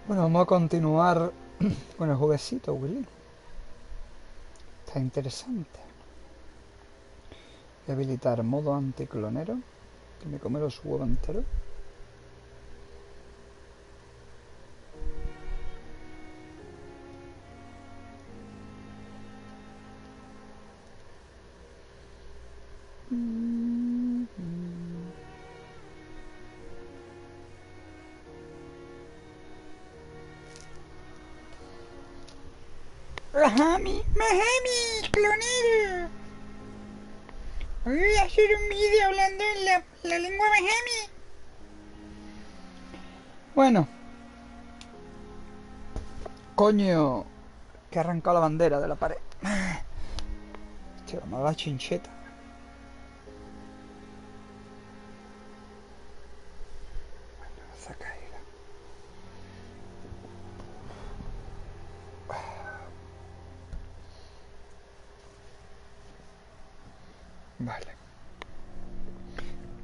Bueno, vamos a continuar con el jueguecito, Willy. Está interesante. Voy a habilitar modo anticlonero, que me come los huevos enteros. Mahami, clonero. Hoy voy a hacer un vídeo hablando en la lengua Mahami. Bueno, coño, que ha arrancado la bandera de la pared. Tío, me da chincheta. Bueno, se ha caído. Vale.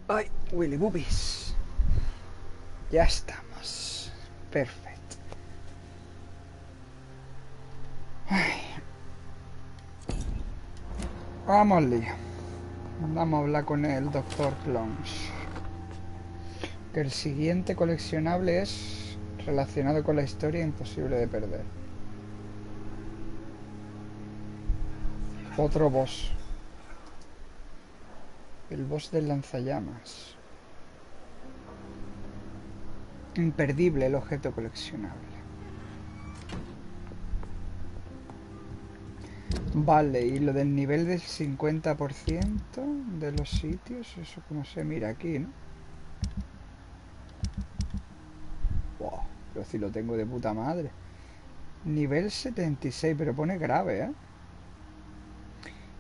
Ay, Willy Boobies. Ya estamos. Perfecto. Ay. Vamos al lío. Vamos a hablar con el Dr. Clones. Que el siguiente coleccionable es relacionado con la historia imposible de perder. Otro boss. El boss del lanzallamas. Imperdible el objeto coleccionable. Vale, y lo del nivel del 50% de los sitios, eso como se mira aquí, ¿no? Wow, pero si lo tengo de puta madre. Nivel 76, pero pone grave, ¿eh?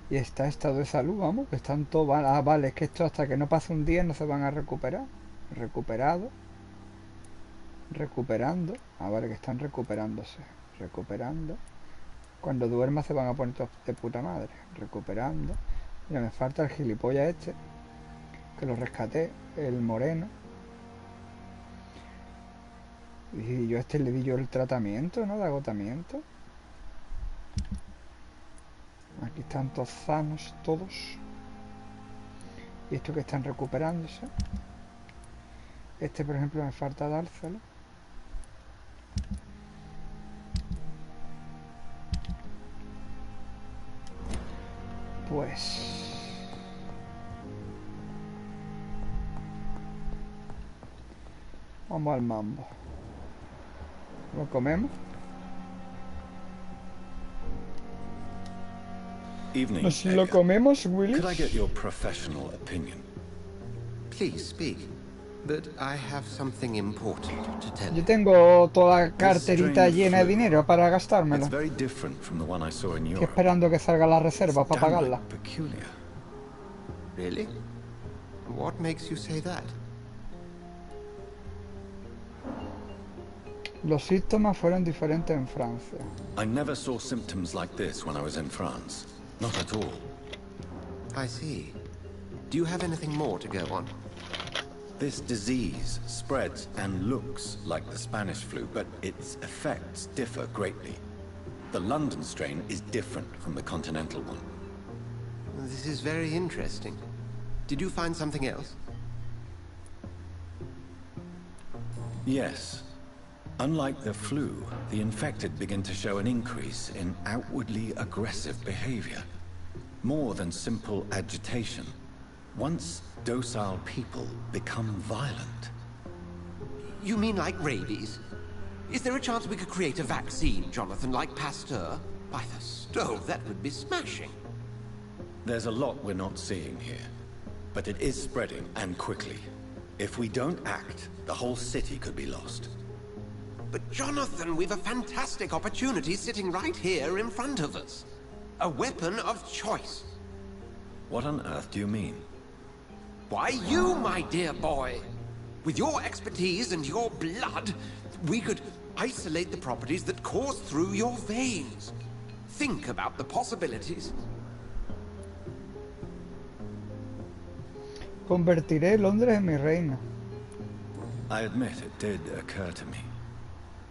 Y está estado de salud, vamos, que están todos... Ah, vale, es que esto hasta que no pase un día no se van a recuperar. Recuperado. Recuperando. Ah, vale, que están recuperándose. Recuperando. Cuando duerma se van a poner todos de puta madre. Recuperando. Mira, me falta el gilipollas este. Que lo rescaté. El moreno. Y yo a este le di yo el tratamiento, ¿no? De agotamiento. Aquí están todos sanos, todos. Y estos que están recuperándose. Este, por ejemplo, me falta dárselo. Pues... vamos al mambo. ¿Lo comemos? Evening, ¿Nos lo comemos, Willy? Could I get your professional opinion? Please speak, but I have something important to tell Yo you. tengo toda la carterita llena de dinero para gastármelo. It's very different from the one I saw in Estoy Europe. esperando que salga la reserva para pagarla. Downright peculiar. Really? What makes you say that? Los síntomas fueron diferentes en Francia. I never saw symptoms like this when I was in France. Not at all. I see. Do you have anything more to go on? This disease spreads and looks like the Spanish flu, but its effects differ greatly. The London strain is different from the continental one. This is very interesting. Did you find something else? Yes. Unlike the flu, the infected begin to show an increase in outwardly aggressive behavior. More than simple agitation. Once docile people become violent. You mean like rabies? Is there a chance we could create a vaccine, Jonathan, like Pasteur? By the stove, that would be smashing. There's a lot we're not seeing here. But it is spreading, and quickly. If we don't act, the whole city could be lost. But Jonathan, we've a fantastic opportunity sitting right here in front of us. A weapon of choice. What on earth do you mean? Why, you, my dear boy. With your expertise and your blood, we could isolate the properties that course through your veins. Think about the possibilities. Convertiré Londres en mi reino. I admit it did occur to me.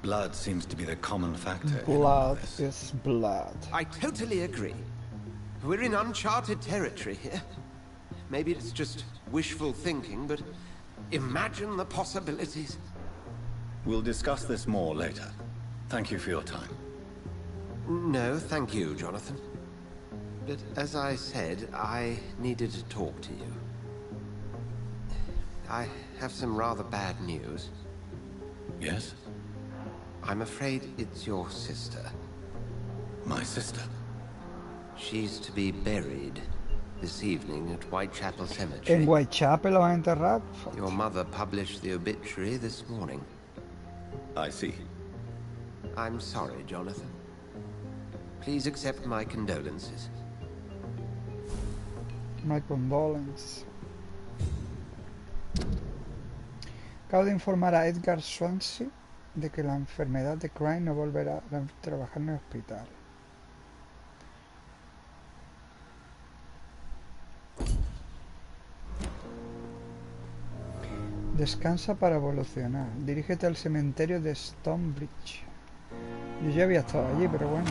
Blood seems to be the common factor in all Blood of this. is blood. I totally agree. We're in uncharted territory here. Maybe it's just wishful thinking, but imagine the possibilities. We'll discuss this more later. Thank you for your time. No, thank you, Jonathan. But as I said, I needed to talk to you. I have some rather bad news. Yes? I'm afraid it's your sister. My sister? She's to be buried this evening at Whitechapel En Cemetery. Whitechapel lo van a enterrar. Your mother published the obituary this morning. I see. I'm sorry, Jonathan. Please accept my condolences. My condolences. Acabo de informar a Edgar Swansea de que la enfermedad de Crane no volverá a trabajar en el hospital. Descansa para evolucionar. Dirígete al cementerio de Stonebridge. Yo ya había estado allí, pero bueno.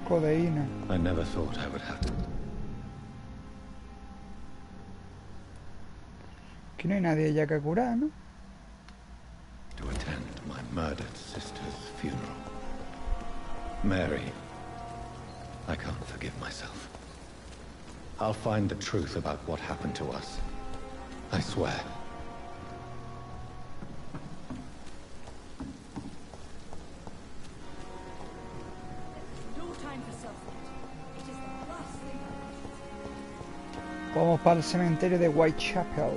Codeína. I never thought I would have to. Aquí no hay nadie ya que curar, ¿no? To attend my murdered sister's funeral. Mary, I can't forgive myself. I'll find the truth about what happened to us. I swear. Vamos para el cementerio de Whitechapel.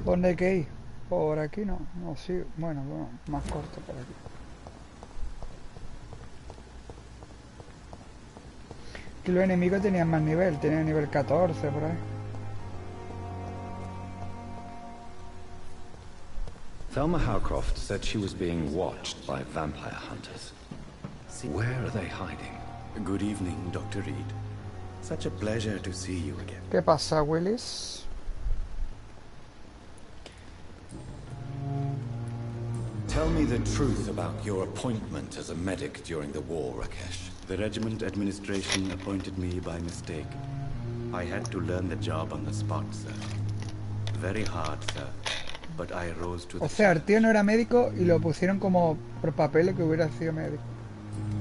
¿Por dónde hay que ir? Por aquí no, no, sí, bueno, más corto por aquí. Aquí los enemigos tenían más nivel, tenían nivel 14 por ahí. Thelma Howcroft said she was being watched by vampire hunters. Where are they hiding? Good evening, Dr. Reed. Such a pleasure to see you again. ¿Qué pasa, Willis? Tell me the truth about your appointment as a medic during the war, Rakesh. The regiment administration appointed me by mistake. I had to learn the job on the spot, sir. Very hard, sir. But I rose to the O sea, el challenge. tío no era médico y lo pusieron como por papeles que hubiera sido médico.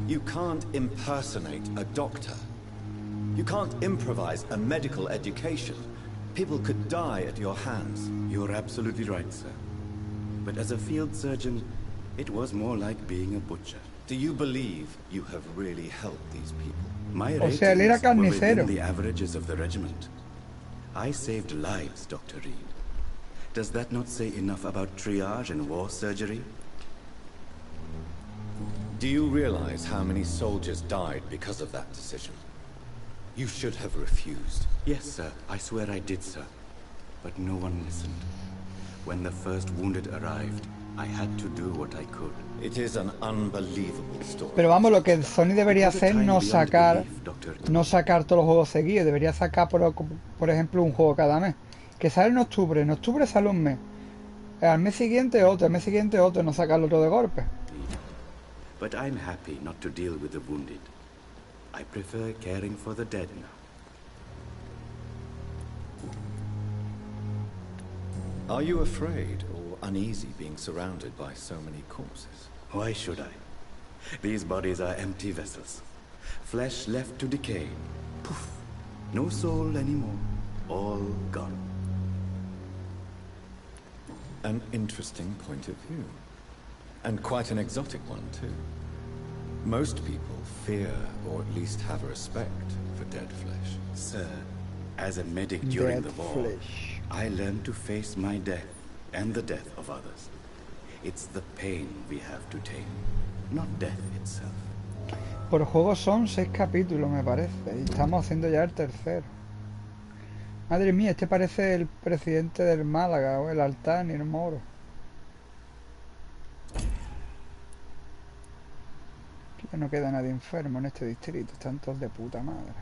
You can't impersonate a doctor. You can't improvise a medical education. People could die at your hands. You're absolutely right, sir. But as a field surgeon, it was more like being a butcher. Do you believe you have really helped these people? My O sea, él era ratings were carnicero. within the averages of the regiment. I saved lives, Dr. Reed. Does that not say enough about triage and war surgery? Do you realize how many soldiers died because of that decision? You should have refused. Yes, sir. I swear I did, sir. But no one listened. When the first wounded arrived, I had to do what I could. It is an unbelievable story. Pero vamos, lo que Sony debería It was a hacer time no beyond sacar, belief, Dr. no sacar todos los juegos seguidos, debería sacar por ejemplo un juego cada mes. Que sale en octubre sale un mes. Al mes siguiente otro, al mes siguiente otro, no sacarlo todo de golpe. But I'm happy not to deal with the wounded. I prefer caring for the dead now. Are you afraid or uneasy being surrounded by so many corpses? Why should I? These bodies are empty vessels. Flesh left to decay. Poof. No soul anymore. All gone. An interesting point of view. And quite an exotic one, too. Most people fear, or at least have a respect, for dead flesh. Sir, as a medic during Dead the war, flesh. I learned to face my death and the death of others. It's the pain we have to tame. not death itself. Por juego son 6 capítulos, me parece. Y estamos haciendo ya el tercero. Madre mía, este parece el presidente del Málaga, o el Altani, el Moro. Ya no queda nadie enfermo en este distrito. Están todos de puta madre.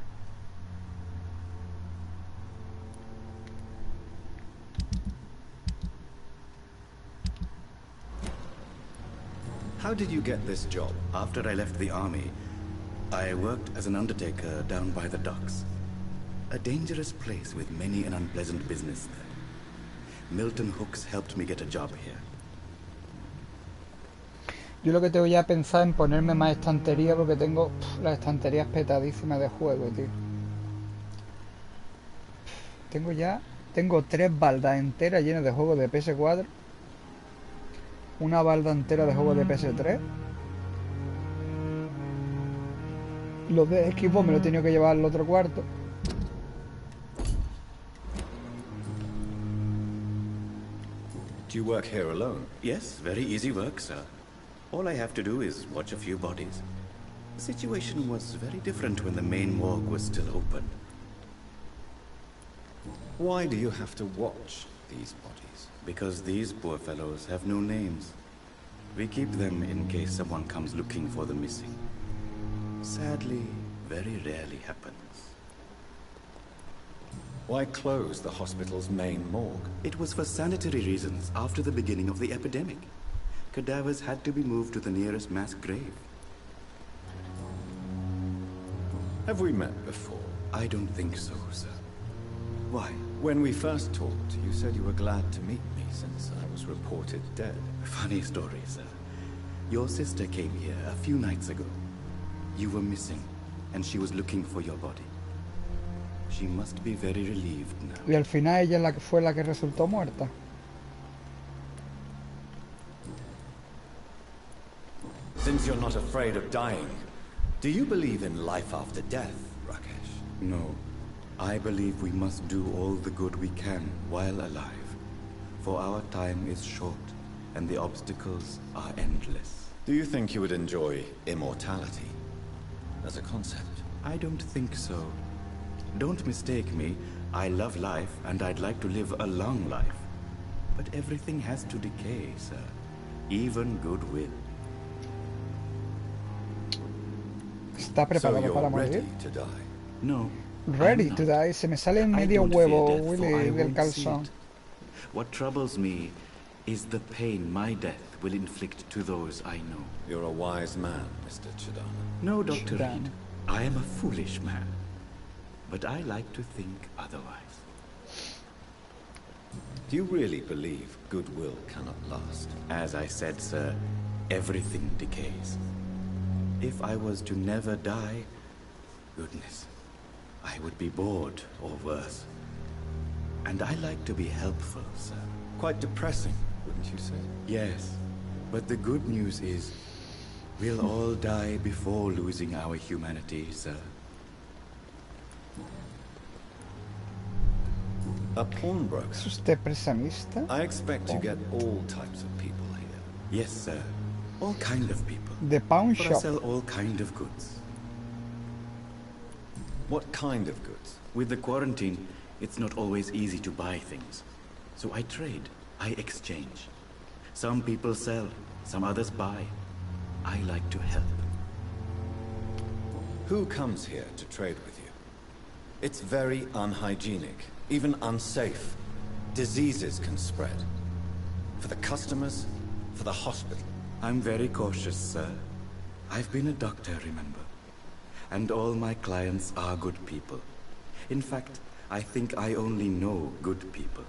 How did you get this job? After I left the army, I worked as an undertaker down by the docks. A dangerous place with many an unpleasant business there. Milton Hooks helped me get a job here. Yo lo que tengo ya pensado en ponerme más estantería porque tengo las estanterías petadísimas de juego, tío. Tengo 3 baldas enteras llenas de juegos de PS4. Una balda entera de juegos de PS3. Los de Xbox me lo he tenido que llevar al otro cuarto. Do you work here alone? Yes, very easy work, sir. All I have to do is watch a few bodies. The situation was very different when the main morgue was still open. Why do you have to watch these bodies? Because these poor fellows have no names. We keep them in case someone comes looking for the missing. Sadly, very rarely happens. Why close the hospital's main morgue? It was for sanitary reasons after the beginning of the epidemic. Cadavers had to be moved to the nearest mass grave. Have we met before? I don't think so, sir. Why? When we first talked, you said you were glad to meet me since I was reported dead. Funny story, sir. Your sister came here a few nights ago. You were missing, and she was looking for your body. She must be very relieved now. Y al final ella es la que fue la que resultó muerta. Since you're not afraid of dying, do you believe in life after death, Rakesh? No. I believe we must do all the good we can while alive. For our time is short, and the obstacles are endless. Do you think you would enjoy immortality as a concept? I don't think so. Don't mistake me. I love life, and I'd like to live a long life. But everything has to decay, sir. Even goodwill. Está So preparado you're para ready morir. to die? No. Ready I'm to not. die. Se me sale en I medio don't huevo, fear death, for Willy, I del won't see calzón. it. What troubles me is the pain my death will inflict to those I know. You're a wise man, Mr. Chidana. No, Dr. Chidana. Reed. I am a foolish man. But I like to think otherwise. Do you really believe goodwill cannot last? As I said, sir, everything decays. If I was to never die, goodness, I would be bored or worse. And I like to be helpful, sir. Quite depressing, wouldn't you say? Yes, but the good news is, we'll all die before losing our humanity, sir. A pawnbroker? ¿Es usted prestamista? I expect you get all types of people here. Yes, sir. All kind of people. The pawn For I shop. sell all kind of goods. What kind of goods? With the quarantine, it's not always easy to buy things. So I trade. I exchange. Some people sell, some others buy. I like to help. Who comes here to trade with you? It's very unhygienic, even unsafe. Diseases can spread. For the customers, for the hospital. I'm very cautious, sir. I've been a doctor, remember? And all my clients are good people. In fact, I think I only know good people.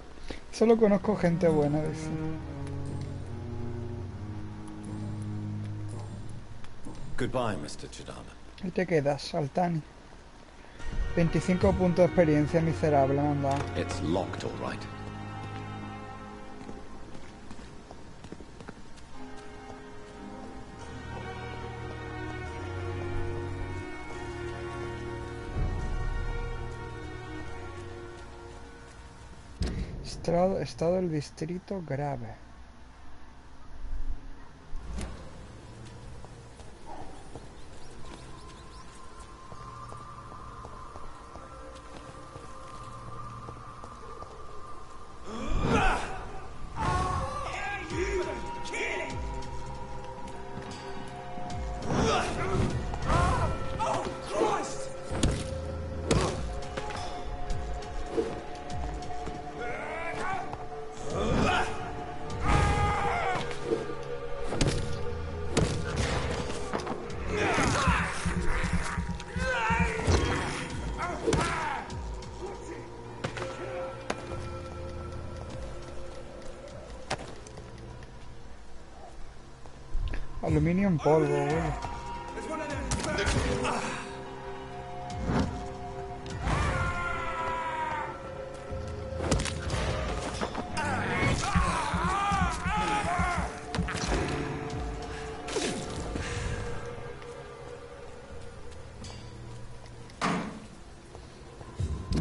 Solo conozco gente buena, dice. Goodbye, Mr. Chidana. Ahí te quedas, Altani. 25 puntos de experiencia miserable me han dado. It's locked, all right. Estado del distrito grave. Aluminio en polvo, güey.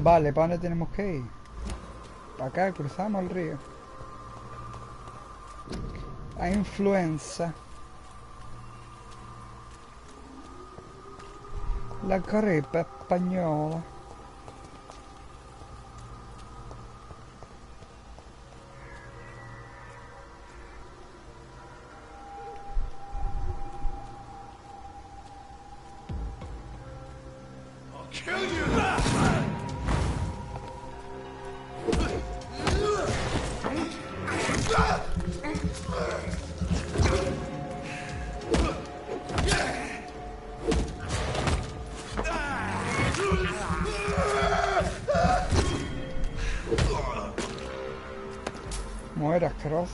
Vale, ¿para dónde tenemos que ir? Para acá, cruzamos el río. A influenza. La gripe española. Muere asqueroso.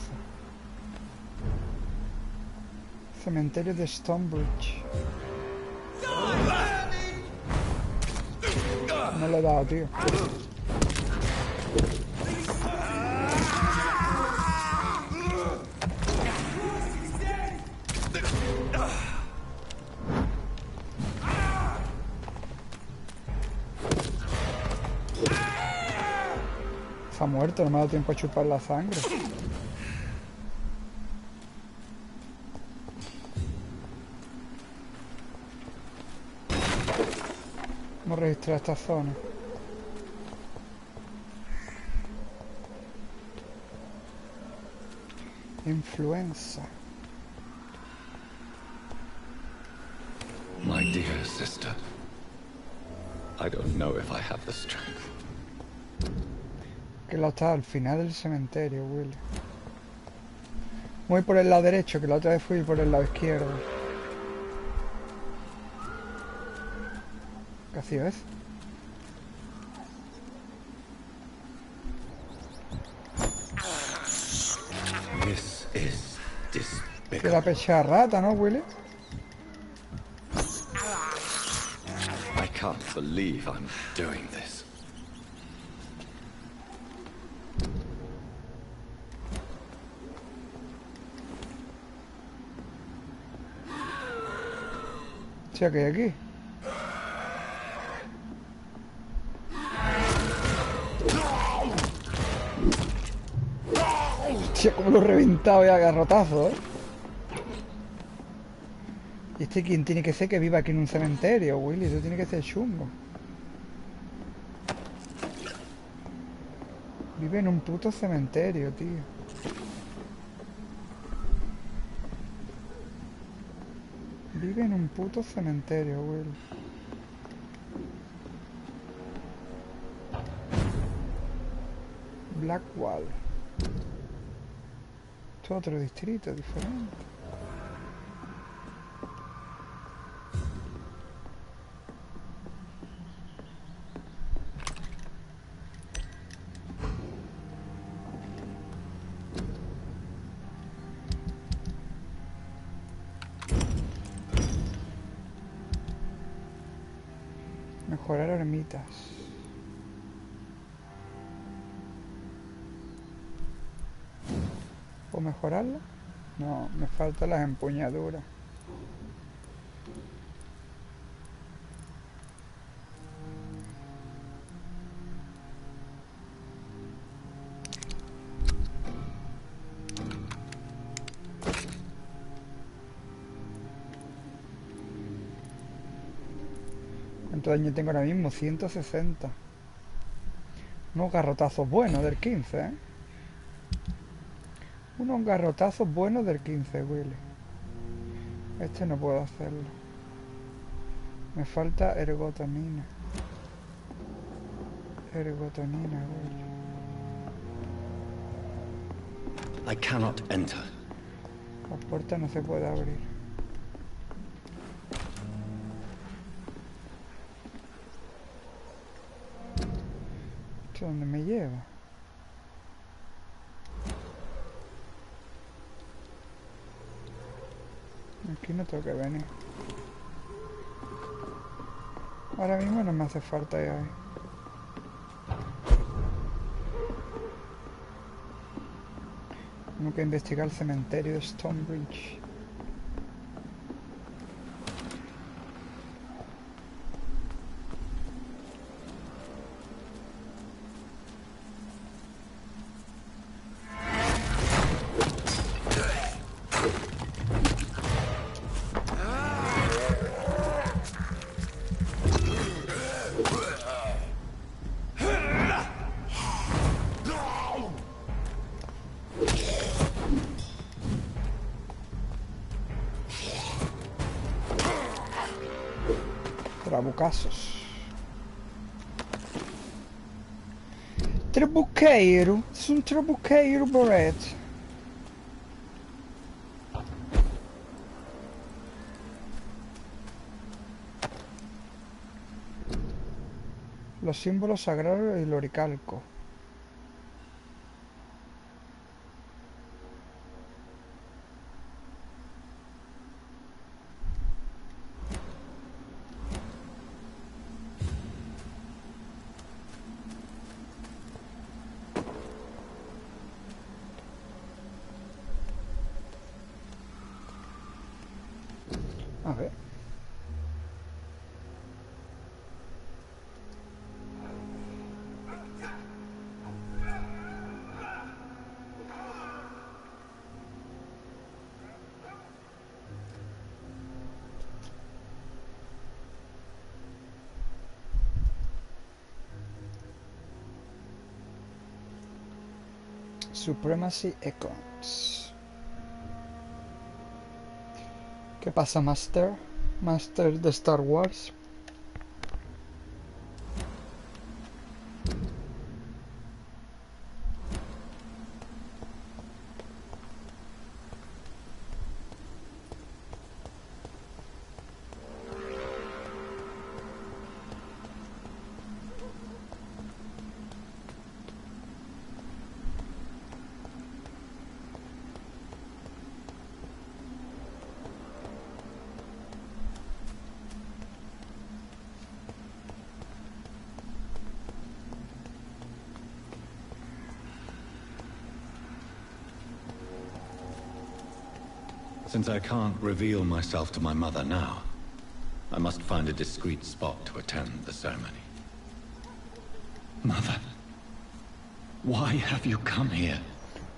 Cementerio de Stonebridge. No le he dado, tío. Se ha muerto, no me ha dado tiempo a chupar la sangre. Vamos a registrar esta zona. Influenza. My dear sister, I don't know if I have the strength. Que lo está al final del cementerio, Willy. Voy por el lado derecho, que la otra vez fui por el lado izquierdo. ¿Qué ha sido eso? This is Que despicable. la pecha rata, ¿no, Willy? I can't believe I'm doing this. Sí, que hay aquí. Hostia, como lo he reventado ya a garrotazos, ¿eh? ¿Y este quién tiene que ser que viva aquí en un cementerio, Willy? Eso tiene que ser chungo. Vive en un puto cementerio, tío. Vive en un puto cementerio, Willy. Blackwall. Esto es otro distrito diferente. Mejorar ermitas. ¿Puedo mejorarla? No, me faltan las empuñaduras. ¿Cuánto daño tengo ahora mismo? 160. Unos garrotazos buenos del 15, ¿eh? Unos garrotazos buenos del 15, Willy. Este no puedo hacerlo. Me falta ergotamina. Ergotamina, Willy. I cannot enter. La puerta no se puede abrir. ¿Eso dónde me lleva? Aquí no tengo que venir. Ahora mismo no me hace falta ir ahí. Tengo que investigar el cementerio de Stonebridge. Trabucasos. Trabuqueiro. Es un trabuqueiro, Barret. Los símbolos sagrados y el oricalco. A ver. Supremacy Icons. ¿Qué pasa, Master? Master de Star Wars. Since I can't reveal myself to my mother now, I must find a discreet spot to attend the ceremony. Mother, why have you come here?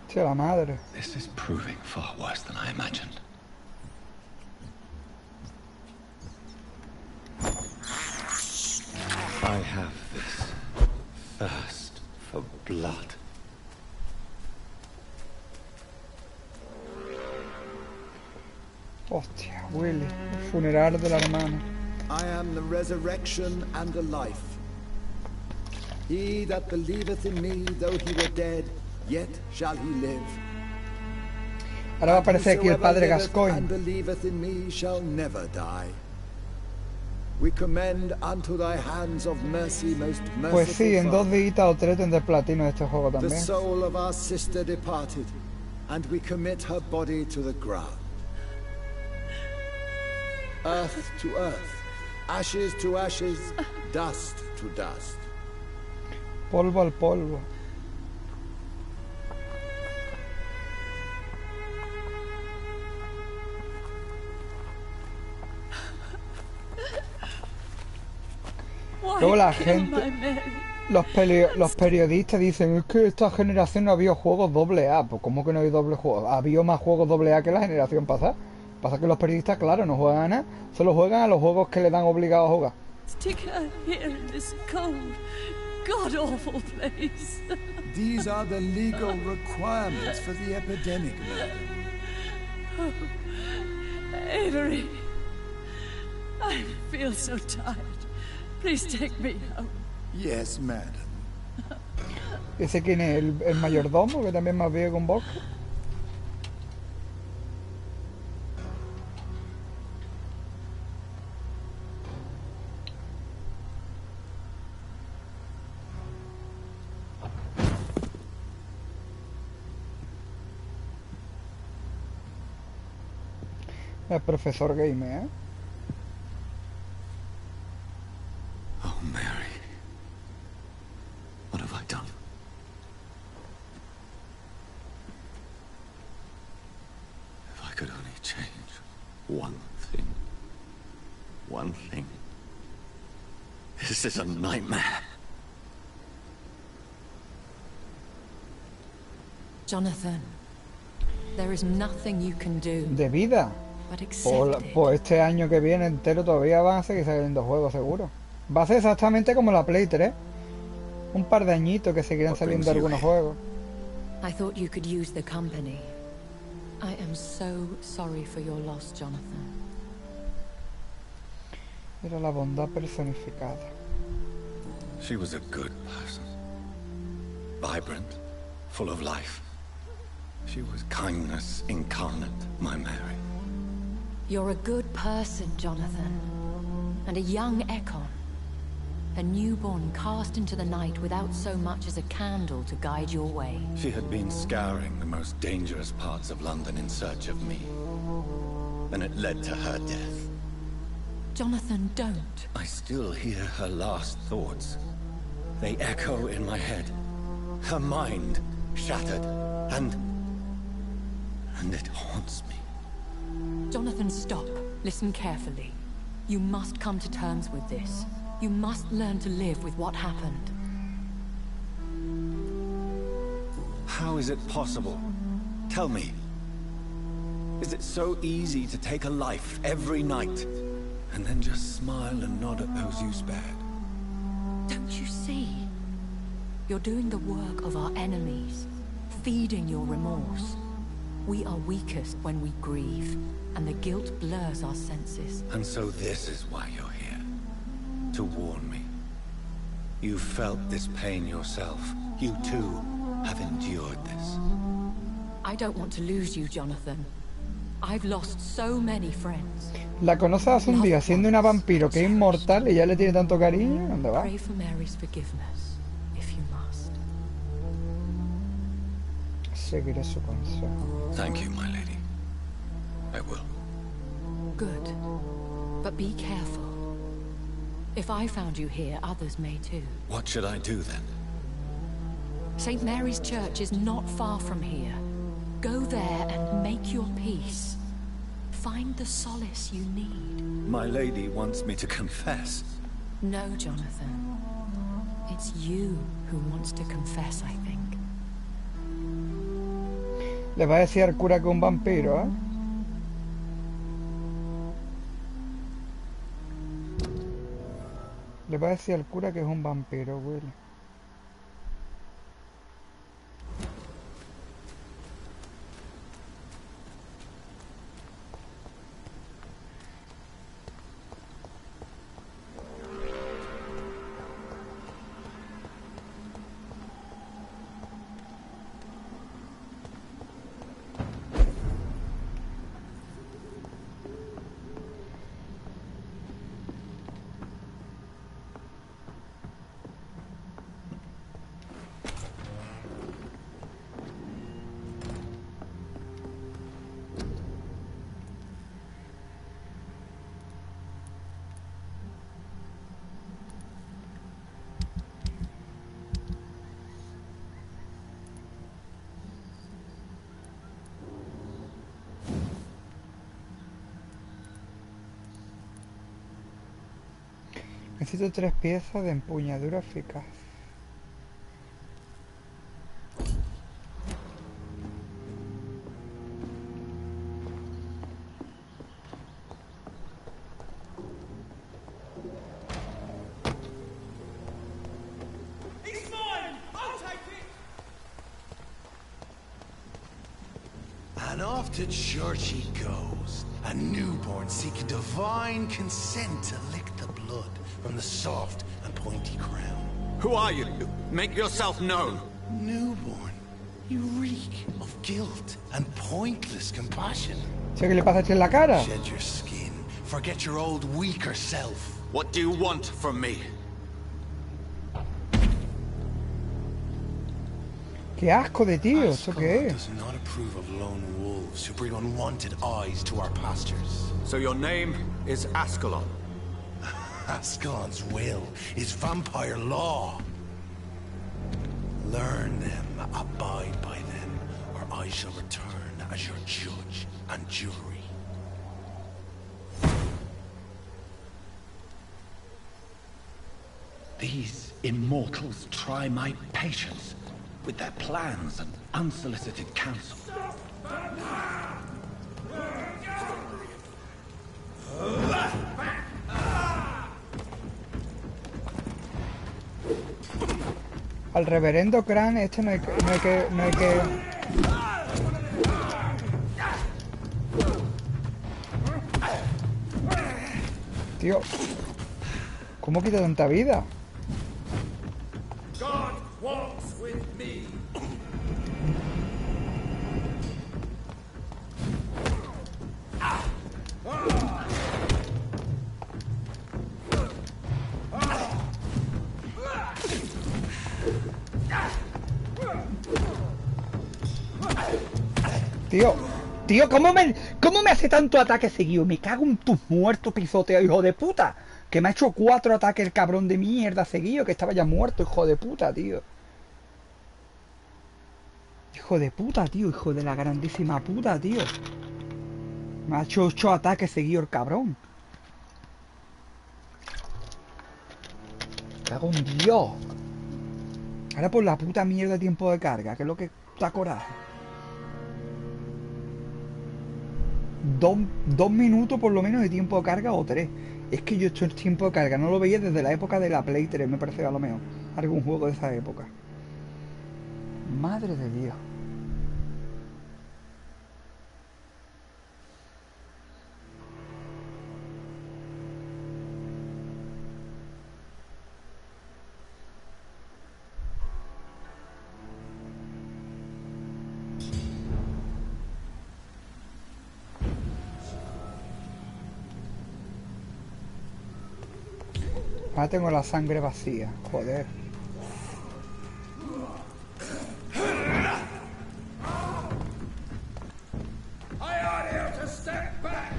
Tía la madre. This is proving far worse than I imagined. I have this thirst for blood. Hostia, Willy. El funeral de la hermana. I am the resurrection and the life. He that believeth in me, though he were dead, yet shall he live. Ahora va a aparecer aquí el padre And Gascoigne. believeth in me shall never die. We commend unto thy hands of mercy, most merciful Pues sí, en 2 Father, días o 3 tendré platino de este juego the también. soul of our sister departed, and we commit her body to the ground. Earth to earth, ashes to ashes, dust to dust. Polvo al polvo. Luego la gente, los periodistas dicen, es que esta generación no había juegos doble A. Pues ¿cómo que no hay doble juego? Había más juegos doble A que la generación pasada. Pasa que los periodistas, claro, no juegan a nada, solo juegan a los juegos que le dan obligado a jugar. Stick her here in this cold, god-awful place. These are the legal requirements for the epidemic, madam. Avery, I feel so tired. Please take me home. Yes, madam. ¿Ese quién es? ¿El mayordomo, que también más viejo con bosque? El profesor Game, ¿eh? Oh, Mary. What have I done? If I could only change one thing. One thing. This is a nightmare. Jonathan, there is nothing you can do De vida. but accept it. Pues este año que viene entero todavía van a seguir saliendo juegos, seguro. Va a ser exactamente como la Play 3. Un par de añitos que seguirán saliendo algunos juegos. I thought you could use the company. I am so sorry for your loss, Jonathan. Era la bondad personificada. She was a good person. Vibrant, full of life. She was kindness incarnate, my Mary. You're a good person, Jonathan. And a young Ekon. A newborn cast into the night without so much as a candle to guide your way. She had been scouring the most dangerous parts of London in search of me. And it led to her death. Jonathan, don't. I still hear her last thoughts. They echo in my head. Her mind shattered, and it haunts me. Jonathan, stop. Listen carefully. You must come to terms with this. You must learn to live with what happened. How is it possible? Tell me. Is it so easy to take a life every night, and then just smile and nod at those you spared? Don't you see? You're doing the work of our enemies, feeding your remorse. We are weakest when we grieve, and the guilt blurs our senses. And so this is why you're here. To warn me. You felt this pain yourself. You too have endured this. I don't want to lose you, Jonathan. I've lost so many friends. La conoces hace un día siendo una vampiro que es inmortal y ya le tiene tanto cariño. ¿Dónde va? Pray for Mary's forgiveness, if you must. Seguiré su consejo. Thank you, my lady. I will. Good. But be careful. If I found you here, others may too. What should I do then? St. Mary's Church is not far from here. Go there and make your peace. Find the solace you need. My lady wants me to confess. No, Jonathan. It's you who wants to confess, I think. Le va a decir al cura que es un vampiro, ¿eh? Le va a decir al cura que es un vampiro, Will. Necesito 3 piezas de empuñadura eficaz. He's mine! I'll take it! And off to church he goes, a newborn seeking divine consent to lick the blood from the soft and pointy crown. Who are you? Make yourself known. Newborn, you reek of guilt and pointless compassion. ¿Sé qué le pasa a este en la cara? Shed your skin, forget your old weaker self. What do you want from me? ¡Qué asco de tío! ¿Esto qué Ascalon es? does not approve of lone wolves who bring unwanted eyes to our pastures. So your name is Ascalon. Ascalon's will is vampire law. Learn them, abide by them, or I shall return as your judge and jury. These immortals try my patience with their plans and unsolicited counsel. Al reverendo Cran, este no hay que... Tío, ¿cómo quita tanta vida? God walks with me. Tío, ¿cómo me hace tanto ataque seguido? Me cago en tus muertos, pisoteo, hijo de puta. Que me ha hecho 4 ataques el cabrón de mierda seguido, que estaba ya muerto, hijo de puta, tío. Hijo de puta, tío, hijo de la grandísima puta, tío. Me ha hecho 8 ataques seguidos el cabrón. Cago en Dios. Ahora por la puta mierda de tiempo de carga, que es lo que da coraje. 2 minutos por lo menos de tiempo de carga o 3. Es que yo esto el tiempo de carga no lo veía desde la época de la Play 3, me parece a lo mejor. Algún juego de esa época. Madre de Dios. Ahora tengo la sangre vacía, joder. I ought here to step back.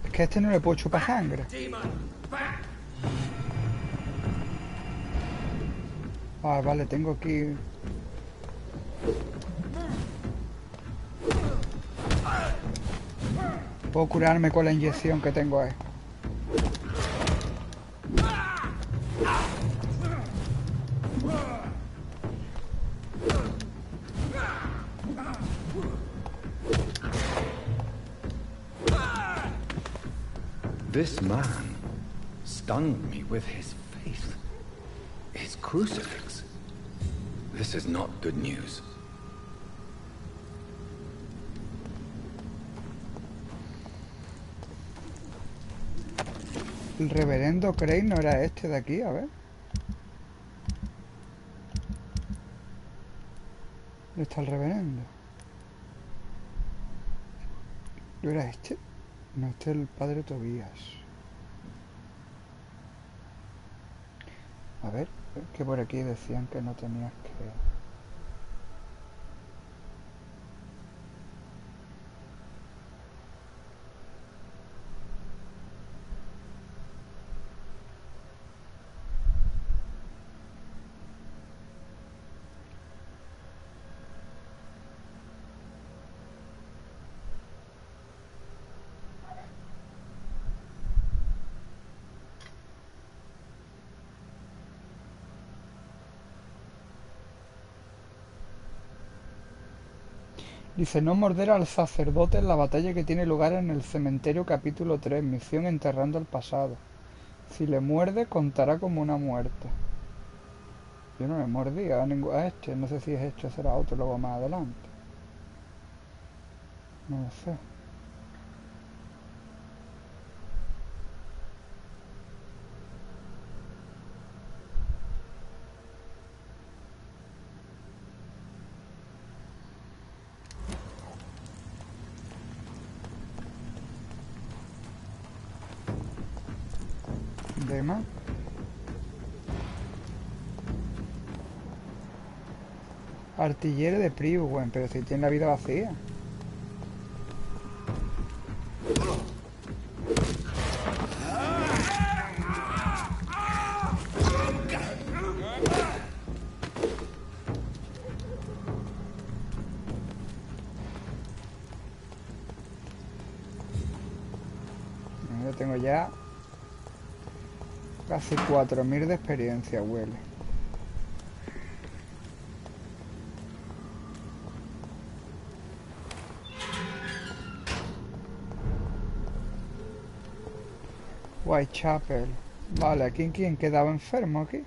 Es que a este no le puedo chupar sangre. Demon, back. Ah, vale, tengo aquí... Puedo curarme con la inyección que tengo ahí. This man stunned me with his faith. His crucifix. This is not good news. El reverendo Crane no era este de aquí, a ver. ¿Dónde está el reverendo? ¿No era este? No, este es el padre Tobías. A ver, que por aquí decían que no tenías que... Dice, no morder al sacerdote en la batalla que tiene lugar en el cementerio capítulo 3, misión enterrando el pasado. Si le muerde, contará como una muerte. Yo no le mordí a este, no sé si es este o será otro luego más adelante. No lo sé. hay más. Artillero de Priwen, pero si tiene la vida vacía. Yo tengo ya casi 4000 de experiencia, huele. Whitechapel. Vale, aquí ¿quién quedaba enfermo aquí?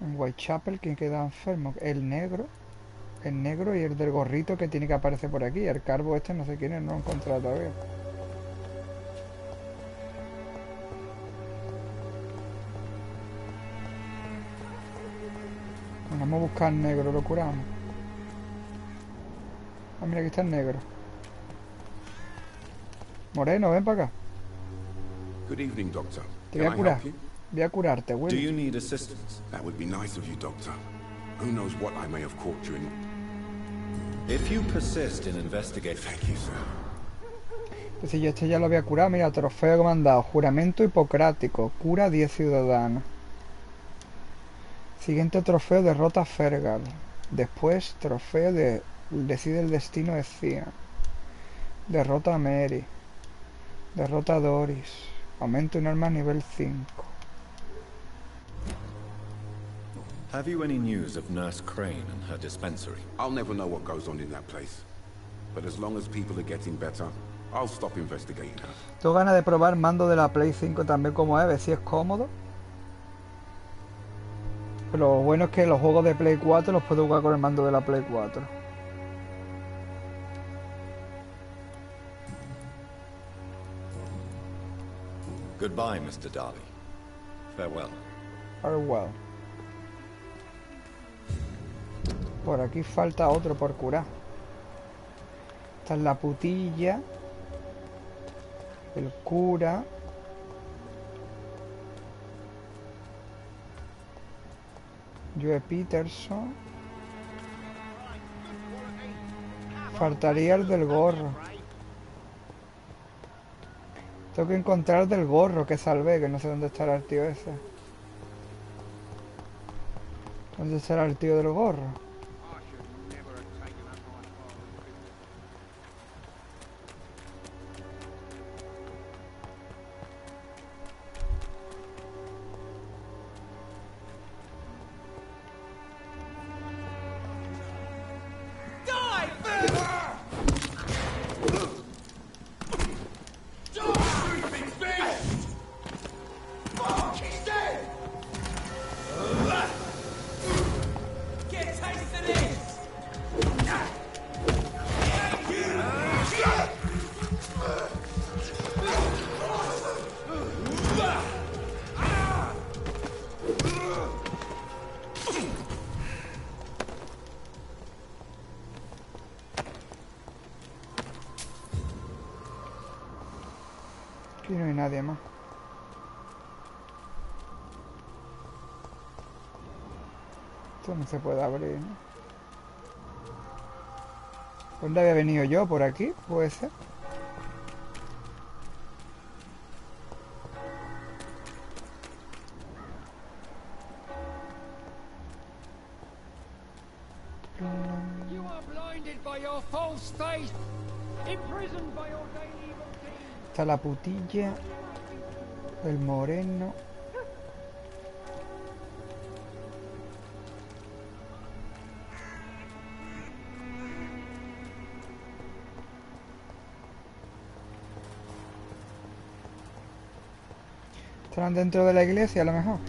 En Whitechapel, ¿quién quedaba enfermo? El negro. El negro y el del gorrito que tiene que aparecer por aquí. El carbo este no sé quién es, no lo he encontrado todavía. Bueno, vamos a buscar al negro, lo curamos. Ah, mira, aquí está el negro. Moreno, ven para acá. Good evening, Doctor. Te voy a curar. Voy a curarte, Do güey. you need assistance? That would be nice of you, Doctor. Who knows what I may have caught you in... If you persist in investigating... Thank you, sir. Entonces yo este ya lo había curado. Mira, trofeo que me han dado. Juramento hipocrático. Cura 10 ciudadanos. Siguiente trofeo, derrota a Fergal. Después, trofeo de... Decide el destino de Cian. Derrota a Mary. Derrota a Doris. Aumenta un arma a nivel 5. Have you any news of Nurse Crane and her dispensary? I'll never know what goes on in that place. But as long as people are getting better, I'll stop investigating her. Tengo ganas de probar mando de la Play 5 también como es, ver si es cómodo. Pero lo bueno es que los juegos de Play 4 los puedo jugar con el mando de la Play 4. Goodbye, Mr. Darby. Farewell. Farewell. Por aquí falta otro por curar. Esta es la putilla. El cura. Joe Peterson. Faltaría el del gorro. Tengo que encontrar el del gorro que salvé, que no sé dónde estará el tío ese. ¿Dónde estará el tío del gorro? Aquí no hay nadie más. Esto no se puede abrir, ¿no? ¿Dónde había venido yo? ¿Por aquí? ¿Puede ser? You are blinded by your false faith, imprisoned by your daily routine. Está la putilla. El moreno. Estarán dentro de la iglesia a lo mejor.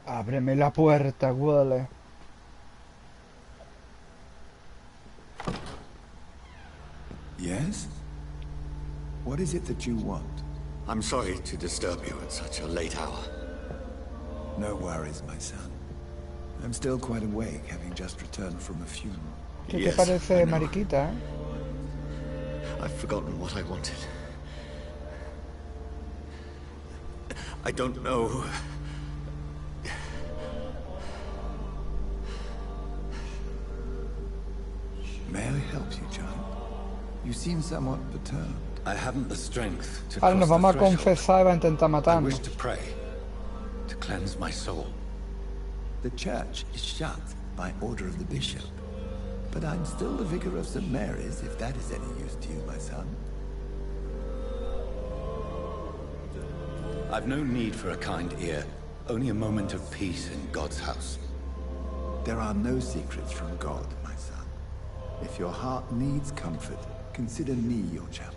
Ábreme la puerta, huele. Yes? What is it that you want? I'm sorry to disturb you at such a late hour. No worries, my son. I'm still quite awake, having just returned from a funeral. ¿Qué te Yes, parece I know. mariquita, eh? I've forgotten what I wanted. I don't know. May I help you, John? You seem somewhat perturbed. I haven't the strength to Ahora cross nos the vamos a threshold. confesar y va a intentar I matarnos. wish to pray, to cleanse my soul. The church is shut by order of the bishop. But I'm still the vicar of St. Mary's, if that is any use to you, my son. I've no need for a kind ear, only a moment of peace in God's house. There are no secrets from God, my son. If your heart needs comfort, consider me your chapel.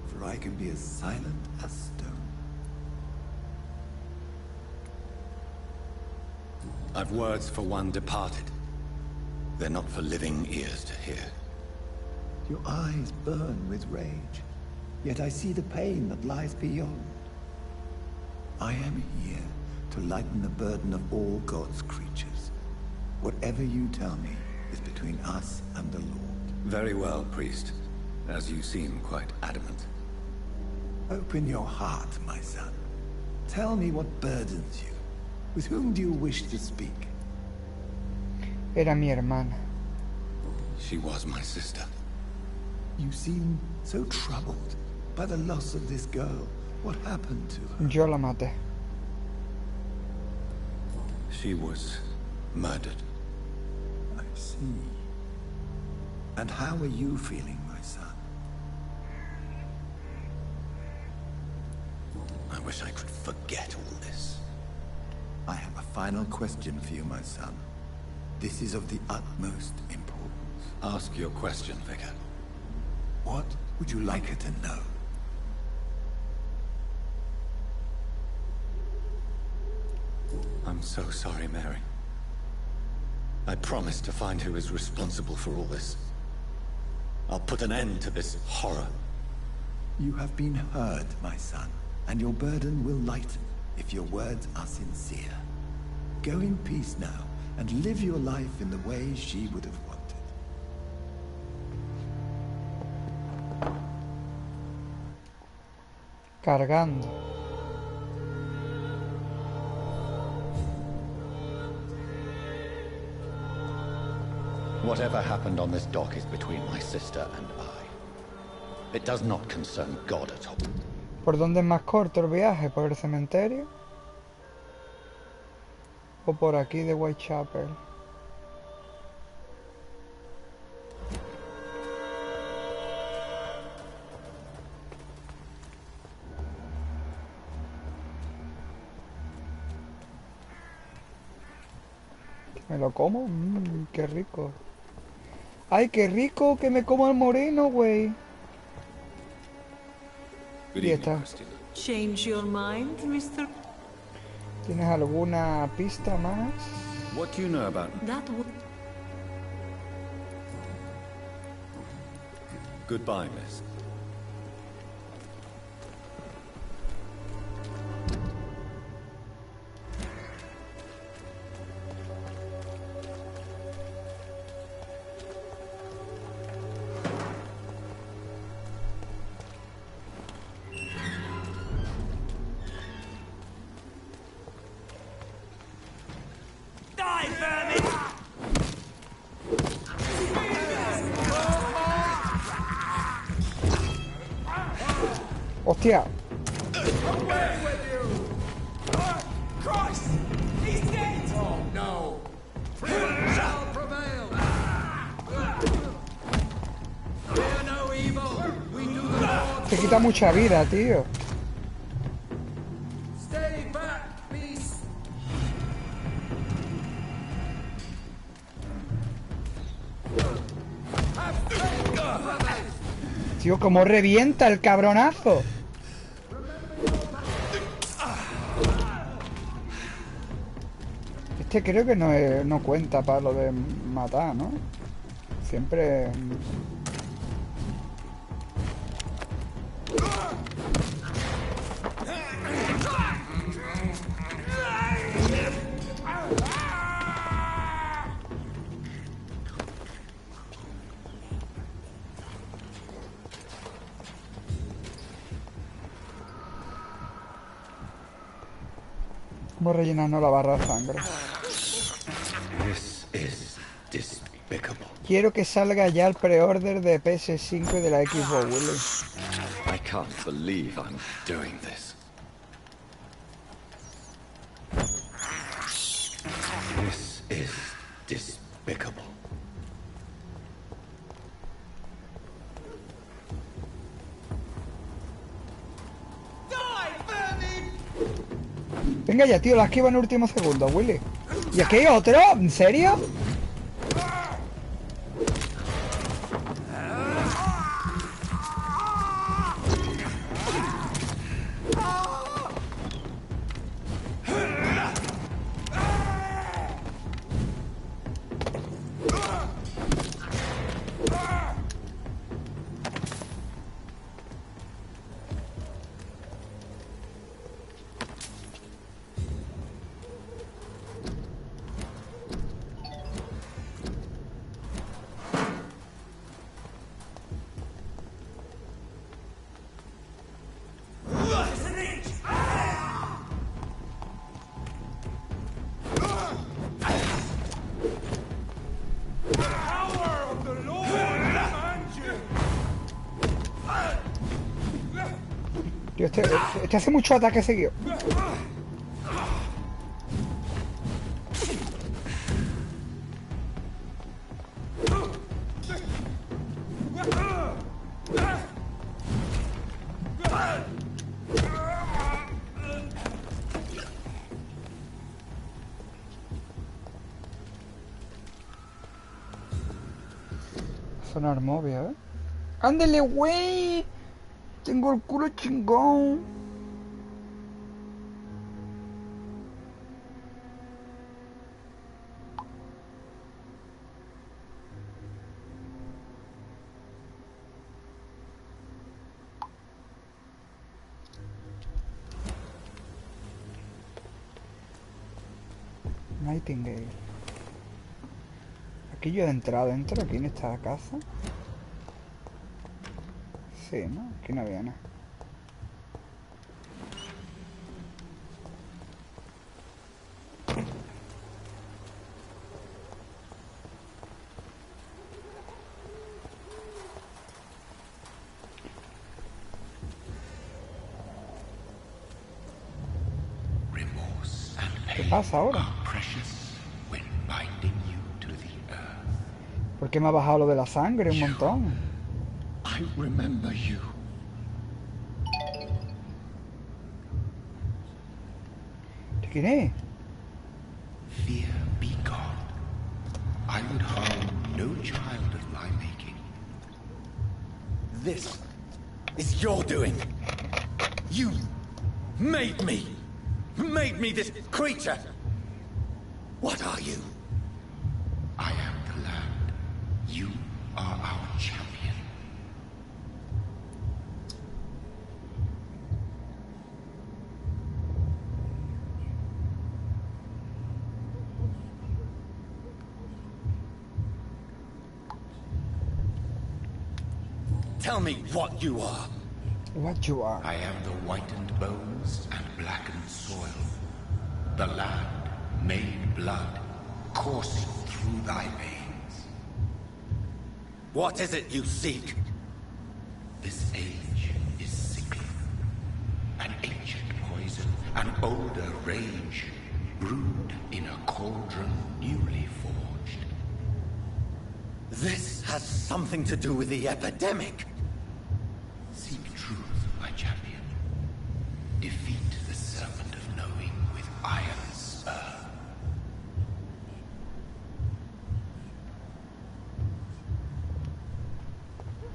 For I can be as silent as stone. I've words for one departed. They're not for living ears to hear. Your eyes burn with rage, yet I see the pain that lies beyond. I am here to lighten the burden of all God's creatures. Whatever you tell me is between us and the Lord. Very well, priest. As you seem quite adamant. Open your heart, my son. Tell me what burdens you. With whom do you wish to speak? Era mi hermana. She was my sister. You seem so troubled by the loss of this girl. What happened to her? Yo la maté. She was murdered. I see. And how are you feeling, my son? I wish I could forget all this. I have a final question for you, my son. This is of the utmost importance. Ask your question, Vicar. What would you like her to know? I'm so sorry, Mary. I promise to find who is responsible for all this. I'll put an end to this horror. You have been heard, my son, and your burden will lighten if your words are sincere. Go in peace now, and live your life in the way she would have wanted. Cargando. Whatever happened on this dock is between my sister and I. It does not concern God at all. ¿Por dónde es más corto el viaje? ¿Por el cementerio? ¿O por aquí de Whitechapel? ¿Me lo como? Qué rico. ¡Ay, qué rico que me como el moreno, güey! Y está. Change your mind, Mr. ¿Tienes alguna pista más? What do you know about That would... Goodbye, miss. ¡Hostia! Te quita mucha vida, tío. Tío, cómo revienta el cabronazo. Este creo que no cuenta para lo de matar, ¿no? Siempre... Vamos rellenando la barra de sangre. This is despicable. Quiero que salga ya el pre-order de PS5 y de la Xbox, Willy. I can't believe I'm doing this. This is despicable. Venga ya, tío, la esquiva en el último segundo, Willy. ¿Y aquí hay otro? ¿En serio? Tío, este hace mucho ataque seguido. Sonar móvil, ¿eh? ¡Ándale, güey! Tengo el culo chingón. Nightingale. Aquí yo he entrado dentro, aquí en esta casa. Sí, ¿no? Aquí no había nada. ¿Qué pasa ahora? ¿Por qué me ha bajado lo de la sangre un montón? I remember you. ¿Quién es? Fear be gone. I would harm no child of my making. This is your doing. You made me this creature. What are you? I am the land. You are our champion. Tell me what you are. What you are? I am the whitened bones and blackened soil. The land made blood coursing through thy veins. What is it you seek? This age is sickly. An ancient poison, an older rage, brewed in a cauldron newly forged. This has something to do with the epidemic. Seek truth, my champion. Defeat the serpent of knowing with iron spur.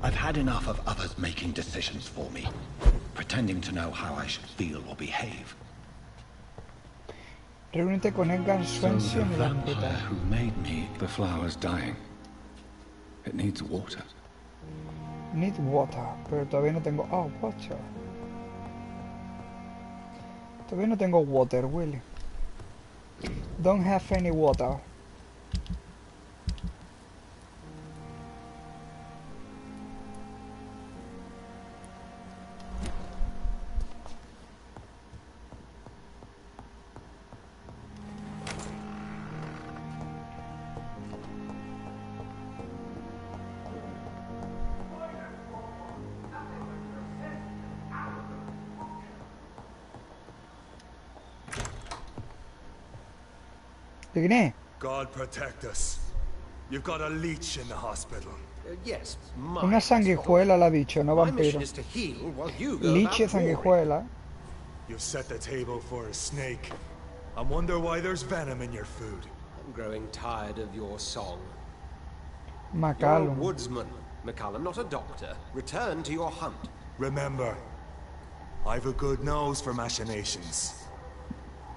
I've had enough of others making decisions for me, pretending to know how I should feel or behave. Reúnete con Edgar Swenson y la Vampyr who made me, the flower's dying. It needs water. Need water, pero todavía no tengo... Oh, water. Todavía no tengo water, Willy. Don't have any water. ¿De quién es? God protect us. You've got a leech in the hospital. Yes, Una sanguijuela la ha dicho, no my vampiro. mission is to heal while you go Liche about warring. sanguijuela. You've set the table for a snake. I wonder why there's venom in your food. I'm growing tired of your song. You're a Macallum. woodsman, McCallum, not a doctor. Return to your hunt. Remember, I've a good nose for machinations.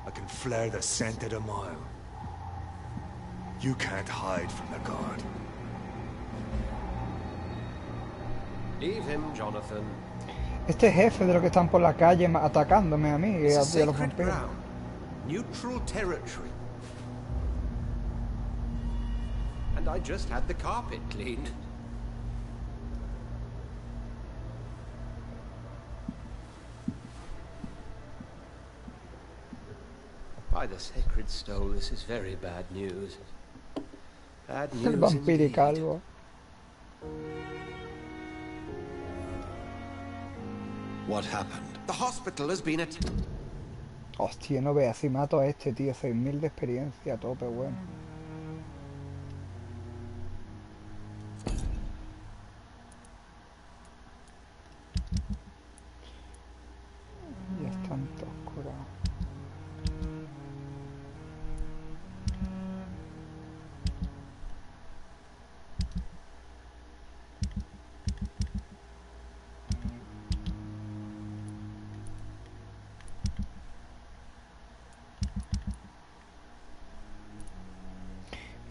I can flare the scent at a mile. You can't hide from the guard. Leave him, Jonathan. Este jefe de los que están por la calle atacándome a mí y It's a a los sacred vampiros. ground. Neutral territory. And I just had the carpet cleaned. By the sacred stone, this is very bad news. Bad news El vampiro y indeed. calvo. What happened? The hospital has been at... Hostia, no veas si mato a este, tío. 6000 de experiencia, a tope, bueno. Ya están todos curados.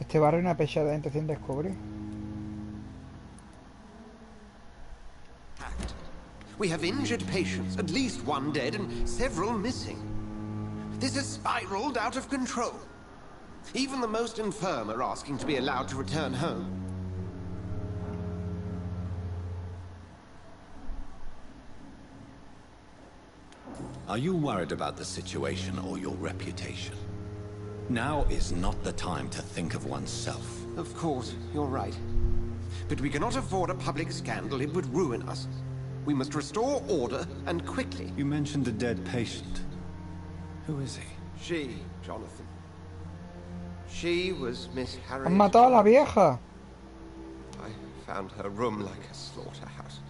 Este barrio es una pechada de gente sin descubrir. We have injured patients, at least one dead and several missing. This has spiraled out of control. Even the most infirm are asking to be allowed to return home. Are you worried about the situation or your reputation? Now is not the time to think of oneself. Of course, you're right. But we cannot afford a public scandal. It would ruin us. We must restore order, and quickly. You mentioned a dead patient. Who is he? She, Jonathan. She was Miss Harriet. Han matado a la vieja. I found her room like a slaughterhouse.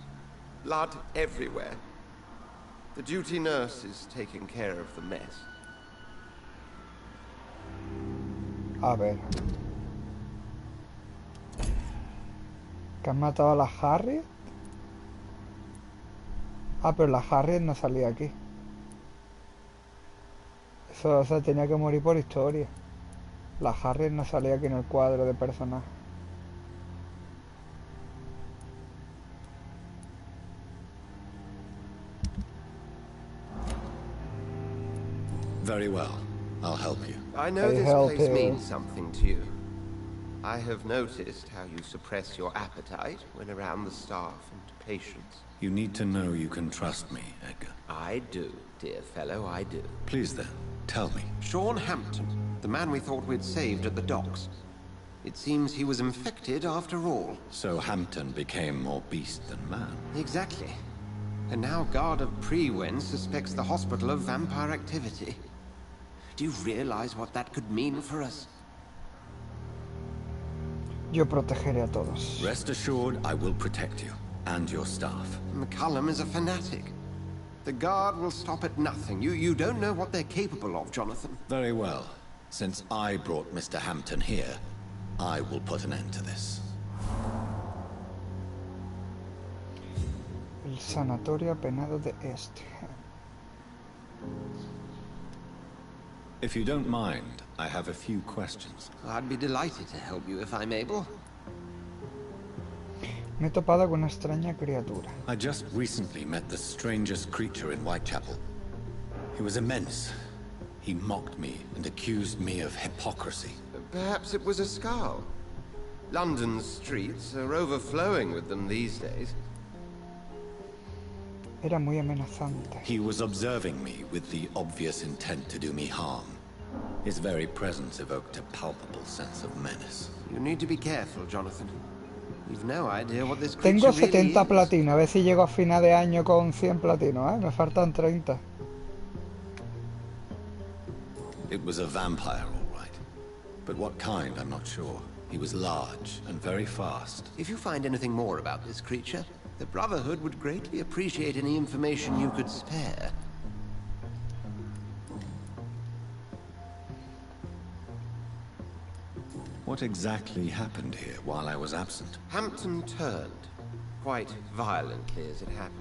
Blood everywhere. The duty nurse is taking care of the mess. A ver. ¿Que han matado a la Harriet? Ah, pero la Harriet no salía aquí. Eso, o sea, tenía que morir por historia. La Harriet no salía aquí en el cuadro de personajes. Very well. I'll help you. I know this place means something to you. I have noticed how you suppress your appetite when around the staff and patients. You need to know you can trust me, Edgar. I do, dear fellow, I do. Please then, tell me. Sean Hampton, the man we thought we'd saved at the docks. It seems he was infected after all. So Hampton became more beast than man. Exactly. And now Guard of Prewen suspects the hospital of vampire activity. Do you realize what that could mean for us? Yo protegeré a todos. Rest assured, I will protect you and your staff. McCallum is a fanatic. The Guard will stop at nothing. You don't know what they're capable of, Jonathan. Very well. Since I brought Mr. Hampton here, I will put an end to this. El sanatorio apenado de Este. If you don't mind, I have a few questions. I'd be delighted to help you if I'm able. Me he topado con una extraña criatura. I just recently met the strangest creature in Whitechapel. He was immense. He mocked me and accused me of hypocrisy. Perhaps it was a skull. London's streets are overflowing with them these days. Era muy amenazante. He was observing me with the obvious intent to do me harm. His very presence evoked a palpable sense of menace. You need to be careful, Jonathan. You've no idea what this Tengo creature really 70 is. platinos, a ver si llego a final de año con 100 platinos, ¿eh? Me faltan 30. It was a vampire, all right. but what kind, I'm not sure. He was large and very fast. If you find anything more about this creature, the Brotherhood would greatly appreciate any information you could spare. What exactly happened here while I was absent? Hampton turned, quite violently as it happened.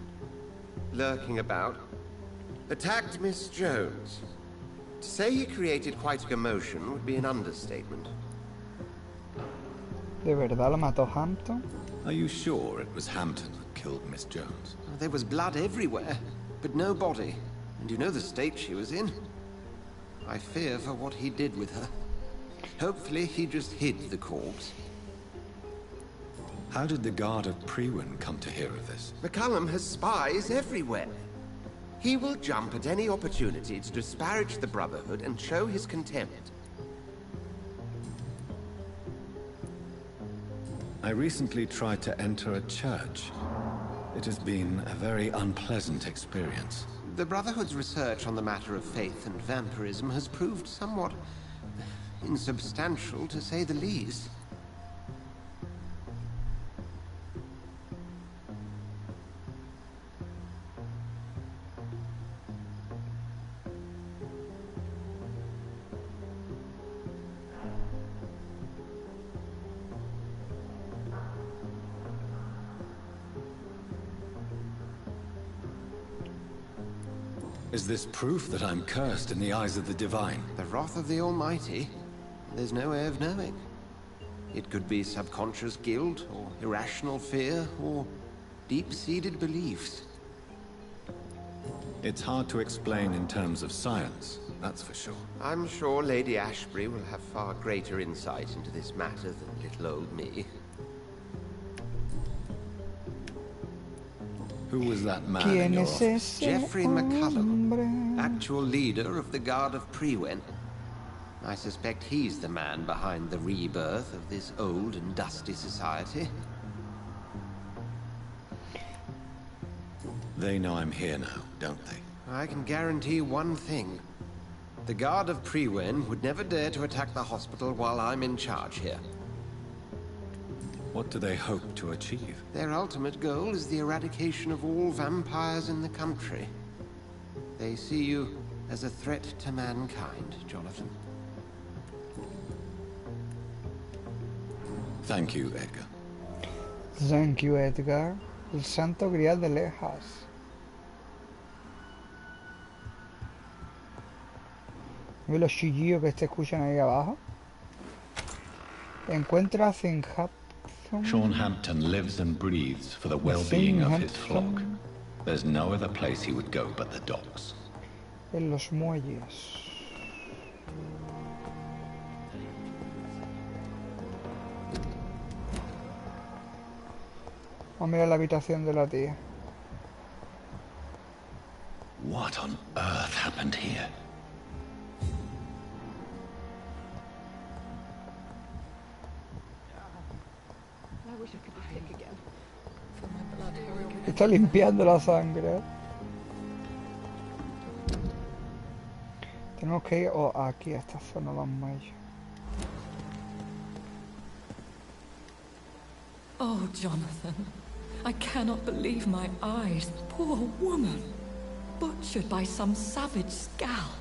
Lurking about, attacked Miss Jones. To say he created quite a commotion would be an understatement. ¿De verdad lo mató Hampton? Are you sure it was Hampton that killed Miss Jones? There was blood everywhere, but no body. And you know the state she was in. I fear for what he did with her. Hopefully he just hid the corpse. How did the Guard of Prewin come to hear of this? McCallum has spies everywhere. He will jump at any opportunity to disparage the Brotherhood and show his contempt. I recently tried to enter a church. It has been a very unpleasant experience. The Brotherhood's research on the matter of faith and vampirism has proved somewhat insubstantial, to say the least. Is this proof that I'm cursed in the eyes of the Divine? The wrath of the Almighty? There's no way of knowing. It could be subconscious guilt, or irrational fear, or deep-seated beliefs. It's hard to explain in terms of science, that's for sure. I'm sure Lady Ashbury will have far greater insight into this matter than little old me. Who was that man in your office? Geoffrey McCallum, actual leader of the Guard of Prewin. I suspect he's the man behind the rebirth of this old and dusty society. They know I'm here now, don't they? I can guarantee one thing. The Guard of Prewin would never dare to attack the hospital while I'm in charge here. What do they hope to achieve? Their ultimate goal is the eradication of all vampires in the country. They see you as a threat to mankind, Jonathan. Thank you, Edgar. Thank you, Edgar. El santo grial de Lejas. ¿Ves los chillillos que se escuchan ahí abajo? Encuentra a Hampton. Sean Hampton lives and breathes for the well-being of his flock. There's no other place he would go but the docks. En los muelles. Vamos a mirar la habitación de la tía. What on earth happened here? Está limpiando la sangre. Tenemos que ir aquí a esta zona de los muelles. Oh, Jonathan, I cannot believe my eyes. Poor woman, butchered by some savage scowl.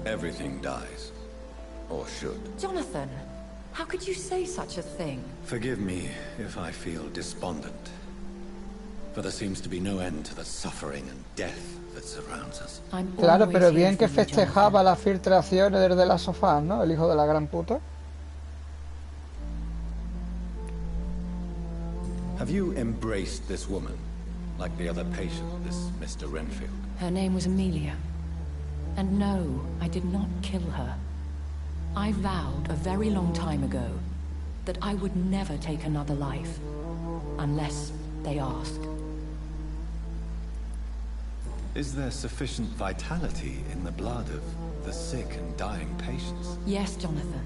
Everything dies. Or should. Jonathan, how could you say such a thing? Forgive me if I feel despondent. For there seems to be no end to the suffering and death that surrounds us. Claro, pero bien que festejaba las filtraciones desde la sofá, ¿no? El hijo de la gran puta. Have you embraced this woman, like the other patient, this Mr. Renfield? Her name was Amelia. And no, I did not kill her. I vowed a very long time ago that I would never take another life, unless they ask. Is there sufficient vitality in the blood of the sick and dying patients? Yes, Jonathan.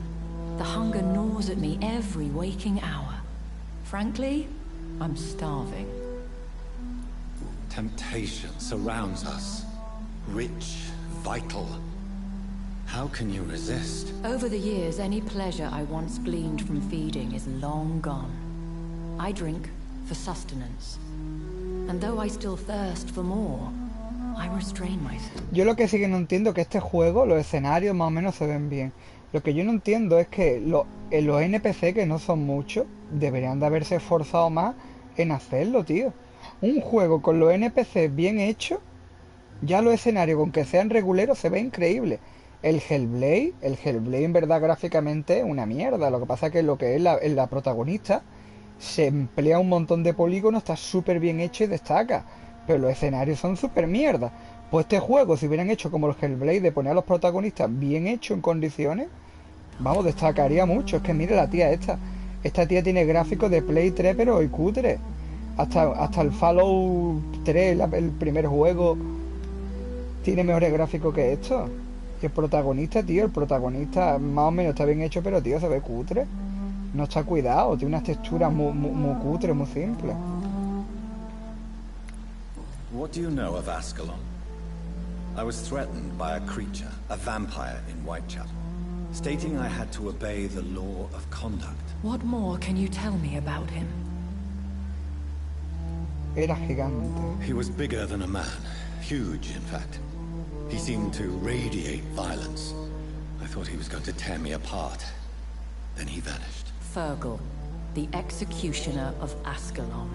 The hunger gnaws at me every waking hour. Frankly, I'm starving. Temptation surrounds us. Rich, vital. How can you resist? Over the years, any pleasure I once gleaned from feeding is long gone. I drink for sustenance. And though I still thirst for more, I restrain myself. Yo lo que sí que no entiendo es que este juego, los escenarios más o menos se ven bien. Lo que yo no entiendo es que los NPC, que no son muchos, deberían de haberse esforzado más en hacerlo, tío. Un juego con los NPC bien hechos, ya los escenarios, con que sean reguleros, se ve increíble. El Hellblade en verdad gráficamente es una mierda. Lo que pasa es que lo que es la protagonista se emplea un montón de polígonos, está súper bien hecho y destaca. Pero los escenarios son súper mierda. Pues este juego, si hubieran hecho como el Hellblade, de poner a los protagonistas bien hechos en condiciones, vamos, destacaría mucho. Es que mire la tía esta. Esta tía tiene gráficos de Play 3, pero hoy cutre. Hasta el Fallout 3, el primer juego, tiene mejores gráficos que esto. Y el protagonista, tío, el protagonista más o menos está bien hecho, pero tío, se ve cutre. No está cuidado, tiene unas texturas muy cutres, muy simples. What do you know of Ascalon? I was threatened by a creature, a vampire in Whitechapel, stating I had to obey the law of conduct. What more can you tell me about him? Era gigante. He was bigger than a man, huge in fact. He seemed to radiate violence. I thought he was going to tear me apart. Then he vanished. Fergal, the executioner of Ascalon.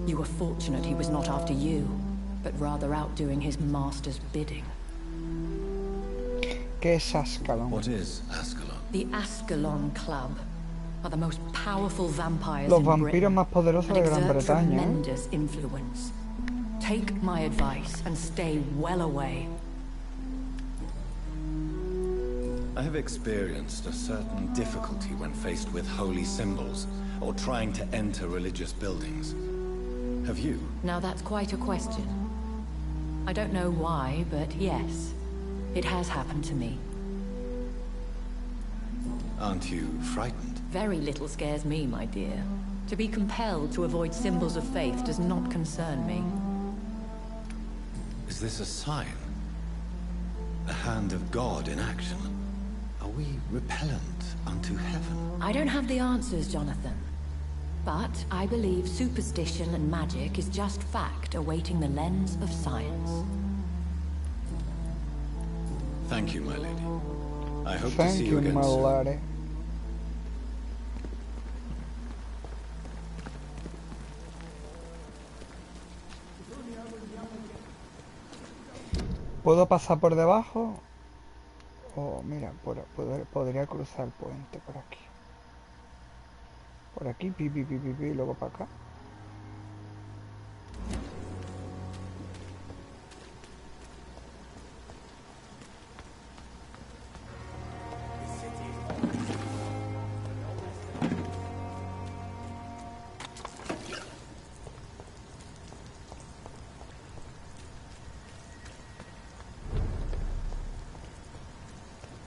You were fortunate he was not after you, but rather out doing his master's bidding. ¿Qué es Ascalon? What is Ascalon? The Ascalon Club are the most powerful vampires Los in vampiros Britain, más poderosos and de Gran exert Bretaña. tremendous influence. Take my advice and stay well away. I have experienced a certain difficulty when faced with holy symbols or trying to enter religious buildings. Have you? Now that's quite a question. I don't know why, but yes, it has happened to me. Aren't you frightened? Very little scares me, my dear. To be compelled to avoid symbols of faith does not concern me. Is this a sign? A hand of God in action? Are we repellent unto heaven? I don't have the answers, Jonathan. But I believe superstition and magic is just fact awaiting the lens of science. Thank you, my lady. I hope to Thank see you, you again my soon. lady. ¿Puedo pasar por debajo? Oh, mira, podría cruzar el puente por aquí. Por aquí, y luego para acá.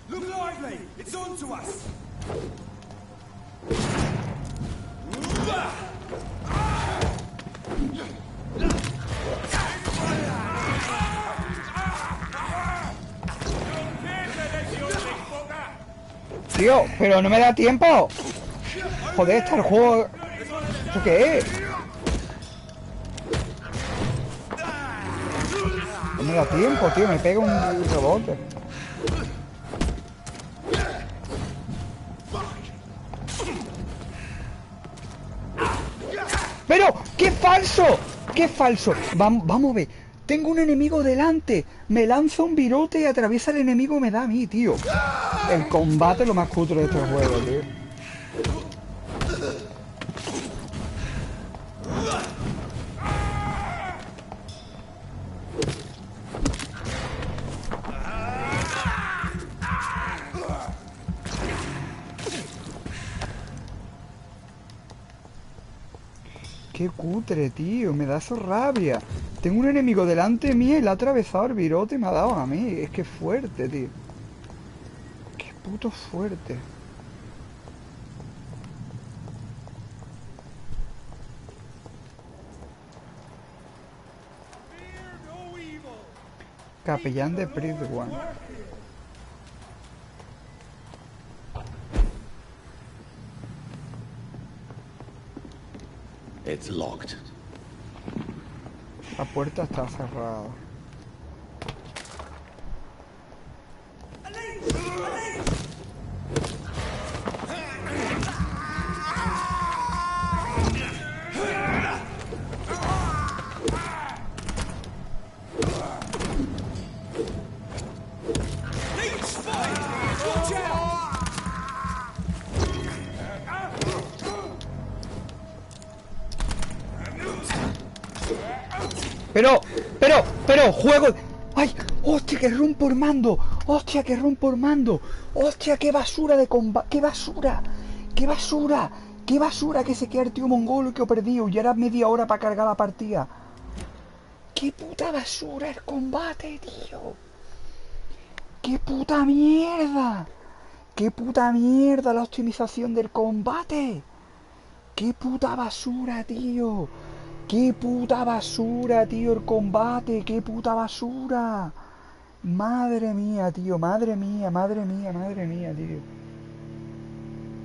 Look lively! It's on to us! Tío, pero no me da tiempo. Joder, está el juego. ¿Esto qué es? No me da tiempo, tío, me pega un rebote. ¡Pero! ¡Qué falso! ¡Qué falso! Vamos a ver. Tengo un enemigo delante. Me lanza un virote y atraviesa el enemigo y me da a mí, tío. El combate es lo más cutre de este juego, tío. Qué cutre, tío, me da eso rabia. Tengo un enemigo delante mío y le ha atravesado el virote y me ha dado a mí. Es que es fuerte, tío. Qué puto fuerte. Capellán de Prydwen. It's locked. La puerta está cerrada. Pero, juego. ¡Ay! ¡Hostia, que rompo el mando! ¡Hostia, que rompo el mando! ¡Hostia, qué basura de combate! ¡Qué basura! ¡Qué basura! ¡Qué basura que se queda el tío mongolo y que he perdido! Y ahora media hora para cargar la partida. ¡Qué puta basura el combate, tío! ¡Qué puta mierda! ¡Qué puta mierda la optimización del combate! ¡Qué puta basura, tío! ¡Qué puta basura, tío, el combate! ¡Qué puta basura! Madre mía, tío, madre mía, madre mía, madre mía, tío.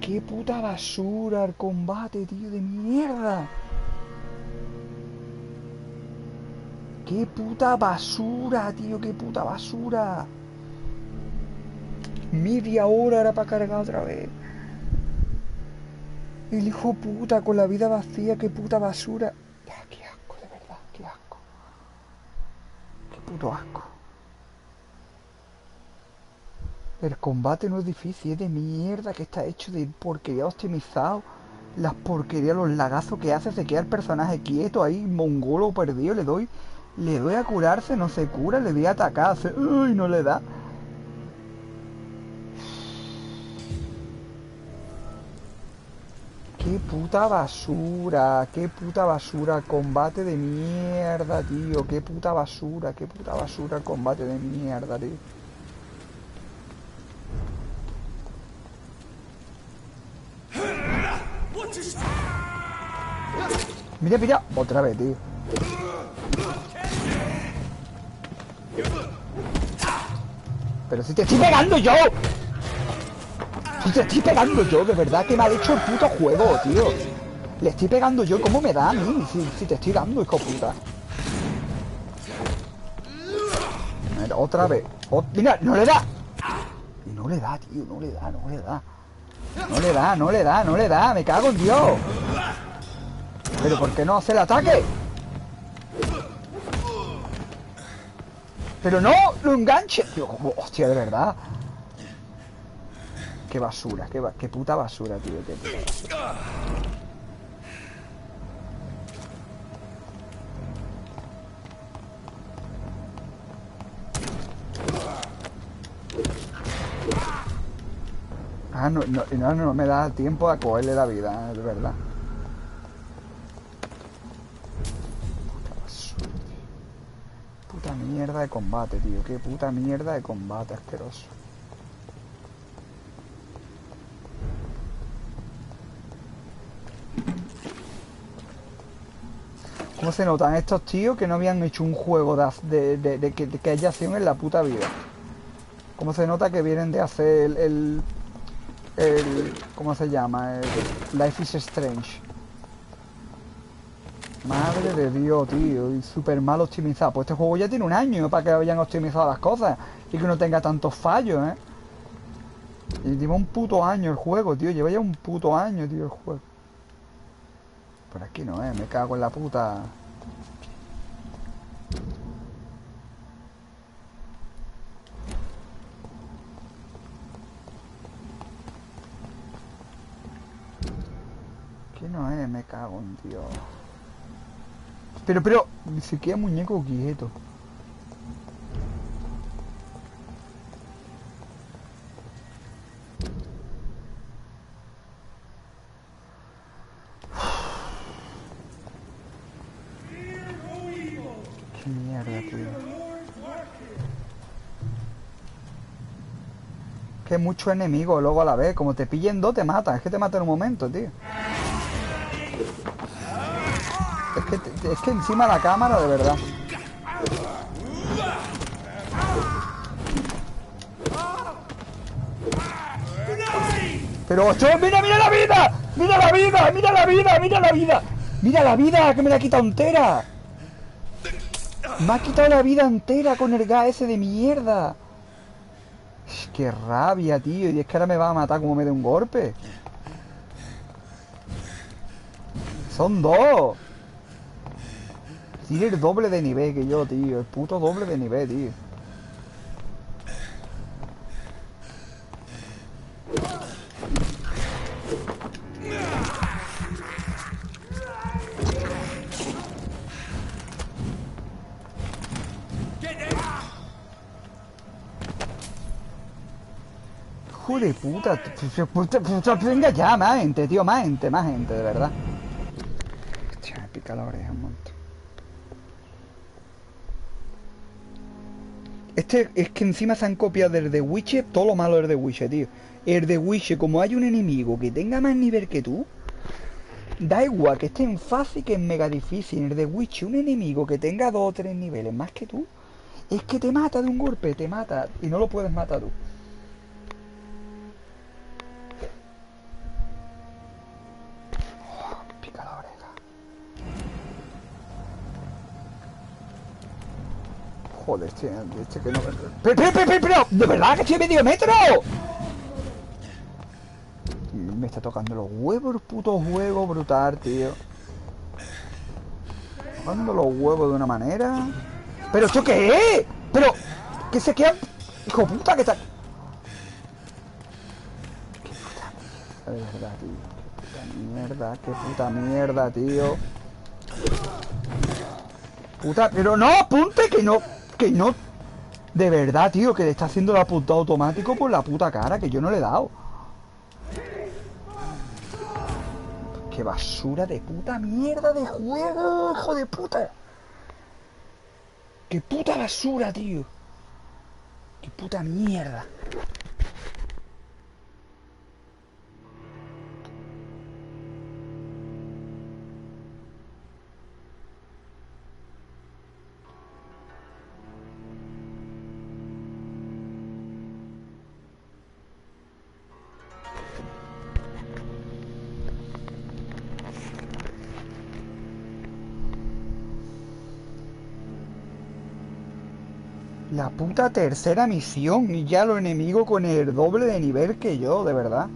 ¡Qué puta basura el combate, tío, de mierda! ¡Qué puta basura, tío, qué puta basura! Media hora era para cargar otra vez. El hijo puta con la vida vacía, qué puta basura. Qué asco, de verdad, qué asco. Qué puto asco. El combate no es difícil, es de mierda que está hecho de porquería optimizado. Las porquerías, los lagazos que hace, se queda el personaje quieto ahí, mongolo perdido, le doy a curarse, no se cura, le doy a atacar, uy, no le da. Qué puta basura, combate de mierda, tío, qué puta basura, el combate de mierda, tío. Mira, mira, otra vez, tío. Pero si te estoy pegando yo. Si te estoy pegando yo, de verdad que me ha hecho el puto juego, tío. Le estoy pegando yo, ¿cómo me da a mí? Si te estoy dando, hijo puta. Mira, otra vez. Mira, no le da. Y no le da, tío, no le da. No le da, me cago en Dios. Pero ¿por qué no hace el ataque? Pero no, lo enganche. Tío, hostia, de verdad. Qué basura, qué puta basura, tío, qué puta basura. Ah, no me da tiempo a cogerle la vida, de verdad. Puta basura, tío. Puta mierda de combate, tío. Qué puta mierda de combate asqueroso. ¿Cómo se notan estos tíos que no habían hecho un juego de que haya acción en la puta vida? ¿Cómo se nota que vienen de hacer el ¿cómo se llama? El Life is Strange. Madre de Dios, tío. Y súper mal optimizado. Pues este juego ya tiene un año para que hayan optimizado las cosas. Y que no tenga tantos fallos, ¿eh? Y lleva un puto año el juego, tío. Lleva ya un puto año, tío, el juego. Por aquí no, me cago en la puta. Aquí no, me cago en Dios. Pero, se queda muñeco quieto. Qué mierda, tío. Que muchos enemigos luego a la vez. Como te pillen dos, te matan. Es que te matan en un momento, tío. Es que encima la cámara, de verdad. Pero, ¡ocho! ¡Mira la vida! ¡Mira la vida! ¡Mira la vida! ¡Mira la vida! ¡Mira la vida! ¡Que me la ha quitado entera! Me ha quitado la vida entera con el gas ese de mierda. ¡Qué rabia, tío! Y es que ahora me va a matar como me dé un golpe. ¡Son dos! Tiene el doble de nivel que yo, tío. El puto doble de nivel, tío. Hijo de puta. Venga ya, más gente, tío. Más gente, de verdad. Hostia, me pica la oreja un montón. Este es que encima se han copiado del The Witcher, todo lo malo del The Witcher, tío. El The Witcher, como hay un enemigo que tenga más nivel que tú, da igual que esté en fácil que en mega difícil. En el The Witcher, un enemigo que tenga 2 o 3 niveles más que tú, es que te mata de un golpe, te mata y no lo puedes matar tú. Oh, pica la oreja. Joder, este que no... ¡Pero! ¡De verdad que estoy a medio metro! Me está tocando los huevos el puto juego brutal, tío. Tocando los huevos de una manera... ¿Pero esto qué es? ¡Pero! ¿Qué se queda? ¡Hijo puta que está! ¡Qué puta mierda, de verdad, tío! ¡Qué puta mierda, tío! Puta... ¡Pero no! ¡Apunte! ¡Que no! De verdad, tío, que le está haciendo el apuntado automático por la puta cara, que yo no le he dado. Qué basura de puta mierda de juego, hijo de puta. Qué puta basura, tío. Qué puta mierda. La puta tercera misión y ya los enemigos con el doble de nivel que yo, de verdad.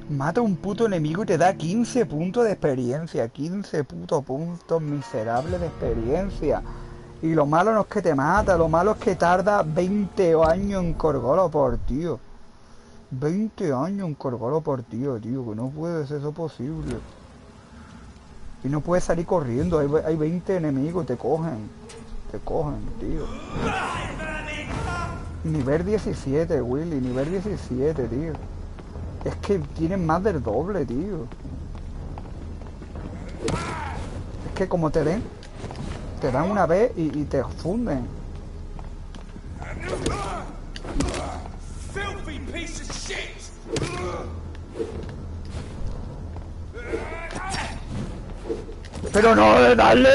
Mata a un puto enemigo y te da 15 puntos de experiencia. 15 putos puntos miserables de experiencia. Y lo malo no es que te mata, lo malo es que tarda 20 años en cargarlo por tío. 20 años en cargarlo por tío, que no puede ser eso posible. Y no puedes salir corriendo, hay 20 enemigos, te cogen, tío. Nivel 17, Willy, nivel 17, tío. Es que tienen más del doble, tío. Es que como te den, te dan una vez y te funden. Pero no, dale. ¡Dale!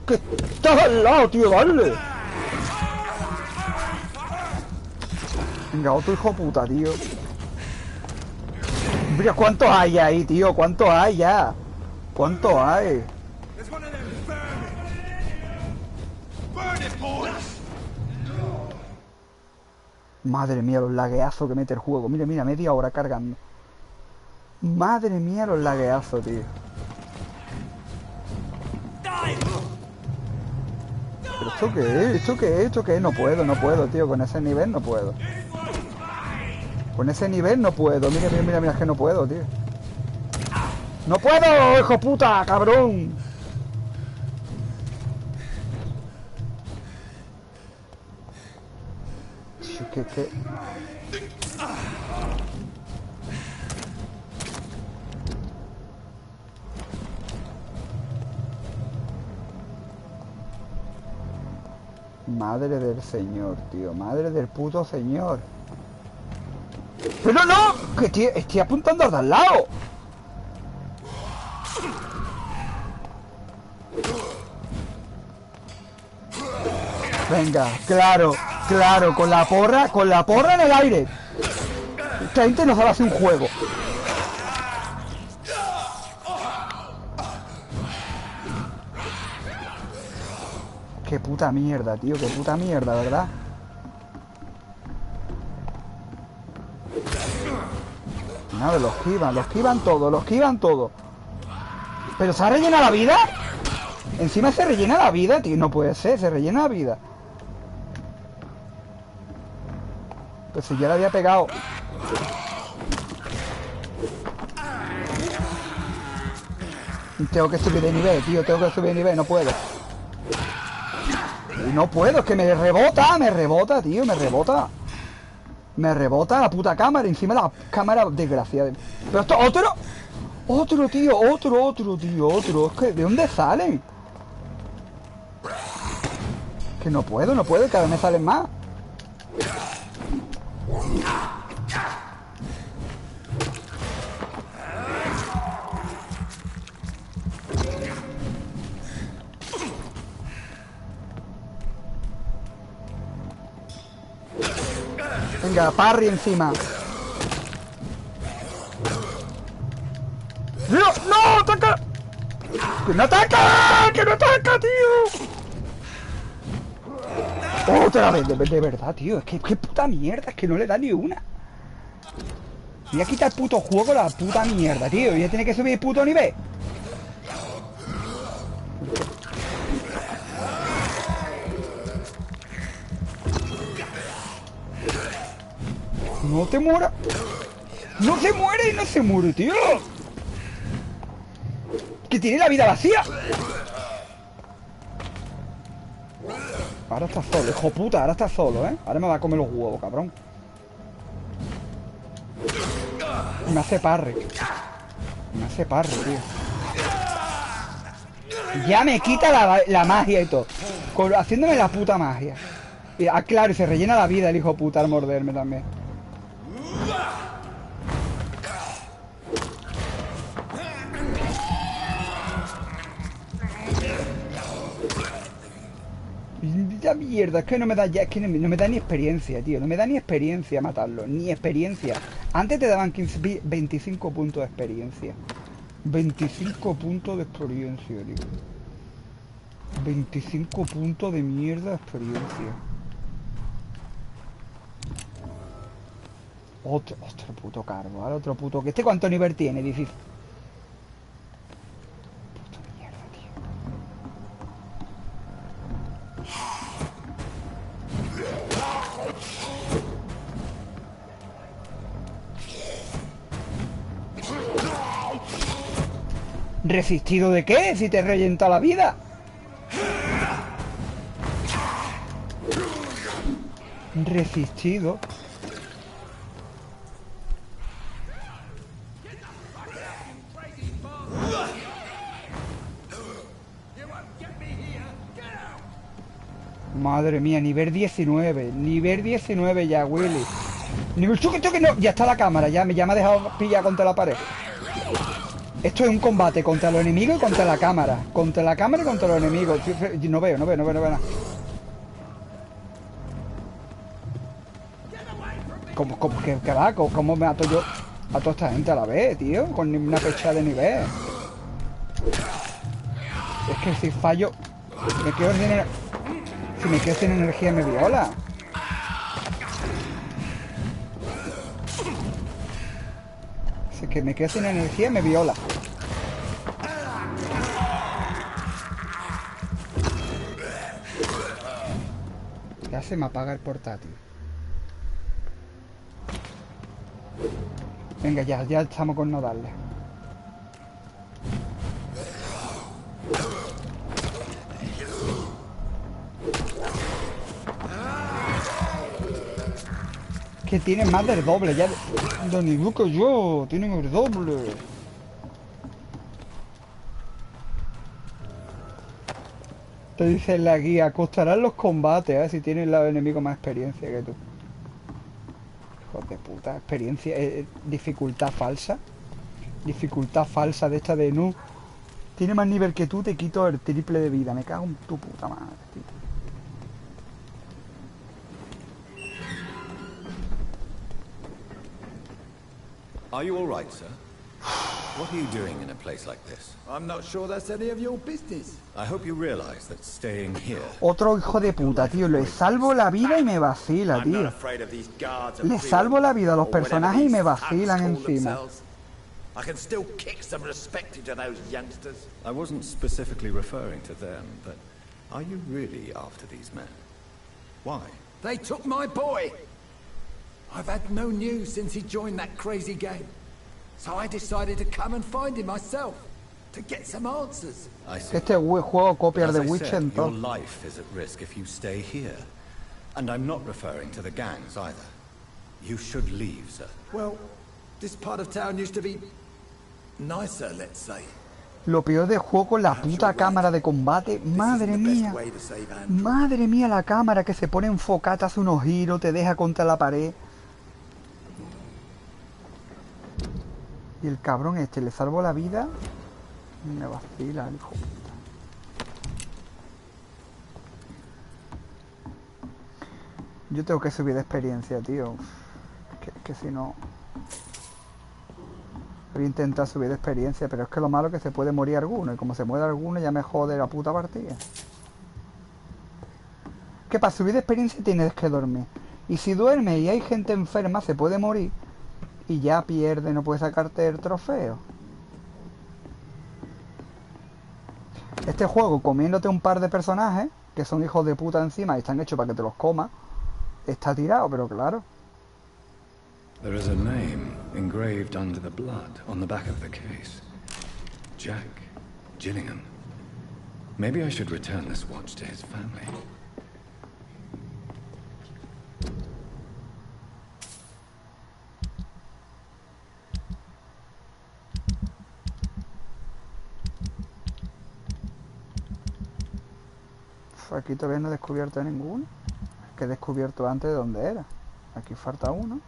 Que estás al lado, tío, dale. Venga, otro hijo puta, tío. Mira, ¿cuántos hay ahí, tío? ¿Cuántos hay ya? ¿Cuántos hay? Madre mía, los lagueazos que mete el juego. Mira, mira, media hora cargando. Madre mía, los lagueazos, tío. ¿Pero esto qué es? ¿Esto qué es? ¿Esto qué es? No puedo, tío. Con ese nivel no puedo. Con ese nivel no puedo. Mira, mira, mira, mira, es que no puedo, tío. ¡No puedo, hijo puta, cabrón! ¿Qué? Madre del señor, tío. Madre del puto señor. ¡Pero no! Que estoy apuntando al de al lado. Venga, claro, claro, con la porra en el aire. Esta gente no sabe hacer un juego. Qué puta mierda, tío, qué puta mierda, ¿verdad? Nada, los esquivan todo. ¿Pero se ha rellenado la vida? Encima se rellena la vida, tío, no puede ser, se rellena la vida. Pues si ya le había pegado. Tengo que subir de nivel, tío, no puedo. No puedo, es que me rebota, tío, me rebota. Me rebota la puta cámara, encima la cámara desgraciada. Pero esto, otro, tío, otro. Es que, ¿de dónde salen? Que no puedo, cada vez me salen más. Venga, parry encima. ¡No! ¡No! ¡Ataca! ¡Que no ataca! ¡Que no ataca, tío! Otra vez, de verdad, tío. Es que qué puta mierda, es que no le da ni una. Voy a quitar el puto juego la puta mierda, tío. Voy a tener que subir el puto nivel. No te muera. No se muere y no se muere, tío. Que tiene la vida vacía. Ahora está solo, hijo puta, ahora está solo, ¿eh? Ahora me va a comer los huevos, cabrón. Me hace parry. Tío. Ya me quita la magia y todo. Haciéndome la puta magia. Ah, claro, y se rellena la vida el hijo puta al morderme también. Ya mierda, es que no me da no me da ni experiencia, tío. No me da ni experiencia matarlo, ni experiencia. Antes te daban 25 puntos de experiencia. 25 puntos de experiencia, tío. 25 puntos de mierda de experiencia. Otro puto cargo, ahora otro puto. ¿Este cuánto nivel tiene? Dice. Puta mierda, tío. ¿Resistido de qué? Si te rellenta la vida. Resistido. Madre mía, nivel 19. Nivel 19 ya, Willy. Nivel choque, no. Ya está la cámara, ya me ha dejado pillar contra la pared. Esto es un combate contra los enemigos y contra la cámara. Contra la cámara y contra los enemigos. No veo nada. ¿Qué va? ¿Cómo me mato yo a toda esta gente a la vez, tío? Con una fecha de nivel. Es que si fallo, me quedo sin energía. Si me quedo sin energía me viola. Si es que me quedo sin energía me viola. Ya se me apaga el portátil. Venga, ya estamos con no darle. Que tienen más del doble, ya. Lo mismo que yo, tienen el doble. Te dice en la guía, costarán los combates, si tienes los enemigos más experiencia que tú. Hijo de puta, experiencia, dificultad falsa. Dificultad falsa de esta de nu. Tiene más nivel que tú, te quito el triple de vida. Me cago en tu puta madre, tío. Are you all right, sir? What are you doing in a place like this? I'm not sure that's any of your business. I hope you realize that staying here... Otro hijo de puta, tío. Le salvo la vida y me vacila, tío. Le salvo la vida a los personajes y me vacilan encima. I can still kick some respect into those youngsters. I wasn't specifically referring to them, but are you really after these men? Why? They took my boy. I've had no news since he joined that crazy game. So I decided to come and find him myself, to get some answers. Este juego copia de Witcher en your todo. life is at risk if you stay here. And I'm not referring to the gangs either. You should leave, sir. Well, this part of town used to be nicer, let's say. Lo peor del juego, la puta cámara de combate. Madre mía. Madre mía, la cámara que se pone enfocada, hace unos giros, te deja contra la pared. Y el cabrón este, le salvo la vida. Me vacila el hijo de puta. Yo tengo que subir de experiencia, tío. Que si no... Voy a intentar subir de experiencia, pero es que lo malo es que se puede morir alguno. Y como se muere alguno ya me jode la puta partida. Que para subir de experiencia tienes que dormir. Y si duermes y hay gente enferma se puede morir. Y ya pierde, no puede sacarte el trofeo. Este juego, comiéndote un par de personajes, que son hijos de puta encima y están hechos para que te los comas, está tirado, pero claro. There is a name engraved under the blood on the back of the case. Jack Gillingham. Maybe I should return this watch to his family. Aquí todavía no he descubierto ninguno. El que he descubierto antes de donde era. Aquí falta uno.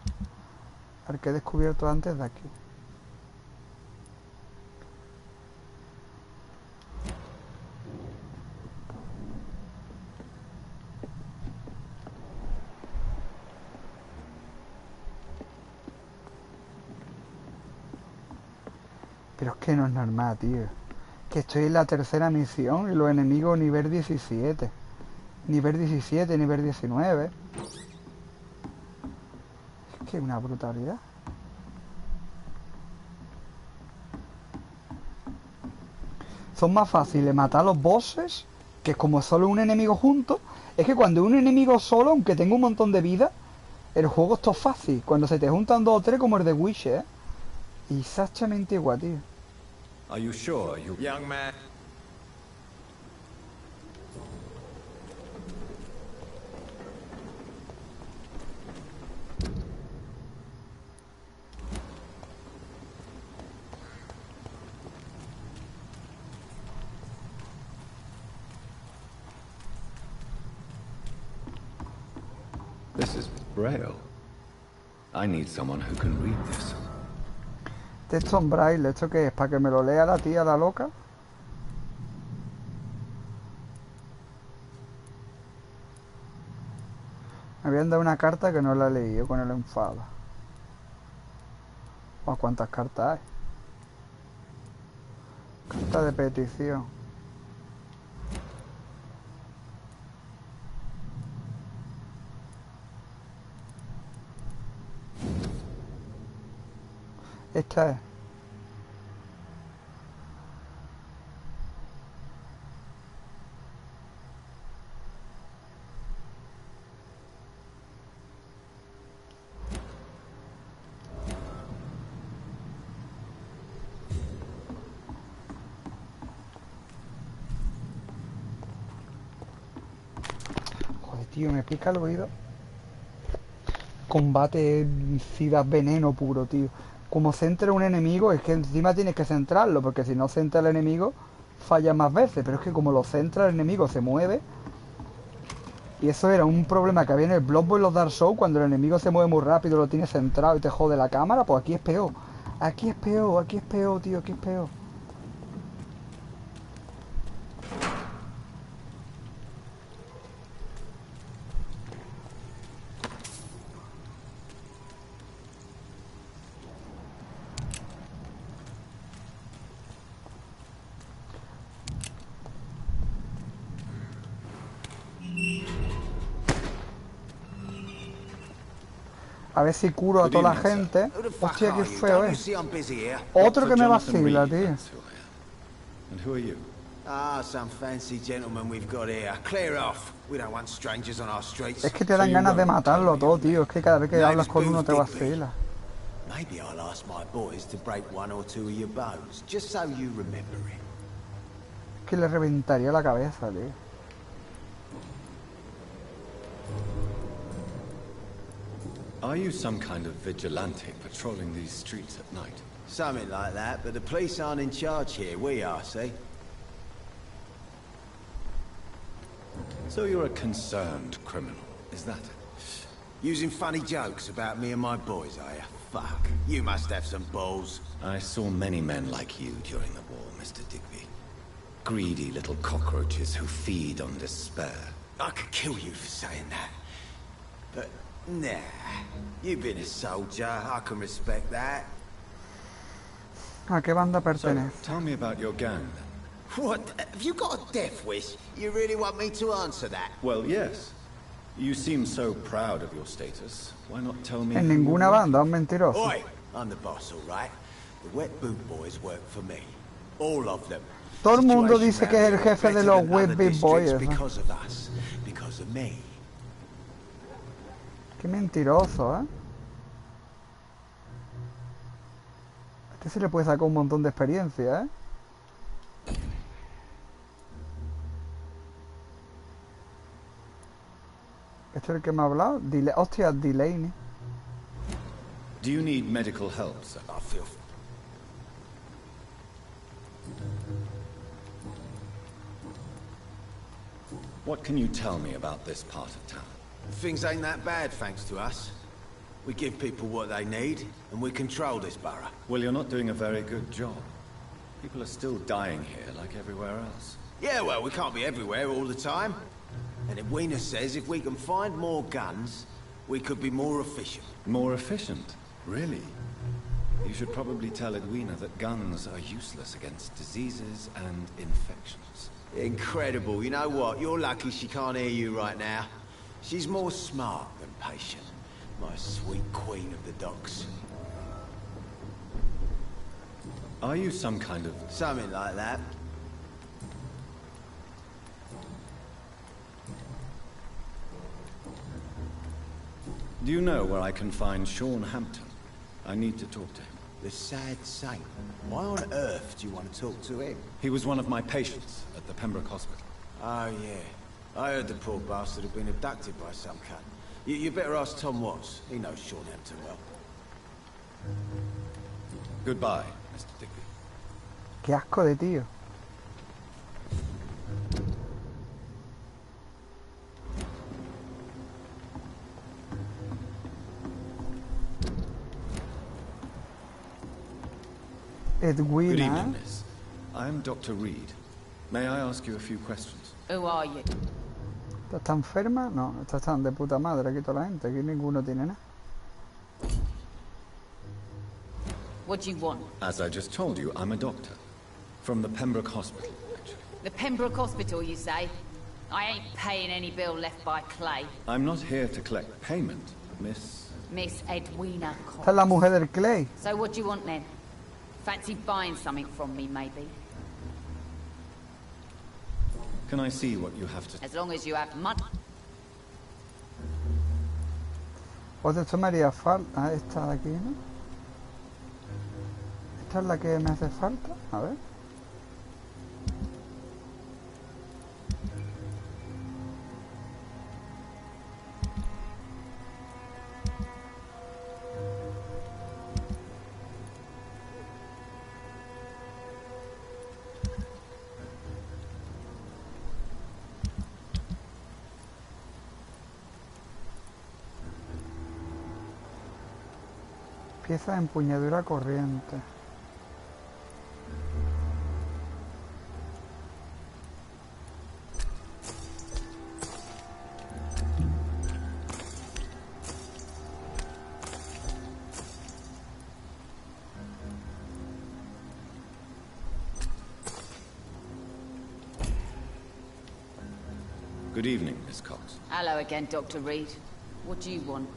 El que he descubierto antes de aquí. Pero es que no es normal, tío. Que estoy en la tercera misión y los enemigos nivel 17. Nivel 17, nivel 19. Es que es una brutalidad. Son más fáciles matar a los bosses, que es como solo un enemigo junto. Es que cuando un enemigo solo, aunque tenga un montón de vida, el juego es todo fácil. Cuando se te juntan dos o tres como el de Witcher, exactamente igual, tío. Are you sure you... Young man. This is Braille. I need someone who can read this. Texto en braille, ¿esto qué es? ¿Para que me lo lea la tía, la loca? Me habían dado una carta que no la he leído con el enfado. Oh, ¿cuántas cartas hay? Carta de petición. Esta es. Joder, tío, me pica el oído. Combate, sida, veneno puro, tío. Como centra un enemigo, es que encima tienes que centrarlo, porque si no centra el enemigo, falla más veces. Pero es que como lo centra el enemigo, se mueve. Y eso era un problema que había en el Bloodborne y los Dark Souls, cuando el enemigo se mueve muy rápido, lo tienes centrado y te jode la cámara, pues aquí es peor. Aquí es peor, tío, aquí es peor. A ver si curo a toda la gente. Hostia, qué feo es. Otro que me vacila, tío. And who are you? Ah, some fancy gentleman we've got here. Clear off. We don't want strangers on our streets. Es que te dan ganas de matarlo todo, tío. Es que cada vez que hablas con uno te vacila. Maybe I'll ask my boys to break one or two of your bones, just so you remember it. Es que le reventaría la cabeza, tío. Are you some kind of vigilante patrolling these streets at night? Something like that, but the police aren't in charge here. We are, see? So you're a concerned criminal, is that it? Using funny jokes about me and my boys, are you? Fuck. You must have some balls. I saw many men like you during the war, Mr. Digby. Greedy little cockroaches who feed on despair. I could kill you for saying that. But, nah. You've been a soldier. I can respect that. ¿A qué banda pertenece? So, tell me about your gang, then. What? Have you got a death wish? You really want me to answer that? Well, yes. You seem so proud of your status. Why not tell me? En ninguna banda, un mentiroso. Oi! I'm the boss, all right? The Wet Boot Boys work for me. All of them. Todo el mundo dice que es el jefe de los Wet Boot Boys. Because of us. Because of me. Qué mentiroso, ¿eh? A este se le puede sacar un montón de experiencia, ¿eh? ¿Este es el que me ha hablado? Hostia, Delaney. Do you need medical help, sir? I feel... What can you tell me about this part of town? Things ain't that bad, thanks to us. We give people what they need, and we control this borough. Well, you're not doing a very good job. People are still dying here, like everywhere else. Yeah, well, we can't be everywhere all the time. And Edwina says if we can find more guns, we could be more efficient. More efficient? Really? You should probably tell Edwina that guns are useless against diseases and infections. Incredible. You know what? You're lucky she can't hear you right now. She's more smart than patient. My sweet queen of the docks. Are you some kind of... Something like that. Do you know where I can find Sean Hampton? I need to talk to him. The sad saint. Why on earth do you want to talk to him? He was one of my patients at the Pembroke Hospital. Oh, yeah. I heard the poor bastard had been abducted by some cunt. You better ask Tom Watts. He knows Sean Hampton well. Goodbye, Mr. Digby. Qué asco de tío. Edwina. Good evening, miss. I'm Dr. Reed. May I ask you a few questions? Who are you? ¿Esta está enferma? No, esta está de puta madre. Aquí toda la gente. Aquí ninguno tiene nada. What do you want? As I just told you, I'm a doctor. From the Pembroke Hospital, actually. The Pembroke Hospital, you say? I ain't paying any bill left by Clay. I'm not here to collect payment, Miss Edwina Cox. Esta es la mujer del Clay. So what do you want then? Fancy buying something from me, maybe? Can I see what you have to... As long as you have money. Pues esto me haría falta. Esta de aquí, ¿no? Esta es la que me hace falta. A ver. Pieza de empuñadura corriente. Good evening, Miss Cox. Hello again, Dr. Reed. What do you want?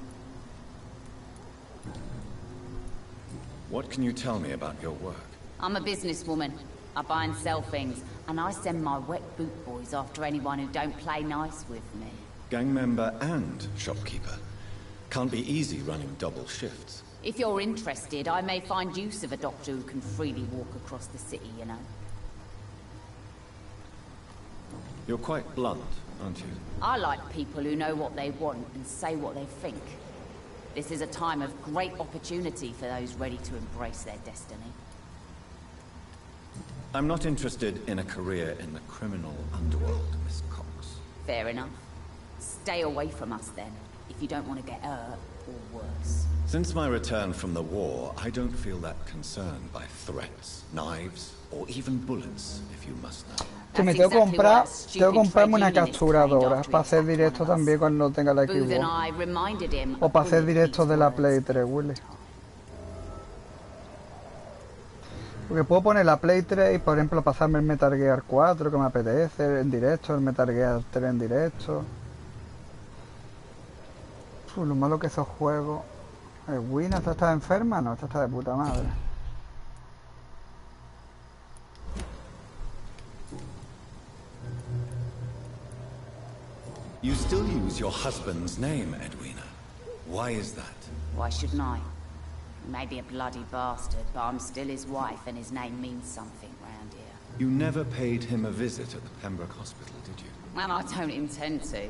What can you tell me about your work? I'm a businesswoman. I buy and sell things, and I send my wet boot boys after anyone who don't play nice with me. Gang member and shopkeeper. Can't be easy running double shifts. If you're interested, I may find use of a doctor who can freely walk across the city, you know. You're quite blunt, aren't you? I like people who know what they want and say what they think. This is a time of great opportunity for those ready to embrace their destiny. I'm not interested in a career in the criminal underworld, Miss Cox. Fair enough. Stay away from us then, if you don't want to get hurt or worse. Since my return from the war, I don't feel that concerned by threats, knives, or even bullets, if you must know. Que me tengo que comprarme una capturadora para hacer directo también cuando tenga la Xbox. O para hacer directo de la Play 3, Willy. Porque puedo poner la Play 3 y, por ejemplo, pasarme el Metal Gear 4 que me apetece en directo, el Metal Gear 3 en directo. Lo malo que esos juegos... Wina, ¿esta está enferma? No, esta está de puta madre. You still use your husband's name, Edwina. Why is that? Why shouldn't I? He may be a bloody bastard, but I'm still his wife and his name means something round here. You never paid him a visit at the Pembroke Hospital, did you? And I don't intend to.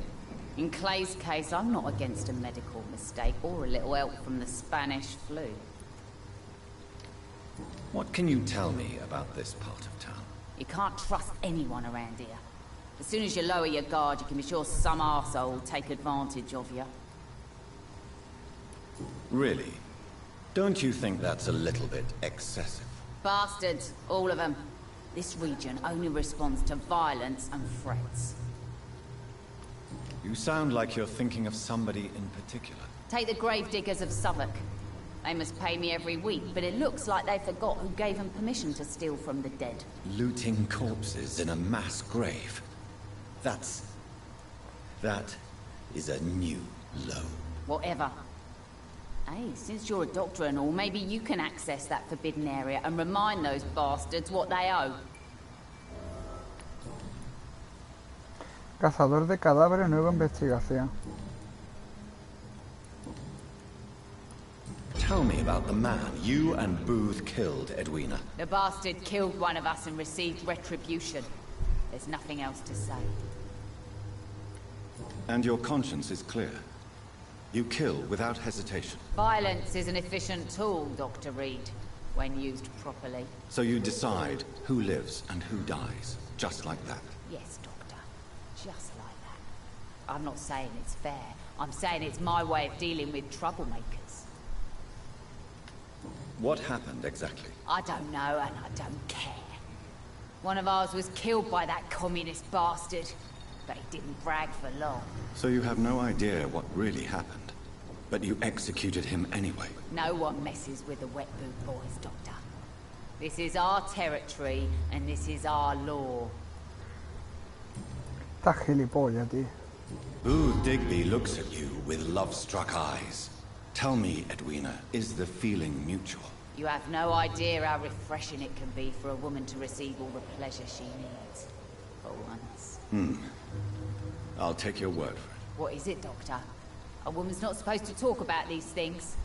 In Clay's case, I'm not against a medical mistake or a little help from the Spanish flu. What can you tell me about this part of town? You can't trust anyone around here. As soon as you lower your guard, you can be sure some arsehole will take advantage of you. Really? Don't you think that's a little bit excessive? Bastards, all of them. This region only responds to violence and threats. You sound like you're thinking of somebody in particular. Take the gravediggers of Southwark. They must pay me every week, but it looks like they forgot who gave them permission to steal from the dead. Looting corpses in a mass grave. That is a new low. Whatever. Hey, since you're a doctor and all, maybe you can access that forbidden area and remind those bastards what they owe. Cazador de cadáveres, nueva investigación. Tell me about the man you and Booth killed, Edwina. The bastard killed one of us and received retribution. There's nothing else to say. And your conscience is clear. You kill without hesitation. Violence is an efficient tool, Dr. Reed, when used properly. So you decide who lives and who dies, just like that? Yes, Doctor. Just like that. I'm not saying it's fair. I'm saying it's my way of dealing with troublemakers. What happened exactly? I don't know, and I don't care. One of ours was killed by that communist bastard, but he didn't brag for long. So you have no idea what really happened, but you executed him anyway? No one messes with the wet boot boys, Doctor. This is our territory, and this is our law. Estás gilipollas, tío. Booth Digby looks at you with love-struck eyes. Tell me, Edwina, is the feeling mutual? You have no idea how refreshing it can be for a woman to receive all the pleasure she needs. For once. I'll take your word for it. What is it, Doctor? A woman's not supposed to talk about these things.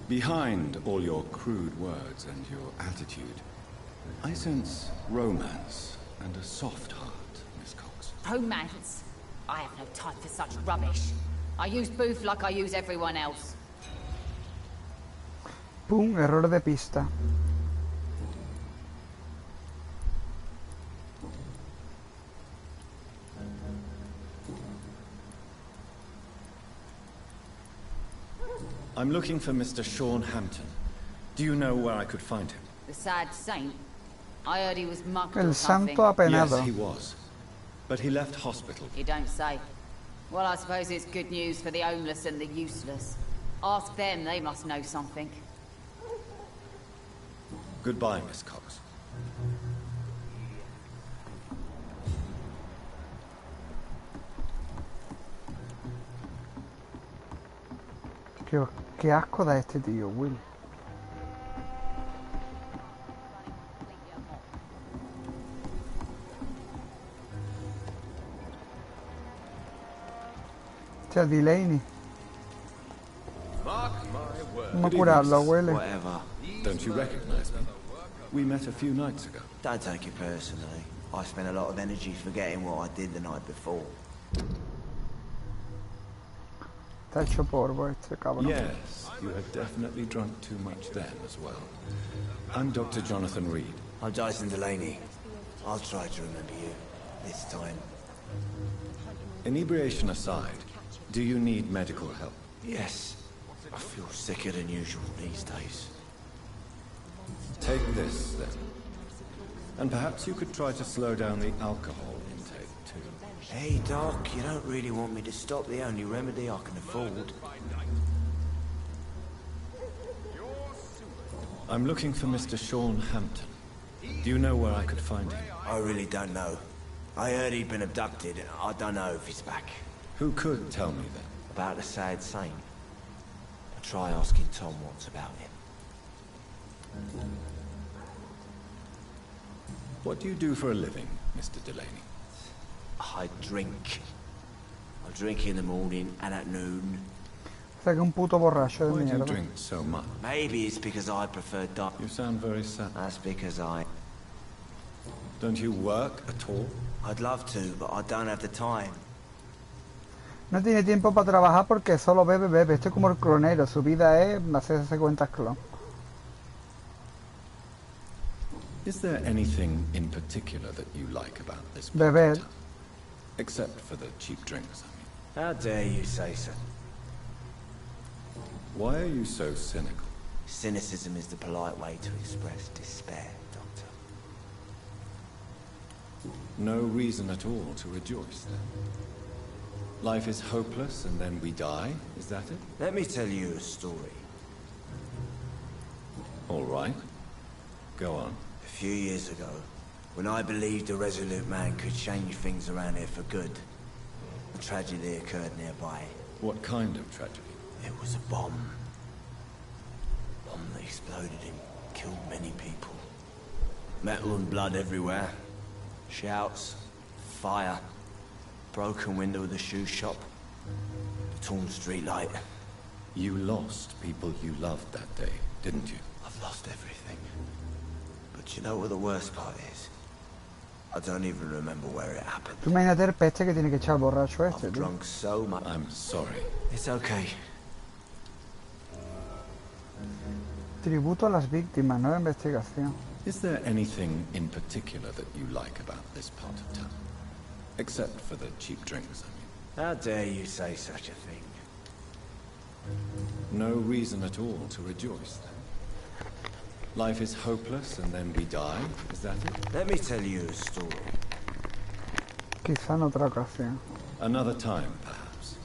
Behind all your crude words and your attitude, I sense romance and a soft heart, Miss Cox. Romance? I have no time for such rubbish. I use Booth like I use everyone else. Pum, error de pista. I'm looking for Mr. Sean Hampton. Do you know where I could find him? The sad saint? I heard he was mugged El or something. santo apenado. Yes, he was. But he left hospital. You don't say. Well, I suppose it's good news for the homeless and the useless. Ask them, they must know something. Goodbye, Miss Cox. ¿Qué Qué asco da este tío, Will. Hostia, Delaney. Vamos a curarlo, huele. Whatever. Don't you recognize me? We met a few nights ago. Don't take it personally. I spent a lot of energy forgetting what I did the night before. Está hecho polvo este cabrón. Yes, you had definitely drunk too much then as well. I'm Dr. Jonathan Reed. I'm Jason Delaney. I'll try to remember you. This time. Inebriation aside, do you need medical help? Yes. I feel sicker than usual these days. Take this, then. And perhaps you could try to slow down the alcohol intake, too. Hey, Doc, you don't really want me to stop the only remedy I can afford. I'm looking for Mr. Sean Hampton. Do you know where I could find him? I really don't know. I heard he'd been abducted. I don't know if he's back. Who could tell me then? About the sad saint. I'll try asking Tom what's about him. What do you do for a living, Mr. Delaney? I drink. I drink in the morning and at noon. O sea que un puto borracho de Why do you mierda. drink so much? Maybe it's because I prefer dark. You sound very sad. That's because I... Don't you work at all? I'd love to, but I don't have the time. No tiene tiempo para trabajar porque solo bebe. Esto es como el clonero. Su vida es hacerse cuentas clon. Is there anything in particular that you like about this part Beber. of town? Except for the cheap drinks, I mean. How dare you say so? Why are you so cynical? Cynicism is the polite way to express despair, Doctor. No reason at all to rejoice, then. Life is hopeless and then we die, is that it? Let me tell you a story. All right. Go on. A few years ago, when I believed a resolute man could change things around here for good, a tragedy occurred nearby. What kind of tragedy? It was a bomb. Bomb that exploded and killed many people. Metal and blood everywhere. Shouts, fire, broken window of the shoe shop, torn street light. You lost people you loved that day, didn't you? I've lost everything. But you know what the worst part is? I don't even remember where it happened. Tú imagínate el peste que tiene que echar el borracho este, I've tú. drunk so much. I'm sorry. It's okay. Tributo a las víctimas, nueva investigación. Is there anything in particular that you like about this part of town? Except for the cheap drinks, I mean. How dare you say such a thing? No reason at all to rejoice, then. Life is hopeless and then we die, is that it? Let me tell you a story. Quizá en otra ocasión. Another time, perhaps.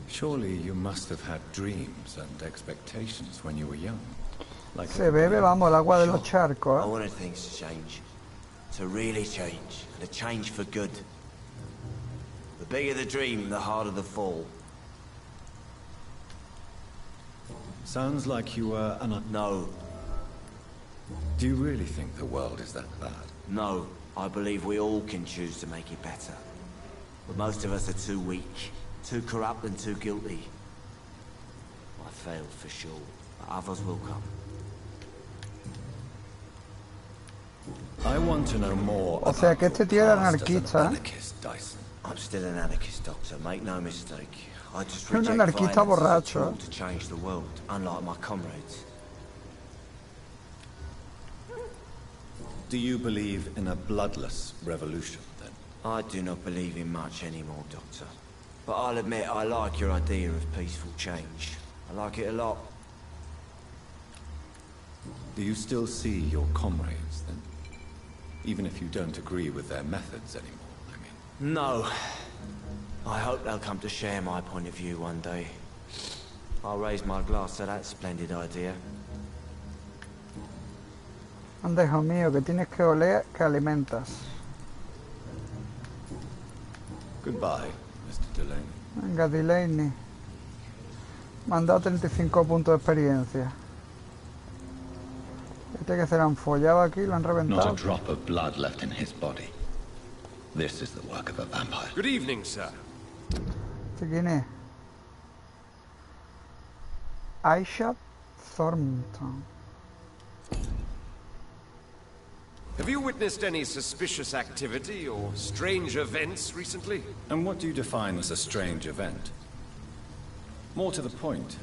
Surely you must have had dreams and expectations when you were young. Like Se bebe, vamos, el agua de los charcos, I ¿eh? wanted things to change. To really change. And to change for good. The bigger the dream, the harder the fall. Sounds like you were No. Do you really think the world is that bad? No. I believe we all can choose to make it better. But most of us are too weak. Too corrupt and too guilty. I failed for sure. But others will come. I want to know more O sea que este tío era about your past as an anarquista, ¿eh? anarchist, Dyson. I'm still an anarchist, Doctor. Make no mistake. I just Un reject anarquista violence as a borracho, tool to change the world, unlike my comrades. Do you believe in a bloodless revolution, then? I do not believe in much anymore, Doctor. But I'll admit I like your idea of peaceful change. I like it a lot. Do you still see your comrades, then? Even if you don't agree with their methods anymore, I mean. No. I hope they'll come to share my point of view one day. I'll raise my glass to that splendid idea. Anda, hijo mío, que tienes que oler que alimentas. Goodbye, Mr. Delaney. Venga, Delaney. Me han dado 35 puntos de experiencia. Este que se lo han follado aquí, lo han reventado. Not a drop of blood left in his body. This is the work of a vampire. Good evening, sir. ¿Este quién es? Aisha Thornton. Have you witnessed any suspicious activity or strange events recently? And what do you define as a strange event? More to the point,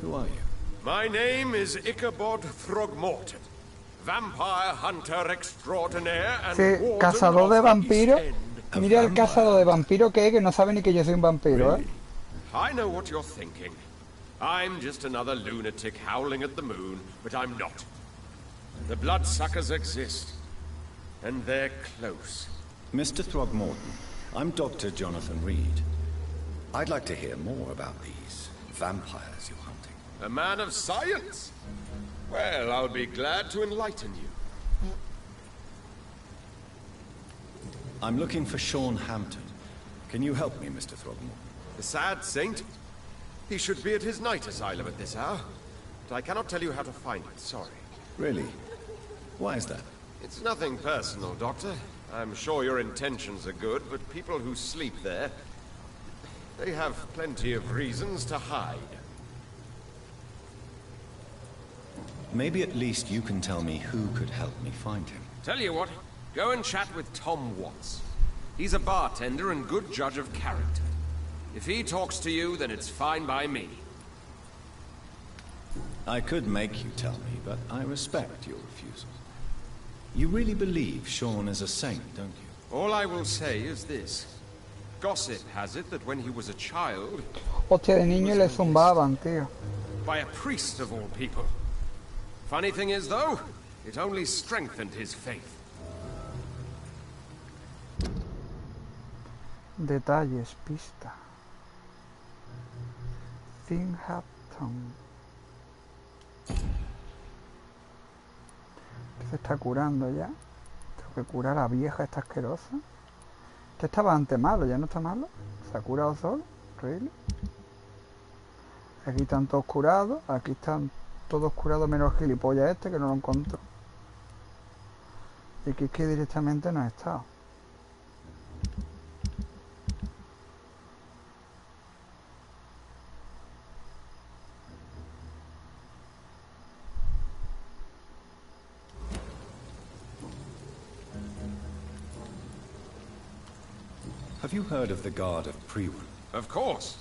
who are you? My name is Ichabod Throgmorton, vampire hunter extraordinaire and Sí, warden cazador de of the vampiros. East End. Mira el cazador de vampiro que no sabe ni que yo soy un vampiro, ¿eh? I know what you're thinking. I'm just another lunatic howling at the moon, but I'm not. The bloodsuckers exist, and they're close. Mr. Throgmorton, I'm Dr. Jonathan Reed. I'd like to hear more about these vampires you're hunting. A man of science? Well, I'll be glad to enlighten you. I'm looking for Sean Hampton. Can you help me, Mr. Throgmorton? The sad saint? He should be at his night asylum at this hour. But I cannot tell you how to find it, sorry. Really? Why is that? It's nothing personal, Doctor. I'm sure your intentions are good, but people who sleep there, they have plenty of reasons to hide. Maybe at least you can tell me who could help me find him. Tell you what, go and chat with Tom Watts. He's a bartender and good judge of character. If he talks to you, then it's fine by me. I could make you tell me, but I respect your refusal. You really believe Sean is a saint, don't you? All I will say is this. Gossip has it that when he was a child... Hostia, de niño le zumbaban, tío. By a priest of all people. Funny thing is, though, it only strengthened his faith. Detalles, pista. Thinhampton. Se está curando ya. Tengo que curar a la vieja esta asquerosa. Este estaba antes malo, ya no está malo. Se ha curado solo. Really. Aquí están todos curados. Aquí están todos curados menos el gilipollas este que no lo encontró. Y aquí es que directamente no ha estado. Have you heard of the Guard of Priwen? Of course.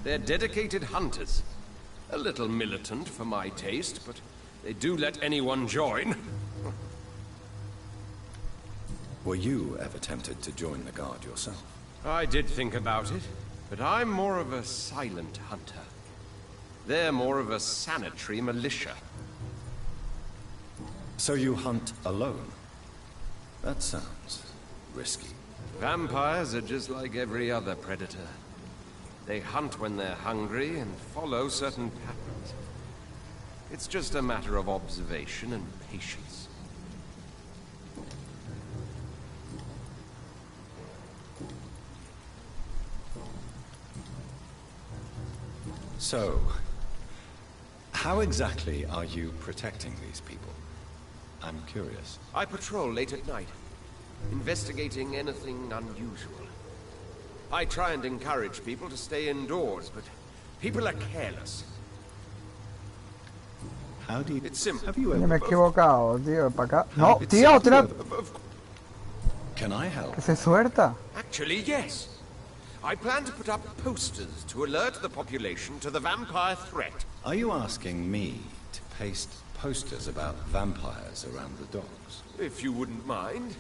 They're dedicated hunters. A little militant for my taste, but they do let anyone join. Were you ever tempted to join the Guard yourself? I did think about it, but I'm more of a silent hunter. They're more of a sanitary militia. So you hunt alone? That sounds risky. Vampires are just like every other predator. They hunt when they're hungry and follow certain patterns. It's just a matter of observation and patience. So, how exactly are you protecting these people? I'm curious. I patrol late at night, investigating anything unusual. I try and encourage people to stay indoors, but people are careless. How do you... It's simple. Have you Me he ever... equivocado, tío, para acá. No, tío, otra. Can I help? Que se suelta. Actually, yes. I plan to put up posters to alert the population to the vampire threat. Are you asking me to paste posters about vampires around the docks? If you wouldn't mind.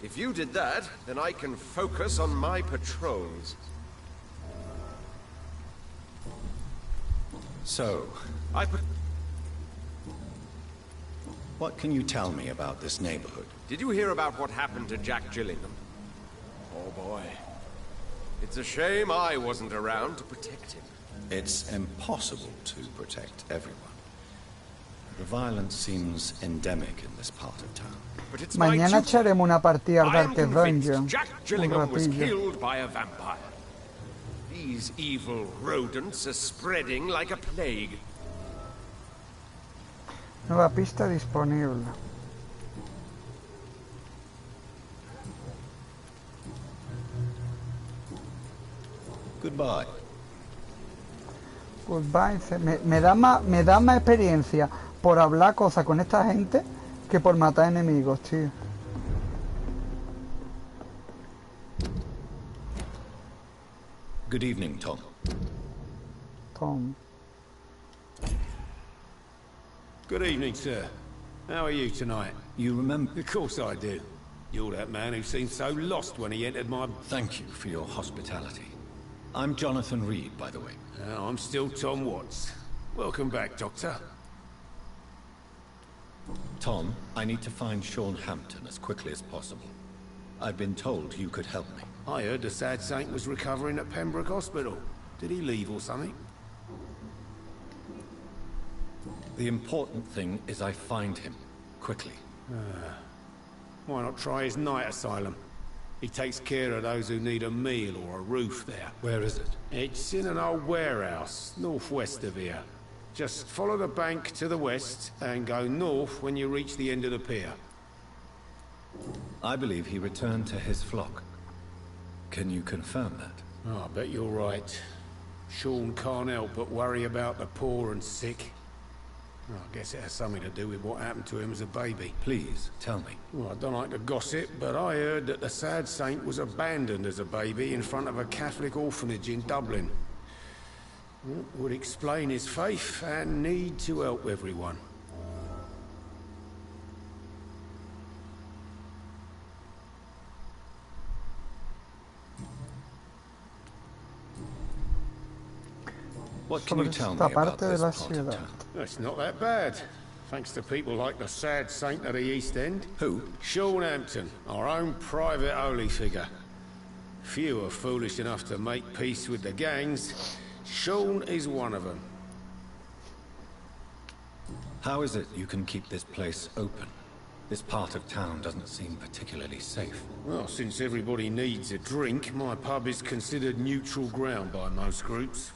If you did that, then I can focus on my patrols. So, what can you tell me about this neighborhood? Did you hear about what happened to Jack Gillingham? Oh boy. It's a shame I wasn't around to protect him. It's impossible to protect everyone. The violence seems endemic in this part of town. But it's my Mañana duty. echaremos una partida al I am Darkest convinced Dungeon. Jack Un Gillingham was ratillo. killed by a vampire. These evil rodents are spreading like a plague. Nueva pista disponible. Goodbye. Goodbye. Me da más experiencia por hablar cosas con esta gente que por matar enemigos, tío. Good evening, Tom. Tom. Good evening, sir. How are you tonight? You remember? Of course I do. You're that man who seemed so lost when he entered my... Thank you for your hospitality. I'm Jonathan Reed, by the way. I'm still Tom Watts. Welcome back, Doctor. Tom, I need to find Sean Hampton as quickly as possible. I've been told you could help me. I heard the sad saint was recovering at Pembroke Hospital. Did he leave or something? The important thing is I find him, quickly. Why not try his night asylum? He takes care of those who need a meal or a roof there. Where is it? It's in an old warehouse, northwest of here. Just follow the bank to the west and go north when you reach the end of the pier. I believe he returned to his flock. Can you confirm that? Oh, I bet you're right. Sean can't help but worry about the poor and sick. Well, I guess it has something to do with what happened to him as a baby. Please, tell me. Well, I don't like to gossip, but I heard that the sad saint was abandoned as a baby in front of a Catholic orphanage in Dublin. Well, would explain his faith and need to help everyone. What can you tell me about this part of town? It's not that bad. Thanks to people like the sad saint of the East End. Who? Sean Hampton, our own private holy figure. Few are foolish enough to make peace with the gangs. Sean is one of them. How is it you can keep this place open? This part of town doesn't seem particularly safe. Well, since everybody needs a drink, my pub is considered neutral ground by most groups.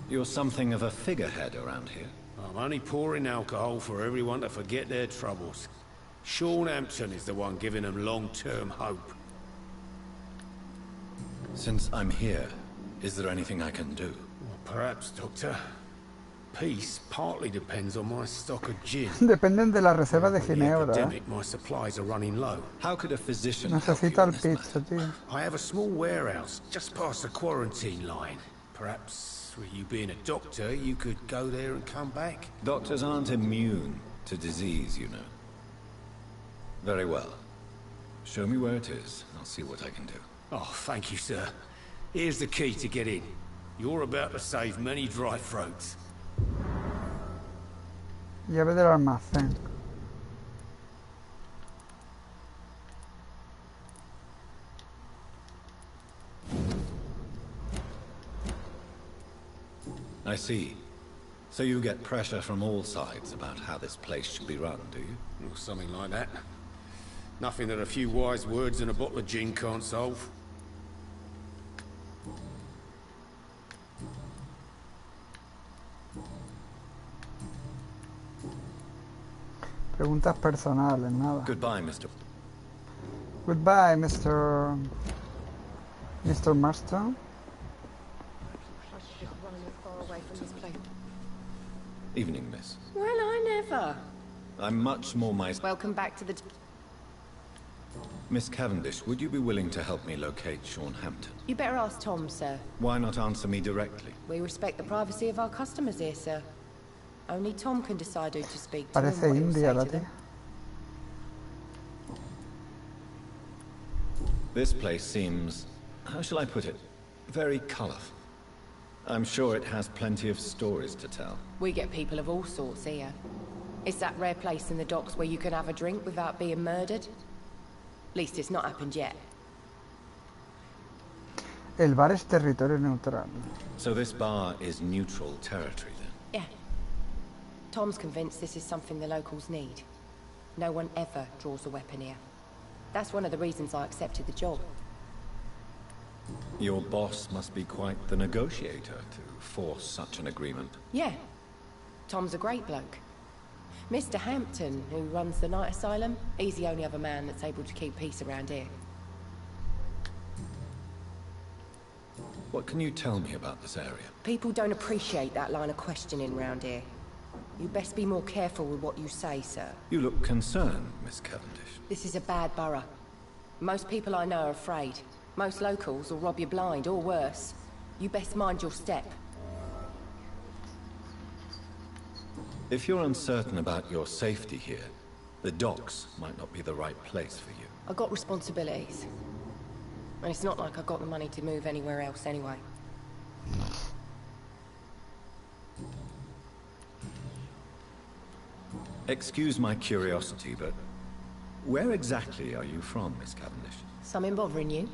You're something of a figurehead around here. I'm only pouring alcohol for everyone to forget their troubles. Sean Hampton is the one giving them long-term hope. Since I'm here, is there anything I can do? Well, perhaps, Doctor. Peace partly depends on my stock of gin. Dependen de la reserva de ginebra. Epidemic, my supplies are running low. How could a physician Necesita el pizza, tío. I have a small warehouse just past the quarantine line. Perhaps, with you being a doctor, you could go there and come back. Doctors aren't immune to disease, you know. Very well. Show me where it is. I'll see what I can do. Oh, thank you, sir. Here's the key to get in. You're about to save many dry throats. Llave del almacén. I see. So you get pressure from all sides about how this place should be run, do you? Or something like that. Nothing that a few wise words and a bottle of gin can't solve. Preguntas personales, nada. Goodbye, Mr. Goodbye, Mr. Marston. Evening, miss. Well, I never. I'm much more Welcome back to the... Miss Cavendish, would you be willing to help me locate Sean Hampton? You better ask Tom, sir. Why not answer me directly? We respect the privacy of our customers here, sir. Only Tom can decide who to speak to Parece and what he'll india say la to tía. them. This place seems, how shall I put it, very colorful. I'm sure it has plenty of stories to tell. We get people of all sorts here. It's that rare place in the docks where you can have a drink without being murdered. At least it's not happened yet. El bar es territorio neutral. So this bar is neutral territory then? Yeah. Tom's convinced this is something the locals need. No one ever draws a weapon here. That's one of the reasons I accepted the job. Your boss must be quite the negotiator to force such an agreement. Yeah. Tom's a great bloke. Mr. Hampton, who runs the night asylum, he's the only other man that's able to keep peace around here. What can you tell me about this area? People don't appreciate that line of questioning round here. You best be more careful with what you say, sir. You look concerned, Miss Cavendish. This is a bad borough. Most people I know are afraid. Most locals will rob you blind, or worse. You best mind your step. If you're uncertain about your safety here, the docks might not be the right place for you. I've got responsibilities. And it's not like I've got the money to move anywhere else anyway. Excuse my curiosity, but where exactly are you from, Miss Cavendish? Something bothering you?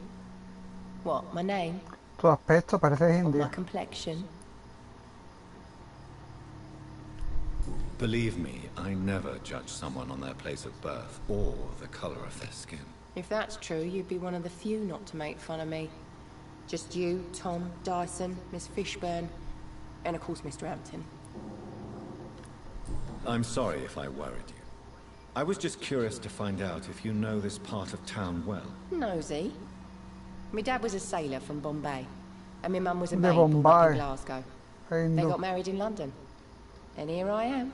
What, my name? Tu aspecto pareces Or indio. my complexion? Believe me, I never judge someone on their place of birth or the color of their skin. If that's true, you'd be one of the few not to make fun of me. Just you, Tom, Dyson, Miss Fishburne, and of course Mr. Hampton. I'm sorry if I worried you. I was just curious to find out if you know this part of town well. Nosy. My dad was a sailor from Bombay, and my mum was a De maid born up Bombay. in Glasgow. Ay, They no. got married in London. And here I am.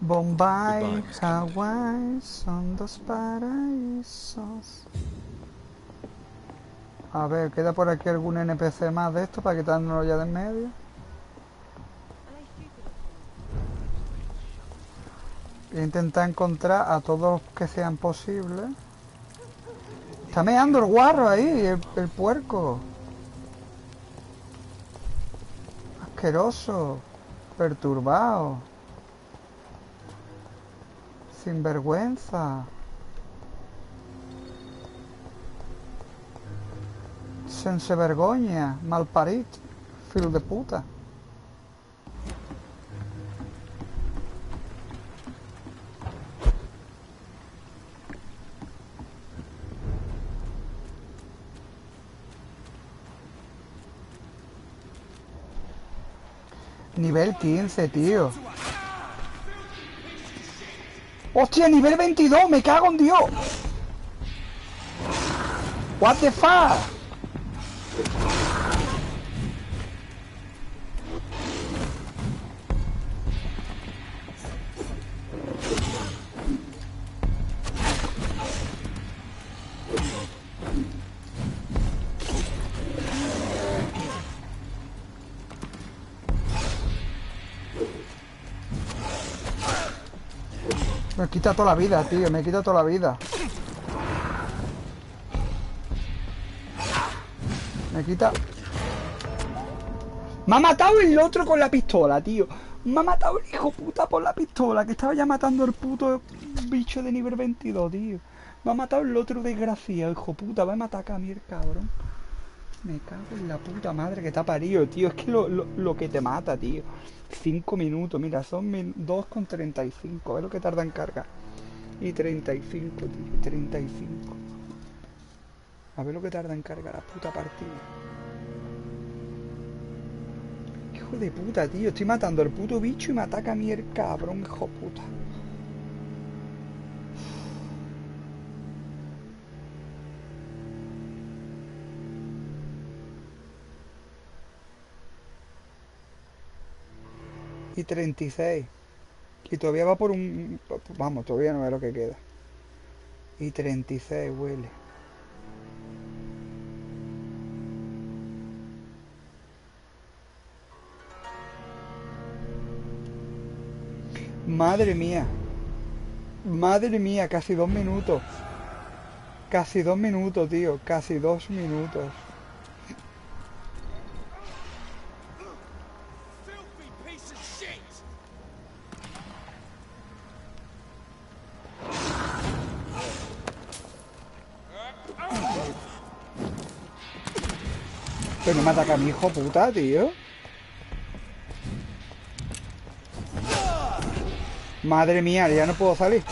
Bombay, Goodbye, Miss Hawái, son dos paraísos. A ver, ¿queda por aquí algún NPC más de esto para quitárnoslo ya de en medio? Voy a intentar encontrar a todos los que sean posibles. Está meando el guarro ahí, el puerco. Asqueroso. Perturbado. Sinvergüenza. Sense vergonya. Malparit. Fill de puta. Nivel 15, tío. ¡Hostia, nivel 22! ¡Me cago en Dios! What the fuck? Me quita toda la vida, tío, me quita toda la vida. Me quita... Me ha matado el otro con la pistola, tío. Me ha matado el hijo puta por la pistola, que estaba ya matando al puto bicho de nivel 22, tío. Me ha matado el otro desgraciado, hijo puta. Va a matar acá a mí el cabrón. Me cago en la puta madre que te ha parido, tío. Es que lo que te mata, tío. 5 minutos, mira, son 2,35. A ver lo que tarda en cargar. Y 35, tío, 35. A ver lo que tarda en cargar la puta partida. Hijo de puta, tío. Estoy matando al puto bicho y me ataca a mí el cabrón, hijo puta. Y 36. Y todavía va por un... Vamos, todavía no ve lo que queda. Y 36 huele. Madre mía. Madre mía, casi 2 minutos. Casi 2 minutos, tío. Casi 2 minutos. Pero no me ataca a mi hijo puta, tío. Madre mía, ya no puedo salir.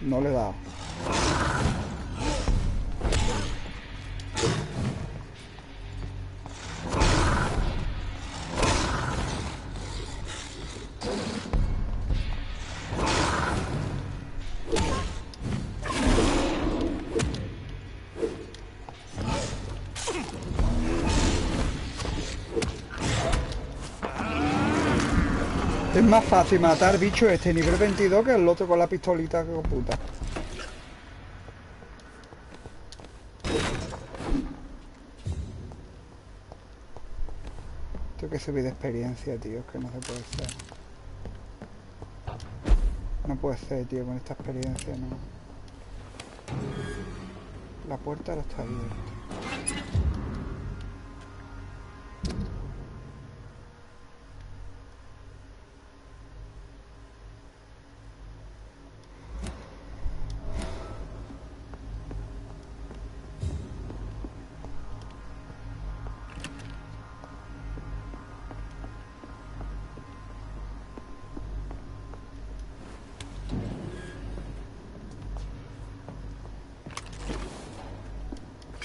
No le he dado. Es más fácil matar bicho este nivel 22 que el otro con la pistolita, que puta. Tengo que subir de experiencia, tío, es que no se puede ser. No puede ser, tío, con esta experiencia no. La puerta ahora está abierta.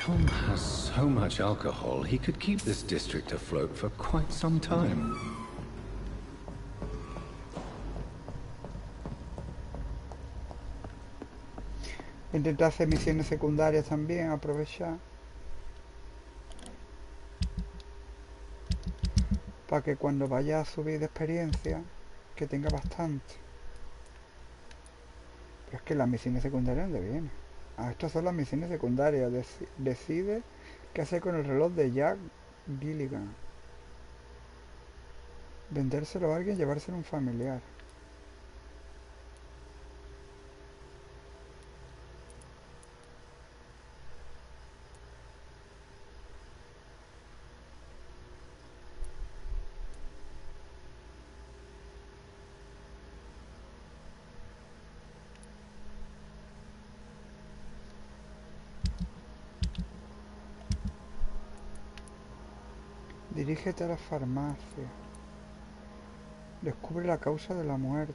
Tom has so much alcohol, he could keep this district afloat for quite some time. Intentar hacer misiones secundarias también, aprovechar. Para que cuando vaya a subir de experiencia, que tenga bastante. Pero es que las misiones secundarias, ¿dónde vienen? Ah, estas son las misiones secundarias. Decide qué hacer con el reloj de Jack Gilligan. Vendérselo a alguien, llevárselo a un familiar. Dirígete a la farmacia. Descubre la causa de la muerte.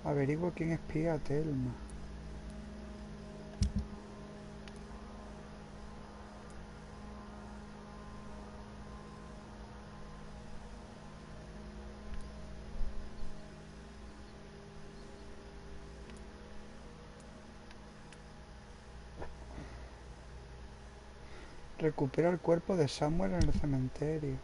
Averigua quién espía a Thelma. Recupera el cuerpo de Samuel en el cementerio.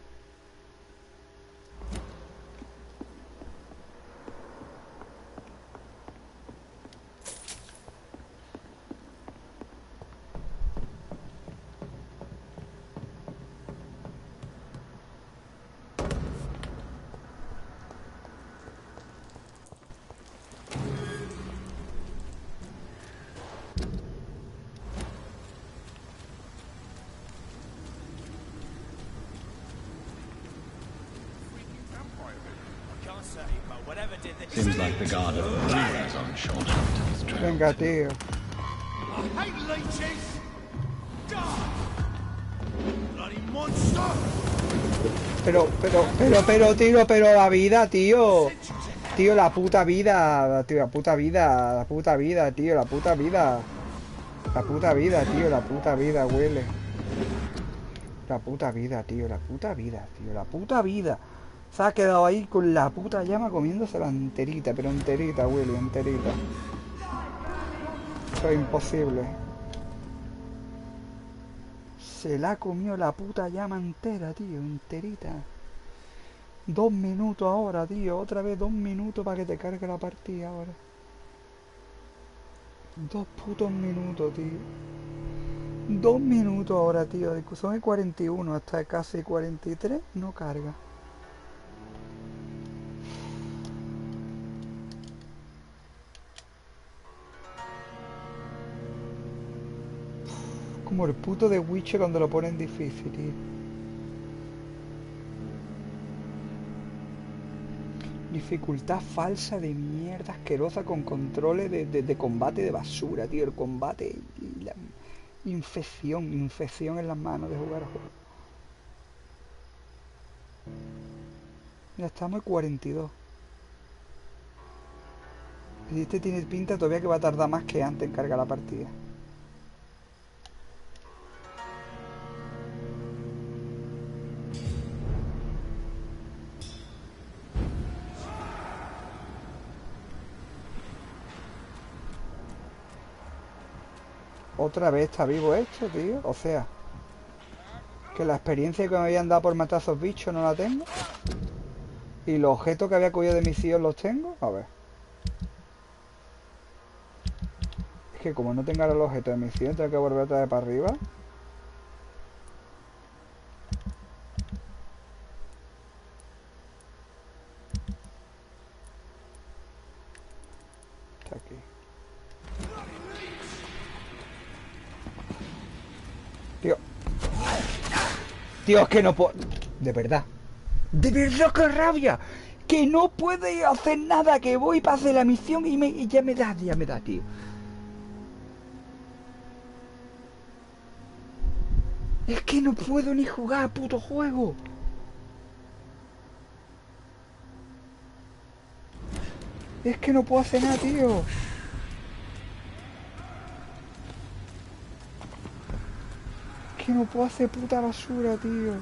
Seems like the guard of the Vampyr is on short. Venga, tío. I hate leeches! Bloody monster! Pero la vida, tío. Tío, la puta vida. Tío, la puta vida. La puta vida, tío, la puta vida. La puta vida, tío, la puta vida, huele. La puta vida, tío, la puta vida, tío, la puta vida. Se ha quedado ahí con la puta llama comiéndosela enterita, pero enterita, Willy, enterita. Eso es imposible. Se la ha comido la puta llama entera, tío, enterita. 2 minutos ahora, tío, otra vez 2 minutos para que te cargue la partida ahora. 2 putos minutos, tío. 2 minutos ahora, tío. Son el 41, hasta casi 43, no carga. Como el puto de Witcher cuando lo ponen difícil, tío. Dificultad falsa de mierda asquerosa con controles de combate de basura, tío. El combate y la infección en las manos de jugar a juego. Ya estamos en 42. Y este tiene pinta todavía que va a tardar más que antes en cargar la partida. Otra vez está vivo esto, tío. O sea, que la experiencia que me habían dado por matar a esos bichos no la tengo. Y los objetos que había cogido de misión los tengo. A ver. Es que como no tenga los objetos de misión, tengo que volver otra vez para arriba. Está aquí. Tío. Tío, es que no puedo... De verdad. De verdad, qué rabia. Que no puede hacer nada. Que voy para hacer la misión y ya me da, tío. Es que no puedo ni jugar, puto juego. Es que no puedo hacer nada, tío. Es que no puedo hacer puta basura, tío.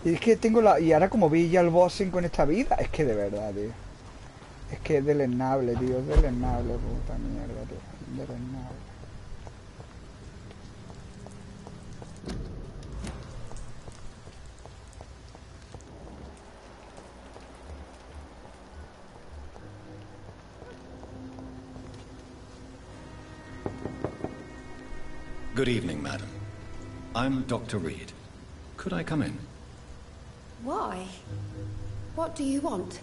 Y es que tengo la... Y ahora como vi ya el bossing con esta vida, es que de verdad, tío. Es que es deleznable, tío. Es deleznable, puta mierda, tío. Deleznable. Good evening, madam. I'm Dr. Reed. Could I come in? Why? What do you want?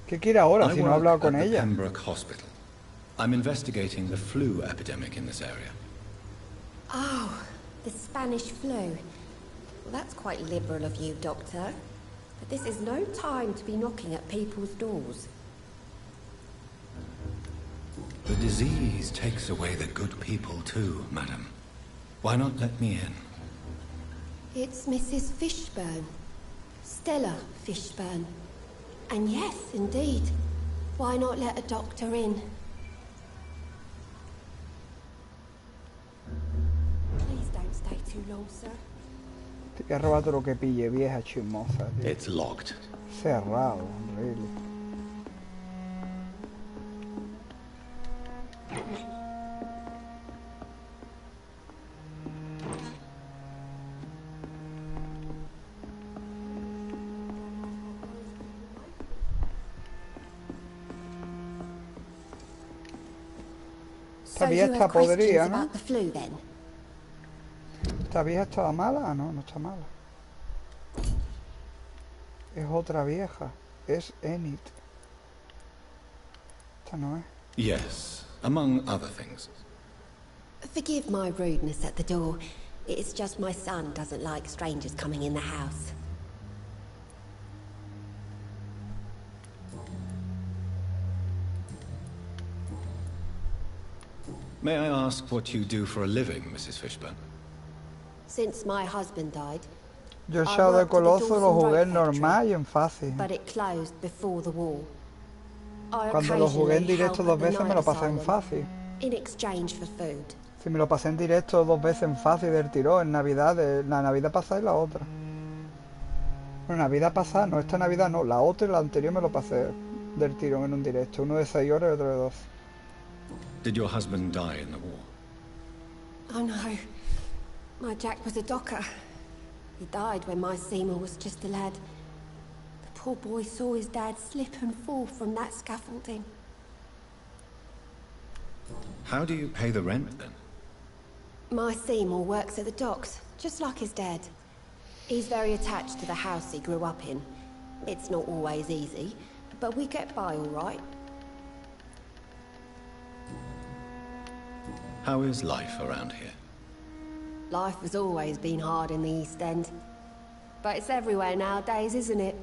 ¿Qué quiere ahora si no he hablado con at the ella? Pembroke Hospital. I'm investigating the flu epidemic in this area. Oh, the Spanish flu. Well, that's quite liberal of you, Doctor. But this is no time to be knocking at people's doors. The disease takes away the good people too, madam. Why not let me in? It's Mrs. Fishburne. Stella Fishburne. And yes, indeed. Why not let a doctor in? Please don't stay too long, sir. Te voy a robar todo lo que pille, vieja chismosa, tío. It's locked. Cerrado, really. Esta vieja está podrida, ¿no? ¿Esta vieja estaba mala? No, no está mala. Es otra vieja. Es Enid. Esta no es. Yes, among other things. Forgive my rudeness at the door. It's just my son doesn't like strangers coming in the house. May I ask what you do for a living, Mrs. Fishburne? Since my husband died, Yo el Shadow de Coloso lo jugué en normal y en fácil. but it closed before the war. I Cuando lo jugué en occasionally directo help dos at the veces me night lo pasé en asylum fácil. in exchange for food. Si me lo pasé en directo dos veces en fácil del tirón, en Navidad, la Navidad pasada y la otra. Bueno, Navidad pasada, no, esta Navidad no, la otra y la anterior me lo pasé del tirón en un directo. Uno de 6 horas y otro de 12. Did your husband die in the war? Oh no. My Jack was a docker. He died when my Seymour was just a lad. The poor boy saw his dad slip and fall from that scaffolding. How do you pay the rent then? My Seymour works at the docks, just like his dad. He's very attached to the house he grew up in. It's not always easy, but we get by all right. How is life around here? Life has always been hard in the East End. But it's everywhere nowadays, isn't it?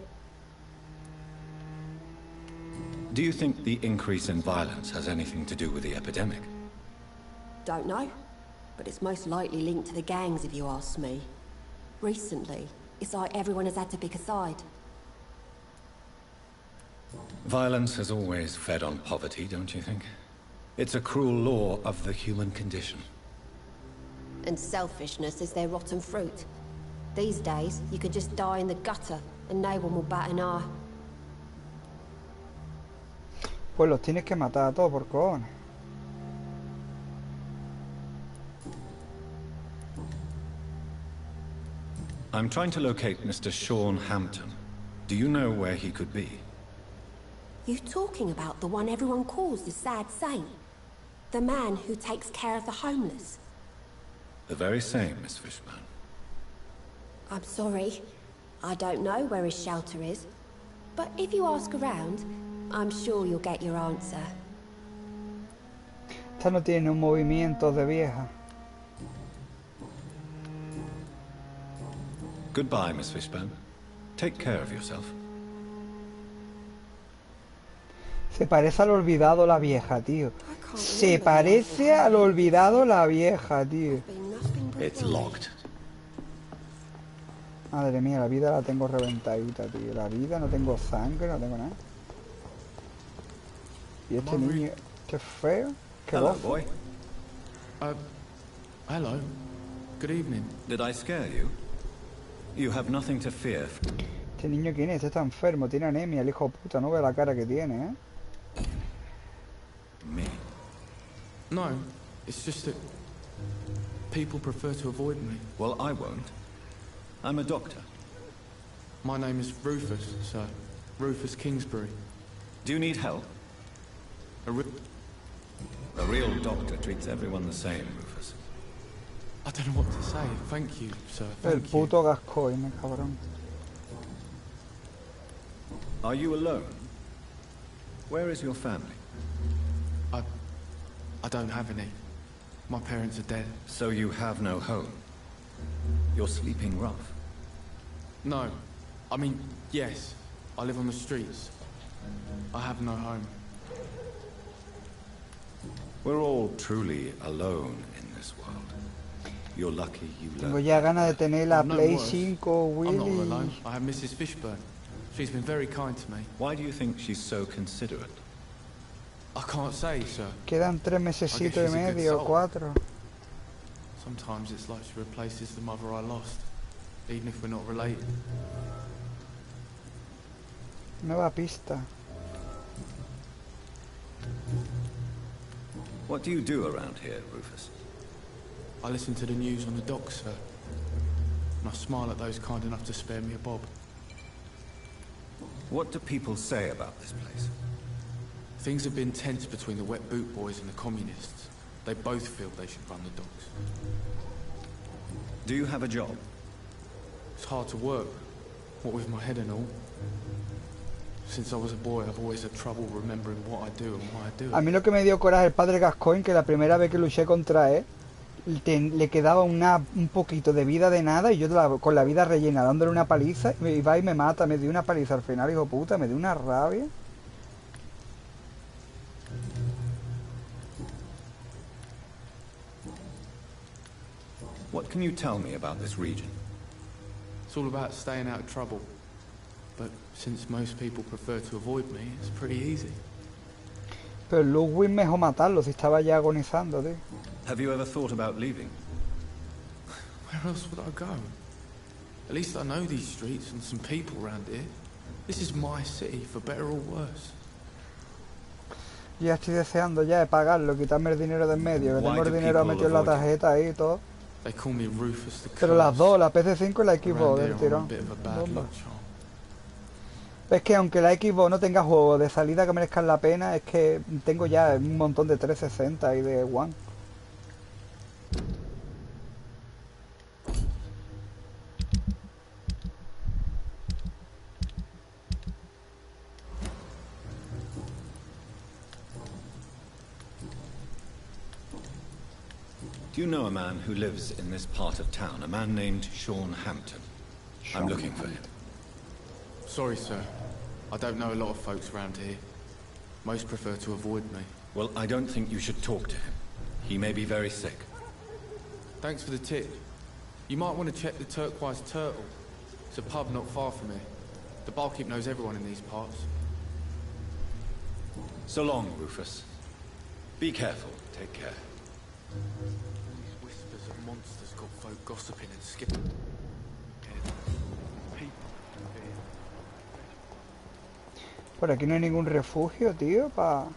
Do you think the increase in violence has anything to do with the epidemic? Don't know. But it's most likely linked to the gangs, if you ask me. Recently, it's like everyone has had to pick a side. Violence has always fed on poverty, don't you think? It's a cruel law of the human condition. And selfishness is their rotten fruit. These days, you can just die in the gutter, and no one will bat an eye. Pues los tienes que matar a todos por cojones. I'm trying to locate Mr. Sean Hampton. Do you know where he could be? You talking about the one everyone calls the Sad Saint? The man who takes care of the homeless? The very same, Miss Fishburne. I'm sorry. I don't know where his shelter is. But if you ask around, I'm sure you'll get your answer. Esta no tiene un movimiento de vieja. Goodbye, Miss Fishburne. Take care of yourself. Se parece al olvidado la vieja, tío. Se parece al olvidado la vieja, tío. It's locked. Madre mía, la vida la tengo reventadita, tío. La vida, no tengo sangre, no tengo nada. Y este niño, qué feo. Qué Hello, voz. boy. Hello. Good evening. Did I scare you? You have nothing to fear. Este niño, ¿quién es? Este está enfermo, tiene anemia, el hijo puta, no ve la cara que tiene, ¿eh? Me? No, it's just that people prefer to avoid me. Well, I won't. I'm a doctor. My name is Rufus, sir. Rufus Kingsbury. Do you need help? A real doctor treats everyone the same, Rufus. I don't know what to say. Thank you, sir. El puto Gascoigne, cabrón. Are you alone? Where is your family? I don't have any. My parents are dead. So you have no home? You're sleeping rough? No. I mean, yes. I live on the streets. I have no home. We're all truly alone in this world. You're lucky you Tengo learned. ya ganas de tener la No Play worse. 5, I'm not all Willy. alone. I have Mrs. Fishburne. She's been very kind to me. Why do you think she's so considerate? I can't say, sir. Quedan 3 I mesecitos guess y she's a good medio, soul. 4. Sometimes it's like she replaces the mother I lost, even if we're not related. Nueva pista. What do you do around here, Rufus? I listen to the news on the docks, sir. And I smile at those kind enough to spare me a bob. What do people say about this place? Things have been tense between the wet boot boys and the communists. They both feel they should run the docks. Do you have a job? It's hard to work, what with my head and all. Since I was a boy, I've always had trouble remembering what I do and why I do it. A mí lo que me dio coraje el padre Gascoigne, que la primera vez que luché contra él, le quedaba un poquito de vida de nada y yo con la vida rellena dándole una paliza y va y me mata, me dio una paliza al final, hijo puta, me dio una rabia. What can you tell me about this region? It's all about staying out of trouble. But since most people prefer to avoid me, it's pretty easy. Pero Ludwig mejor matarlo si estaba ya agonizando, tío. Have you ever thought about leaving? Where else would I go? At least I know these streets and some people around here. This is my city, for better or worse. Ya estoy deseando ya de pagarlo, quitarme el dinero de en medio, que tengo el dinero metido en la tarjeta ahí y todo. They call me Rufus the Pero las Cursed. dos, la PC5 y la Xbox Around del here, I'm a tirón. bit of a bad Bomba. luck charm. Es que aunque la Xbox no tenga juegos de salida que merezcan la pena, es que tengo ya un montón de 360 y de One. Do you know a man who lives in this part of town? A man named Sean Hampton. I'm looking for him. Sorry, sir. I don't know a lot of folks around here. Most prefer to avoid me. Well, I don't think you should talk to him. He may be very sick. Thanks for the tip. You might want to check the Turquoise Turtle. It's a pub not far from here. The barkeep knows everyone in these parts. So long, Rufus. Be careful. Take care. These whispers of monsters got folk gossiping and skipping. Por aquí no hay ningún refugio, tío, para...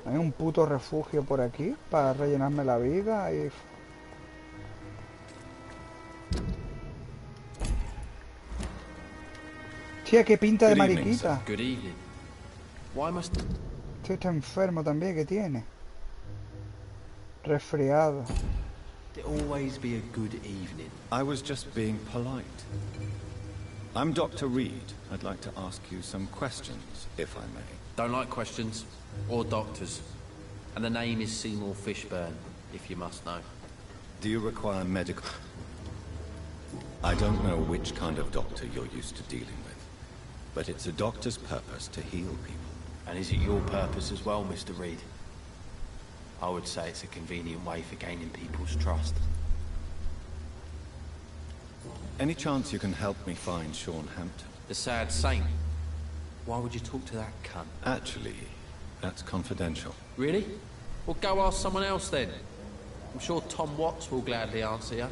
No hay un puto refugio por aquí para rellenarme la vida y... Tía, qué pinta de mariquita. Good evening. Why must... Este está enfermo también, ¿qué tiene? Resfriado. It always be a good evening. I was just being polite. I'm Dr. Reed. I'd like to ask you some questions, if I may. Don't like questions. Or doctors. And the name is Seymour Fishburne, if you must know. Do you require medical... I don't know which kind of doctor you're used to dealing with, but it's a doctor's purpose to heal people. And is it your purpose as well, Mr. Reed? I would say it's a convenient way for gaining people's trust. Any chance you can help me find Sean Hampton? The sad saint? Why would you talk to that cunt? Actually, that's confidential. Really? Well, go ask someone else then. I'm sure Tom Watts will gladly answer you.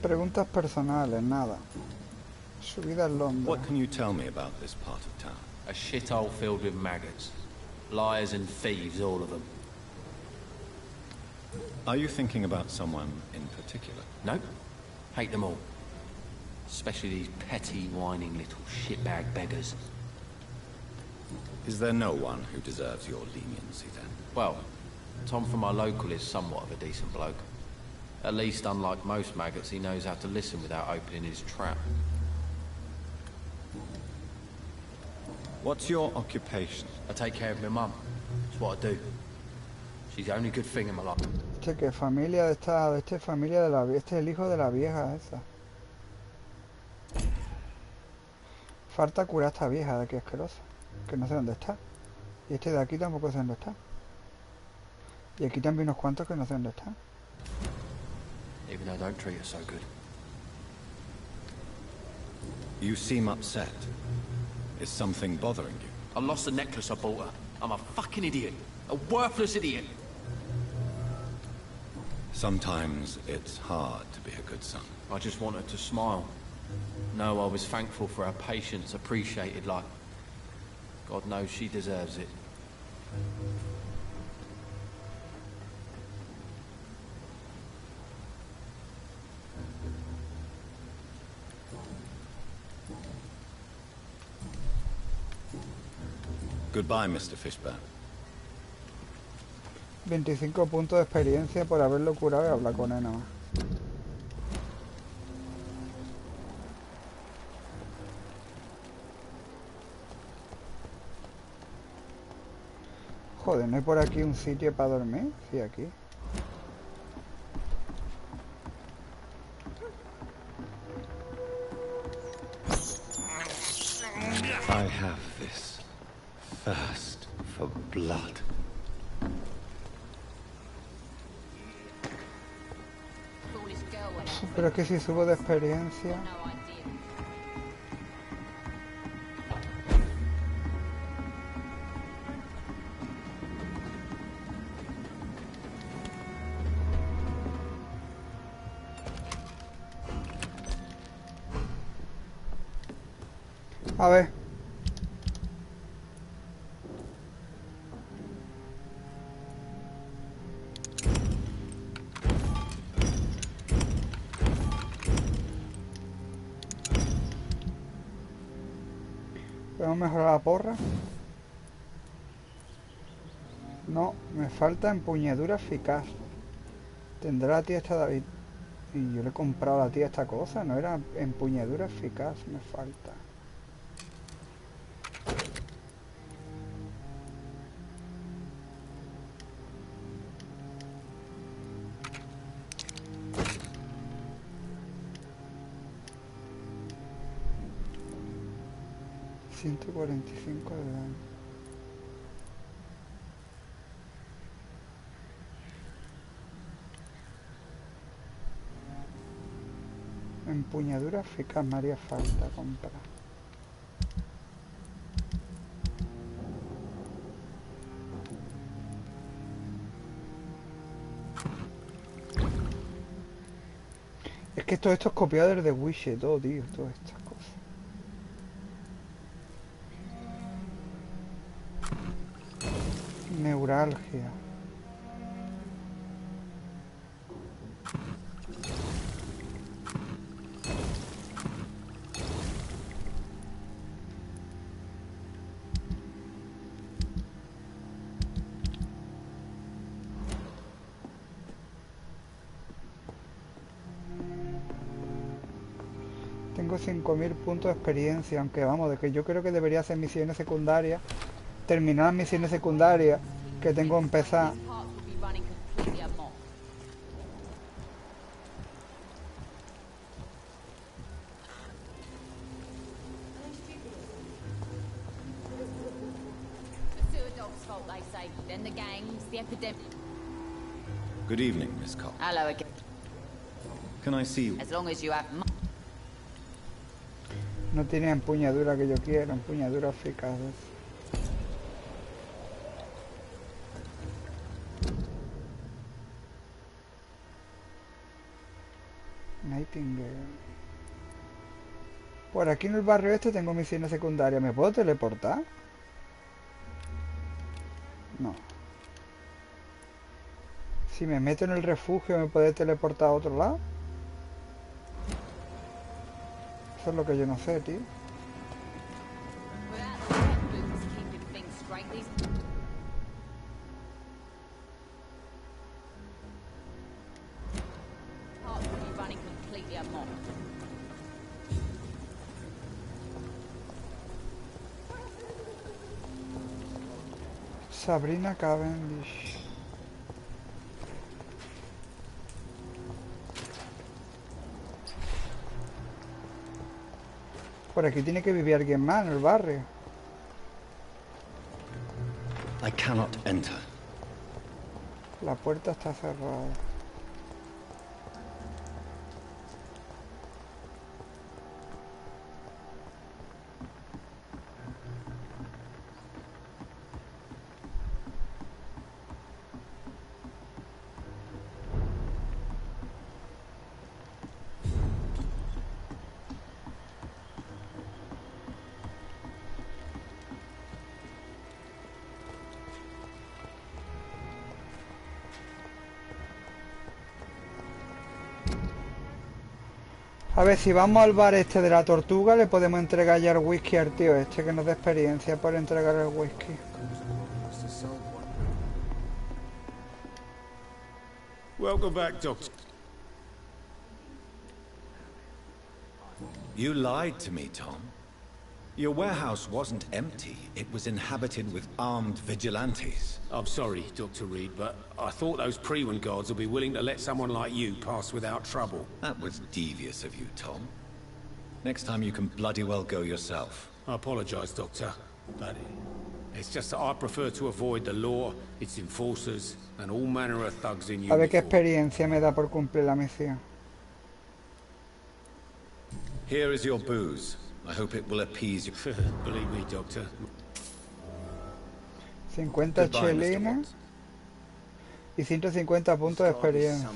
Preguntas personales, nada. Su vida en Londres. What can you tell me about this part of town? A shithole filled with maggots. Liars and thieves, all of them. Are you thinking about someone in particular? No. Hate them all. Especially these petty, whining little shitbag beggars. Is there no one who deserves your leniency then? Well, Tom from our local is somewhat of a decent bloke. At least, unlike most maggots, he knows how to listen without opening his trap. What's your occupation? I take care of my mum. It's what I do. She's the only good thing in my life. Este que familia de esta, este es familia de la, este es el hijo de la vieja esa. Falta curar a esta vieja de aquí asquerosa, que no sé dónde está. Y este de aquí tampoco sé dónde está. Y aquí también unos cuantos que no sé dónde están. Even though I don't treat her so good. You seem upset. Is something bothering you? I lost the necklace I bought her. I'm a fucking idiot. A worthless idiot. Sometimes it's hard to be a good son. I just want her to smile. No, I was thankful for her patience, appreciated like... God knows she deserves it. Goodbye, Mr. Fishburne. 25 puntos de experiencia por haberlo curado y hablar con él nada más. Joder, ¿no hay por aquí un sitio para dormir? Sí, aquí. I have this thirst for blood. Pero es que si subo de experiencia... A ver. ¿Podemos mejorar la porra? No, me falta empuñadura eficaz. ¿Tendrá la tía esta David? Y yo le he comprado a la tía esta cosa, no era empuñadura eficaz, me falta. 145 de daño. Empuñadura eficaz me haría falta comprar. Es que todo esto es copiado desde Wish, todo, tío, todas estas cosas. Neuralgia. Tengo 5000 puntos de experiencia, aunque vamos, de que yo creo que debería hacer misiones secundarias, terminar las misiones secundarias que tengo que empezar. Good evening, Miss Cole. Hello again. Can I see you? As long as you have No tiene empuñadura que yo quiero, empuñadura eficaz. Nightingale. Por aquí en el barrio este tengo misiones secundarias. ¿Me puedo teleportar? No. Si me meto en el refugio, ¿me puede teleportar a otro lado? Eso es lo que yo no sé, tío. Sabrina Cavendish. Por aquí tiene que vivir alguien más en el barrio. I cannot enter. La puerta está cerrada. A ver, si vamos al bar este de la tortuga, le podemos entregar ya el whisky al tío este que nos dé experiencia por entregar el whisky. Welcome back, Doctor. You lied to me, Tom. Your warehouse wasn't empty. It was inhabited with armed vigilantes. I'm sorry, Dr. Reed, but I thought those Prewen guards would be willing to let someone like you pass without trouble. That was devious of you, Tom. Next time you can bloody well go yourself. I apologize, Doctor, but it's just that I prefer to avoid the law, its enforcers, and all manner of thugs in A ver qué uniform. experiencia me da por cumplir la misión. Here is your booze. I hope it will appease you. Believe me, Doctor. 50 chelinas y 150 puntos de experiencia.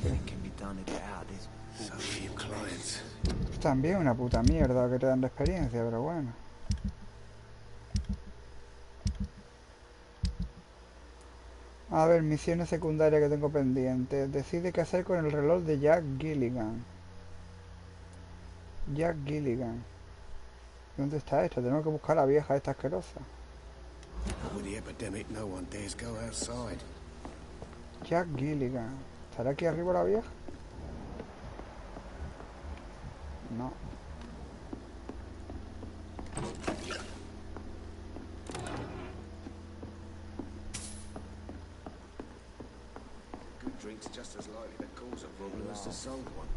También una puta mierda que te dan de experiencia, pero bueno. A ver, misiones secundarias que tengo pendientes. Decide qué hacer con el reloj de Jack Gilligan. Jack Gilligan. ¿Dónde está esto? Tenemos que buscar a la vieja esta asquerosa. With the epidemic, no one dares go outside. Jack Gilligan. ¿Estará aquí arriba la vieja? No. Good drink's just as likely to cause a problem as the sold one.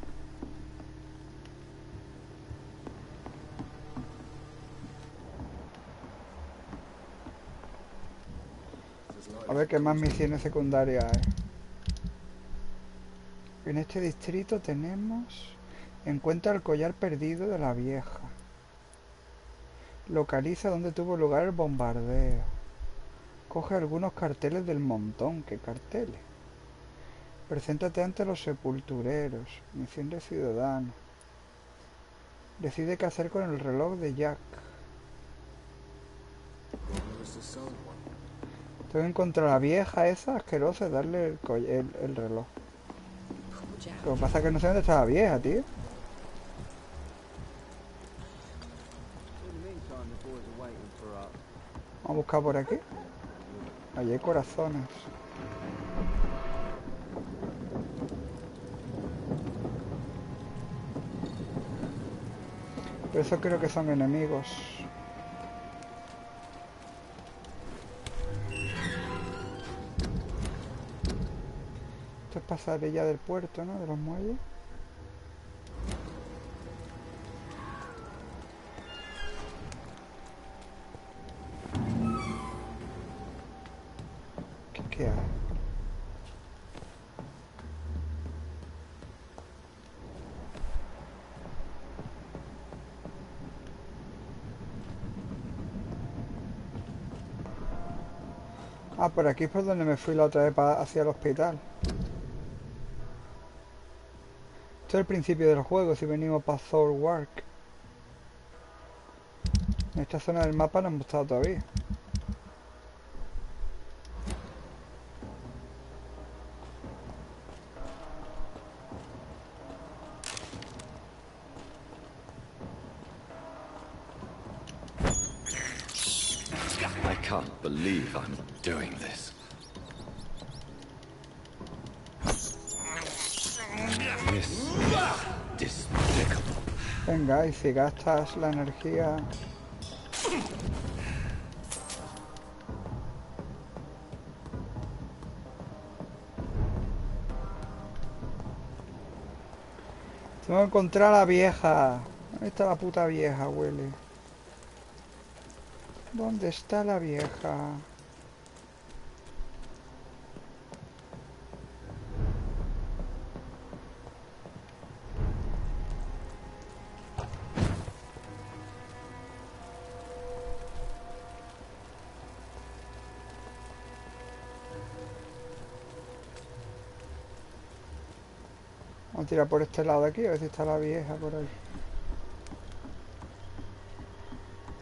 ver qué más misiones secundarias hay. En este distrito tenemos... Encuentra el collar perdido de la vieja. Localiza donde tuvo lugar el bombardeo. Coge algunos carteles del montón. ¿Qué carteles? Preséntate ante los sepultureros. Misión de ciudadano. Decide qué hacer con el reloj de Jack. Tengo que encontrar a la vieja esa asquerosa y darle el reloj. Lo que pasa es que no sé dónde está la vieja, tío. Vamos a buscar por aquí. Allí hay corazones. Pero eso creo que son enemigos. Esto es pasarilla del puerto, ¿no? De los muelles. ¿Qué hay? Ah, por aquí es por donde me fui la otra vez hacia el hospital. Esto es el principio del juego, si venimos para Thorwark. En esta zona del mapa no hemos estado todavía. I can't believe I'm doing this. This is despicable. Venga, y si gastas la energía... Tengo que encontrar a la vieja. ¿Dónde está la puta vieja, Willy? ¿Dónde está la vieja? Vamos a tirar por este lado de aquí, a ver si está la vieja por ahí.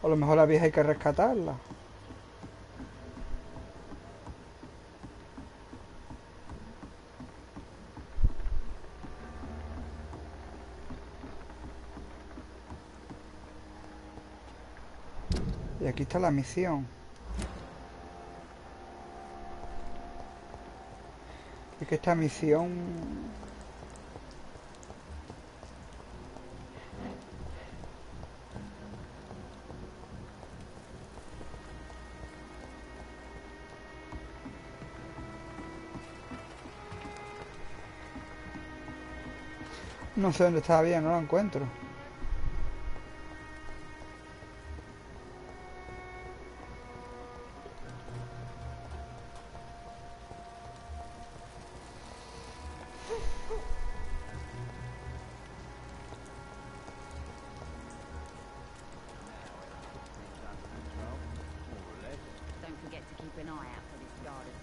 O a lo mejor la vieja hay que rescatarla. Y aquí está la misión. Es que esta misión... No sé dónde está bien, no la encuentro. Don't forget to keep an eye out for this garden.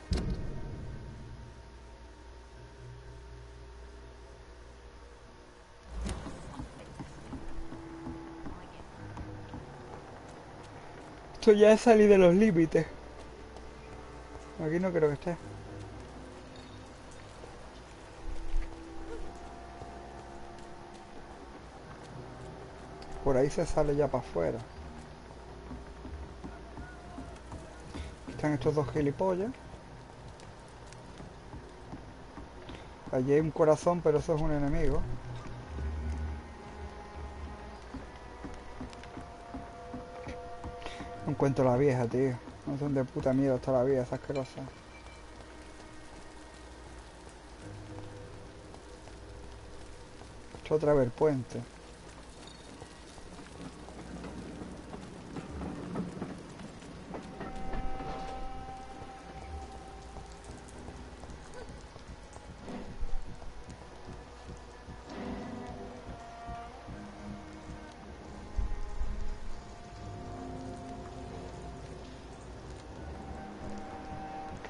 Esto ya es salir de los límites. Aquí no creo que esté. Por ahí se sale ya para afuera. Están estos dos gilipollas. Allí hay un corazón, pero eso es un enemigo. No encuentro la vieja, tío. No sé dónde puta mierda está la vieja, esa asquerosa. Esto otra vez el puente.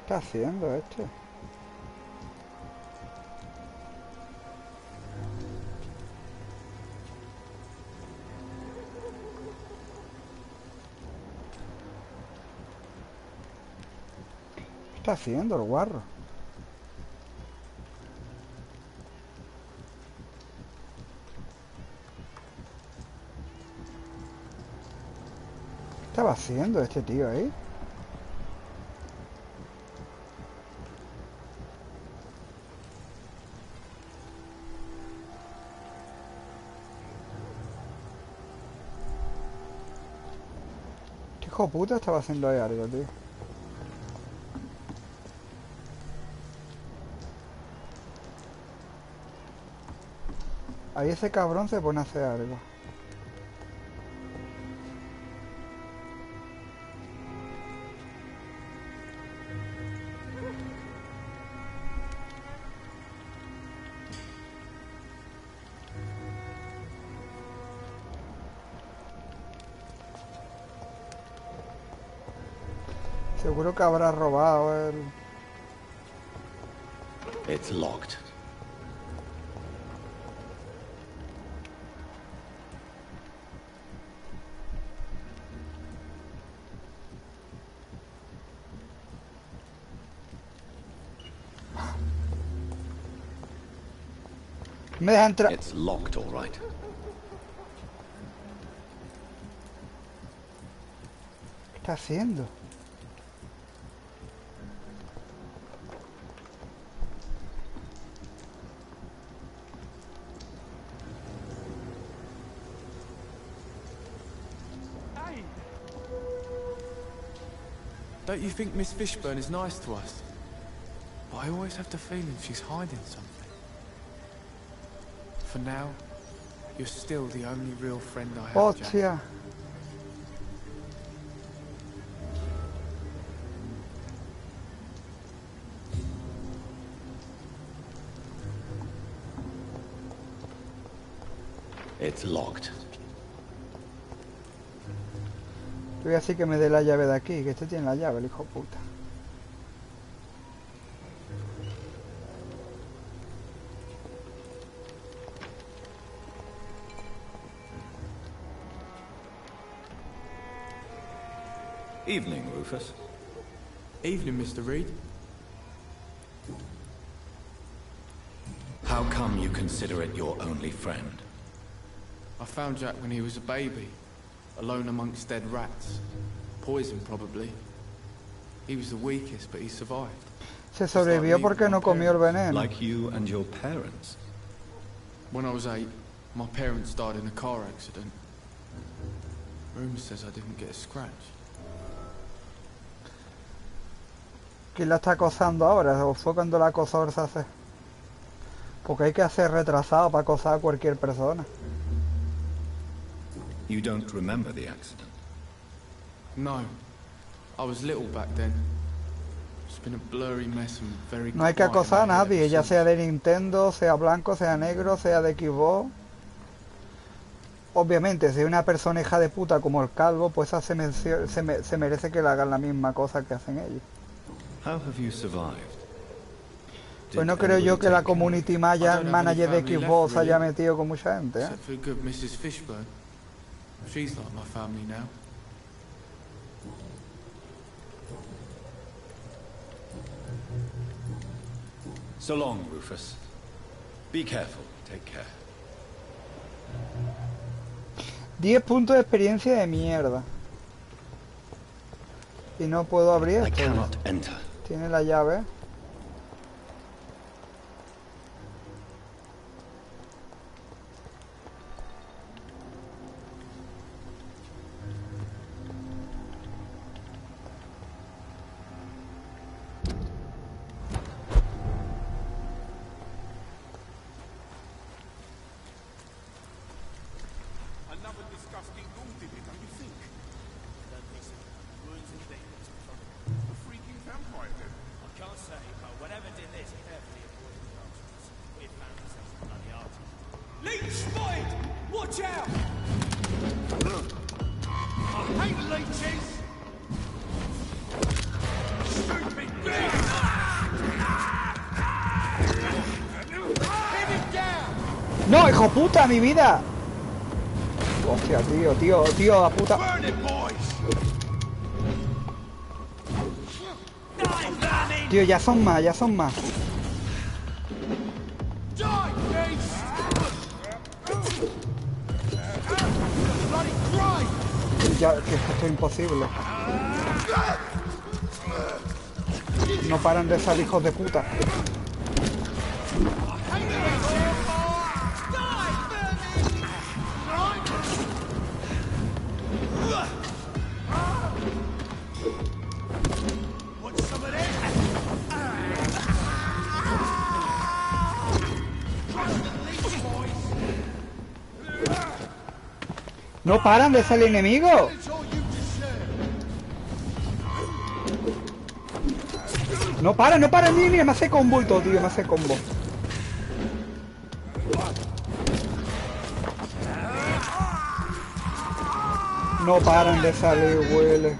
¿Qué está haciendo este? ¿Qué está haciendo el guarro? ¿Qué estaba haciendo este tío ahí? ¿Qué hijo de puta estaba haciendo ahí algo, tío? Ahí ese cabrón se pone a hacer algo. Seguro que habrá robado el... It's locked. Me deja entrar. It's locked, all right. ¿Qué está haciendo? Don't you think Miss Fishburne is nice to us? But I always have the feeling she's hiding something. For now, you're still the only real friend I have, Jack. Hostia. It's locked. Voy a decir que me dé la llave de aquí, que este tiene la llave, el hijo de puta. Evening, Rufus. Evening, Mr. Reed. How come you consider it your only friend? I found Jack when he was a baby, alone amongst dead rats. Poison, probably. He was the weakest, but he survived. Se sobrevivió porque no comió el veneno. Like you and your parents. When I was 8, my parents died in a car accident. Rumour says I didn't get a scratch. ¿Quién la está acosando ahora? ¿O fue cuando el acosador se hace? Porque hay que hacer retrasado para acosar a cualquier persona. You don't remember the accident? No. I was little back then. It's been a blurry mess and very No hay que quiet in acosar a my head nadie, ever ya since. sea de Nintendo, sea blanco, sea negro, sea de Xbox. Obviamente, si hay una persona hija de puta como el calvo, pues esa se merece que le hagan la misma cosa que hacen ellos. How have you survived? Pues no creo yo que la community manager de Xbox haya metido con mucha gente, ¿eh? Except for good Mrs. Fishburne. She's like my family now. So long, Rufus. Be careful. Take care. 10 puntos de experiencia de mierda. Y no puedo abrir I esto. cannot enter. Tiene la llave. Another disgusting ghoul did it, don't you think? Don't think so. Wounds and things. A freaking vampire then. I can't say, but whatever did this, carefully avoid the arteries. We found ourselves a bloody artery. Leech spotted! Watch out! I hate leeches! Stupid beast! ¡No, hijo puta, mi vida! Hostia, tío, la puta. Tío, ya son más. Ya, que esto es imposible. No paran de salir, hijos de puta. No paran de salir enemigos. No paran, mira, me hace combo y todo, tío, me hace combo. No paran de salir, huele.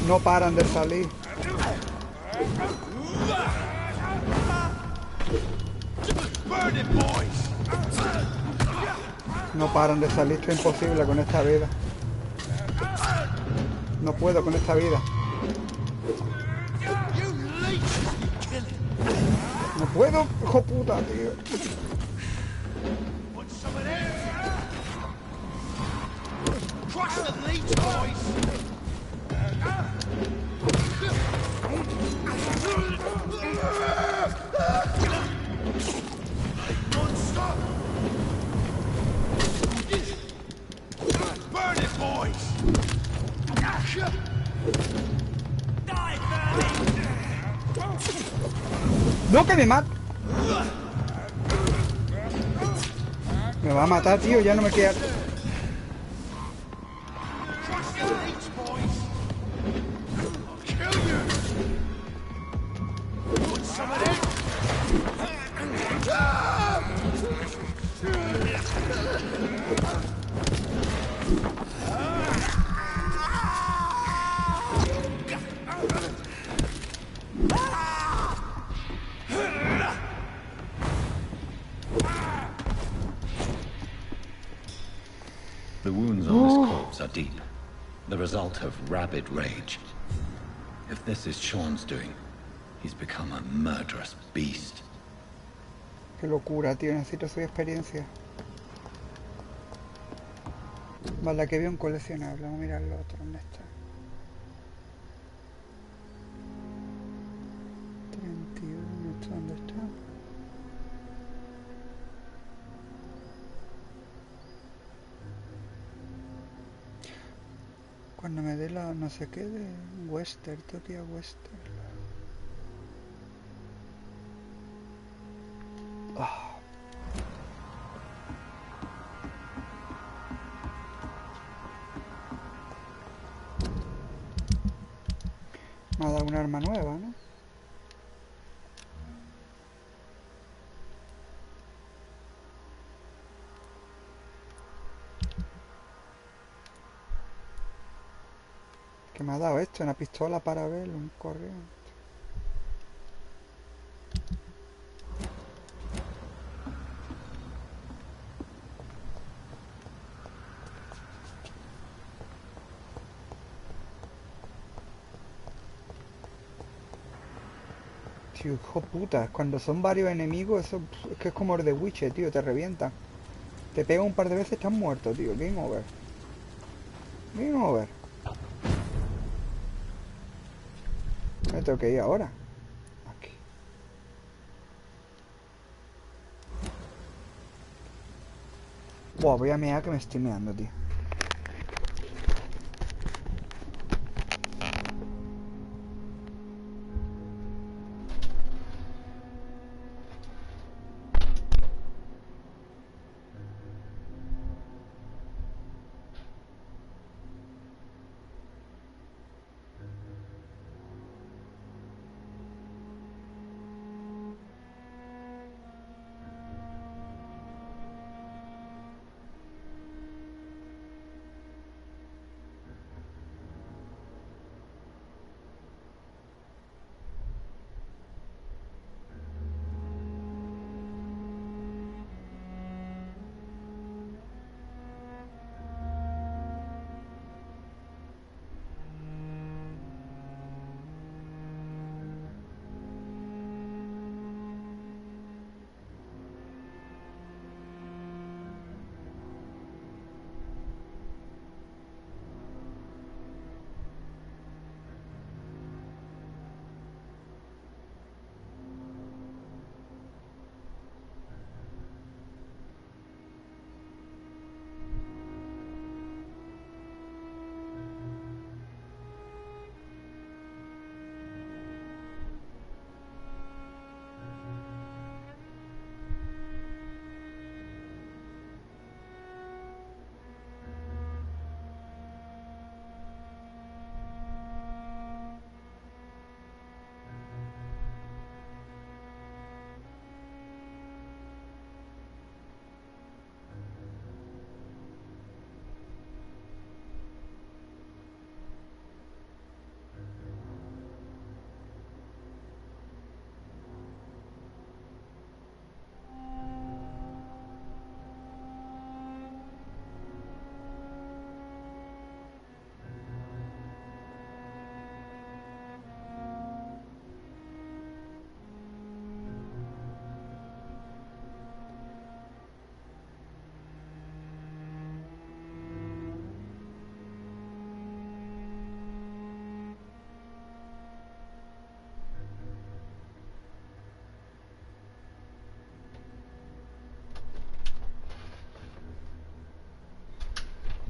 No paran de salir. No paran de salir, esto es imposible con esta vida. No puedo con esta vida. No puedo, hijo puta, tío. No, que me mata. Me va a matar, tío, ya no me queda. The wounds on this corpse are deep, the result of rabid rage. If this is Sean's doing, he's become a murderous beast. Qué locura, tío, necesito su experiencia. Vale, aquí había un coleccionable, vamos a mirar el otro, ¿dónde está? 31, ¿esto dónde está? Cuando me dé la no sé qué de Western, tengo que ir a Western. Me ha dado un arma nueva, ¿no? ¿Qué me ha dado esto? Una pistola para ver, un correo. Tío, hijo puta, cuando son varios enemigos, eso es que es como el de Witcher, tío, te revientan. Te pega un par de veces, estás muerto, tío. Game over. Game over. Me tengo que ir ahora. Aquí. Buah, voy a mear que me estoy meando, tío.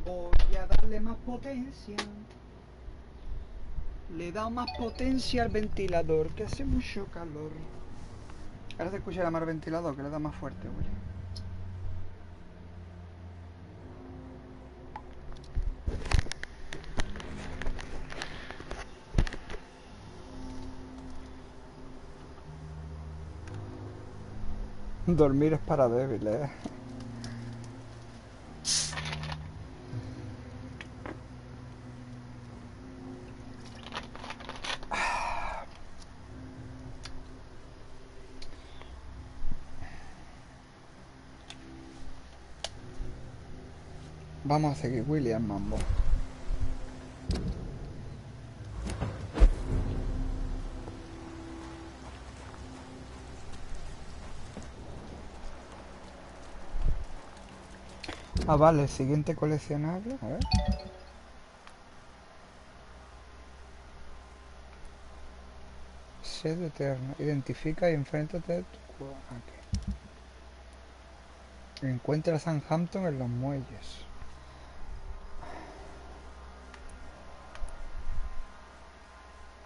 Voy a darle más potencia. Le he dado más potencia al ventilador, que hace mucho calor. Ahora se escuchará más el ventilador, que le da más fuerte, Willy. Dormir es para débiles, ¿eh? Vamos a seguir William Mambo. Ah, vale, siguiente coleccionable. A ver. Sed eterno. Identifica y enfréntate a tu... Aquí. Encuentra a Southampton en los muelles.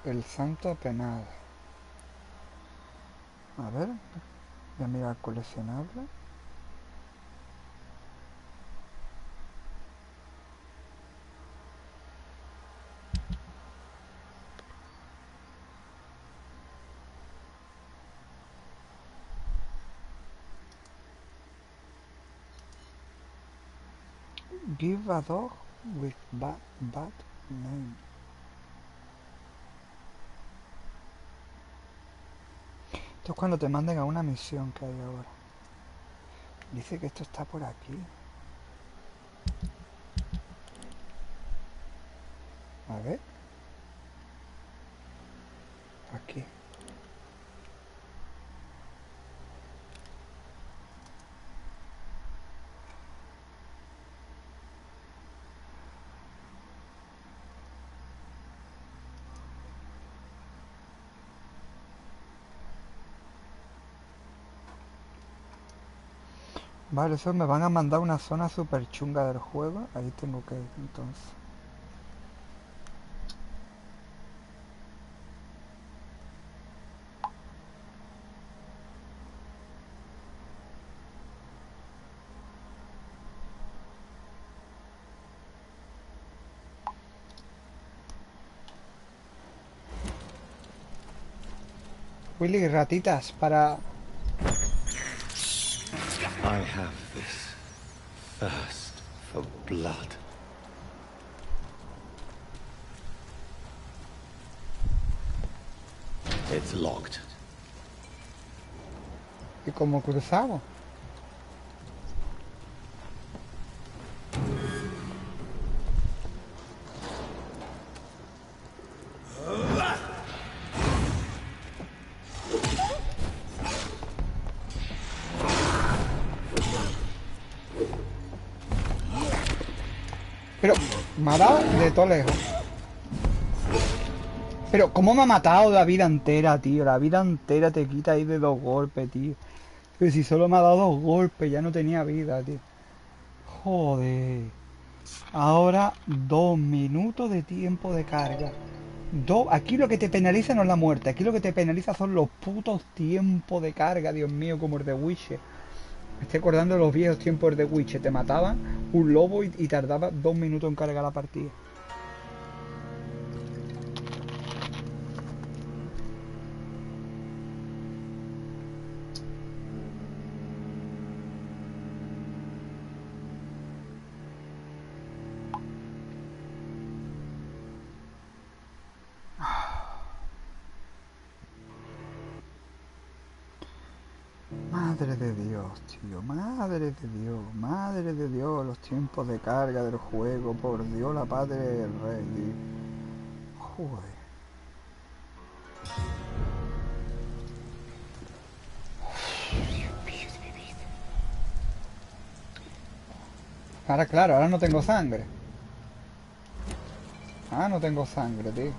El santo apenado. A ver. Voy a mirar coleccionable. Give a dog with bad name. Esto es cuando te manden a una misión que hay ahora. Dice que esto está por aquí. A ver. Aquí. Vale, eso me van a mandar una zona super chunga del juego. Ahí tengo que ir, entonces. Willy, ratitas para... I have this thirst for blood. It's locked. ¿Y cómo cruzamos? Pero me ha dado de todo lejos. Pero ¿cómo me ha matado la vida entera, tío? La vida entera te quita ahí de 2 golpes, tío. Pero si solo me ha dado 2 golpes, ya no tenía vida, tío. Joder. Ahora 2 minutos de tiempo de carga. Aquí lo que te penaliza no es la muerte. Aquí lo que te penaliza son los putos tiempos de carga, Dios mío, como el de Witcher. Me estoy acordando de los viejos tiempos de Witcher. Te mataban un lobo y tardaba 2 minutos en cargar la partida. Madre de Dios, tío, madre de Dios, madre de Dios, los tiempos de carga del juego, por Dios, la padre del rey, tío. Joder. Ahora, claro, ahora no tengo sangre. Ah, no tengo sangre, tío.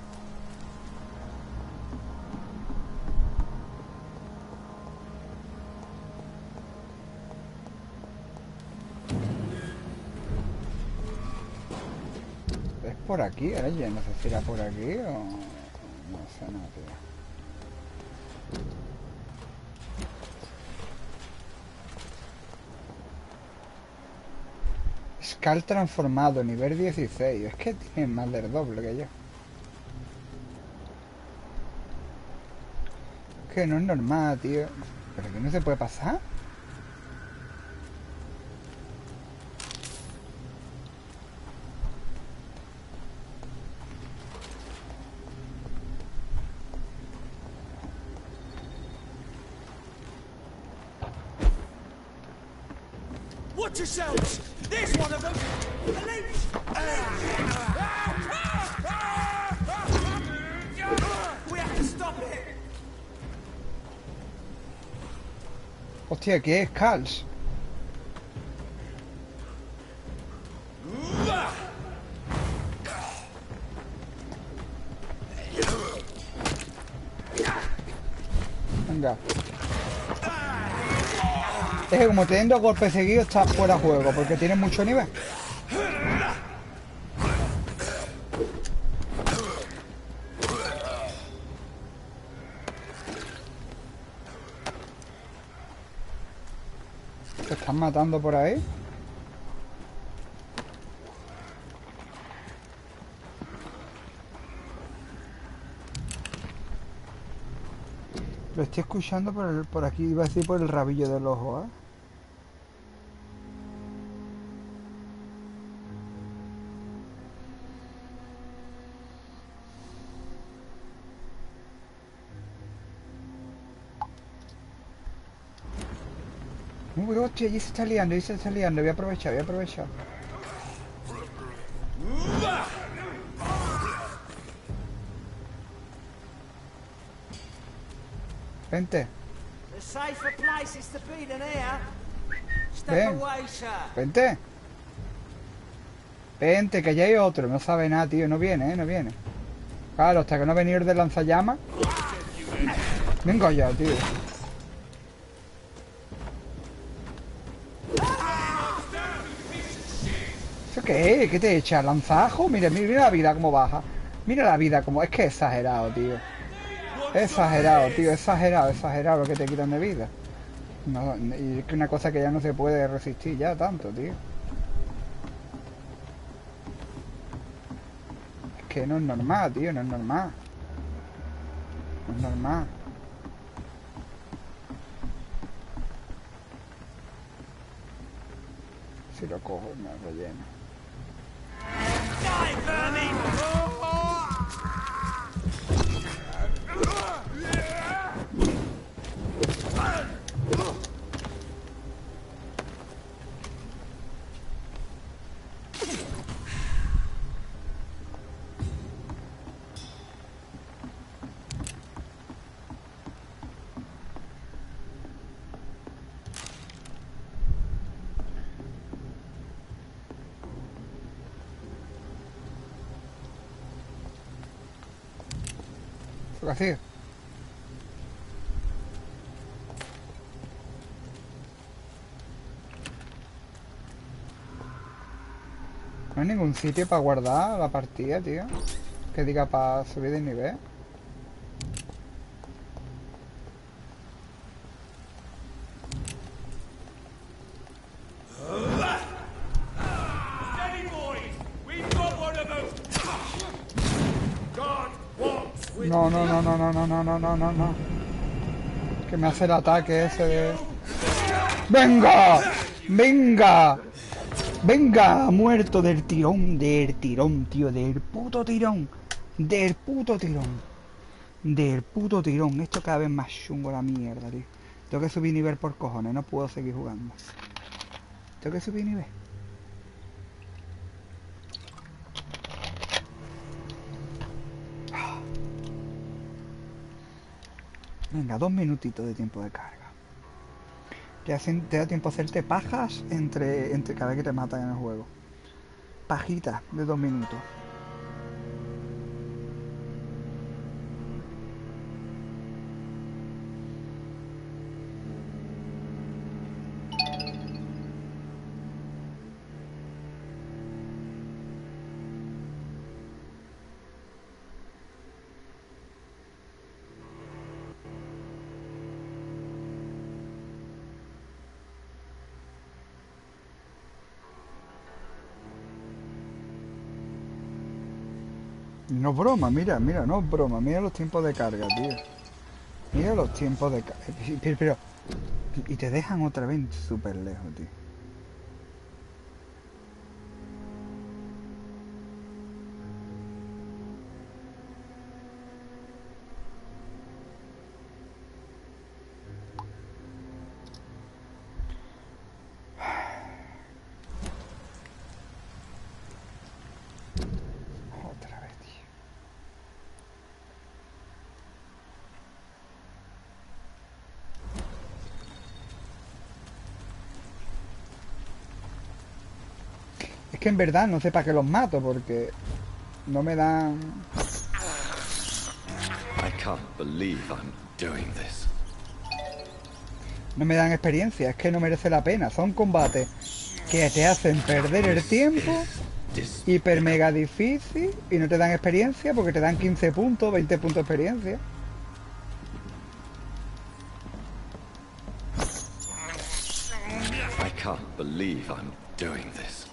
Por aquí, ahora ya no sé si era por aquí o... No sé, no, tío. Skull transformado, nivel 16. Es que tiene más del doble que yo. Es que no es normal, tío. ¿Pero aquí no se puede pasar? Watch yourselves! There's one of them! Elite! We have to stop it! Hostia, ¿qué es Skulls? Venga. Es que como teniendo golpes seguidos está fuera de juego, porque tiene mucho nivel. ¿Se están matando por ahí? Lo estoy escuchando por aquí, iba a decir por el rabillo del ojo, ¿eh? Uy, hostia, allí se está liando, allí se está liando. Voy a aprovechar, voy a aprovechar. Vente. The safer place is to be than here. Step Ven. away, sir. Vente. Vente, que ya hay otro. No sabe nada, tío. No viene, no viene. Claro, hasta que no venir de lanzallamas. Venga ya, tío. ¿Eso qué es? ¿Qué te echa? ¿Lanzajo? Mira, mira la vida como baja. Mira la vida como... Es que es exagerado, tío. Exagerado, tío. Exagerado, exagerado lo que te quitan de vida. No, y es que una cosa que ya no se puede resistir ya tanto, tío. Es que no es normal, tío. No es normal. No es normal. Si lo cojo, me relleno. Die, vermin! ¿Qué hacía? No hay ningún sitio para guardar la partida, tío. Que diga para subir de nivel. No, no, no, no, no, no, no, no, no, no, no. Que me hace el ataque ese de... ¡Venga! ¡Venga! ¡Venga! Muerto del tirón, tío, del puto tirón. Del puto tirón. Del puto tirón. Esto cada vez más chungo la mierda, tío. Tengo que subir nivel por cojones, no puedo seguir jugando. Tengo que subir nivel. Venga, 2 minutitos de tiempo de carga. Te da tiempo a hacerte pajas entre cada vez que te matan en el juego. Pajita de 2 minutos. No es broma, mira, mira, no es broma. Mira los tiempos de carga, tío. Mira los tiempos de carga. Pero, y te dejan otra vez súper lejos, tío. Otra vez, tío. Es que en verdad no sé para qué los mato, porque no me dan... I can't believe I'm doing this. No me dan experiencia, es que no merece la pena. Son combates que te hacen perder el tiempo, hiper mega difícil, y no te dan experiencia porque te dan 15 puntos, 20 puntos de experiencia. I can't believe I'm doing this.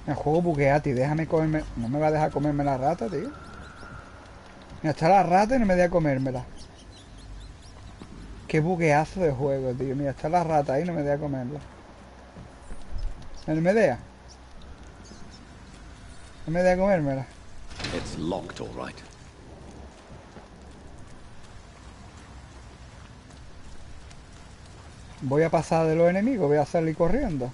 El juego bugueati, déjame comerme... No me va a dejar comerme la rata, tío. Mira, está la rata y no me deja comérmela. Qué bugueazo de juego, tío. Mira, está la rata ahí y no me deja comerla. No me deja. No me deja comérmela. It's locked, all right. Voy a pasar de los enemigos, voy a salir corriendo.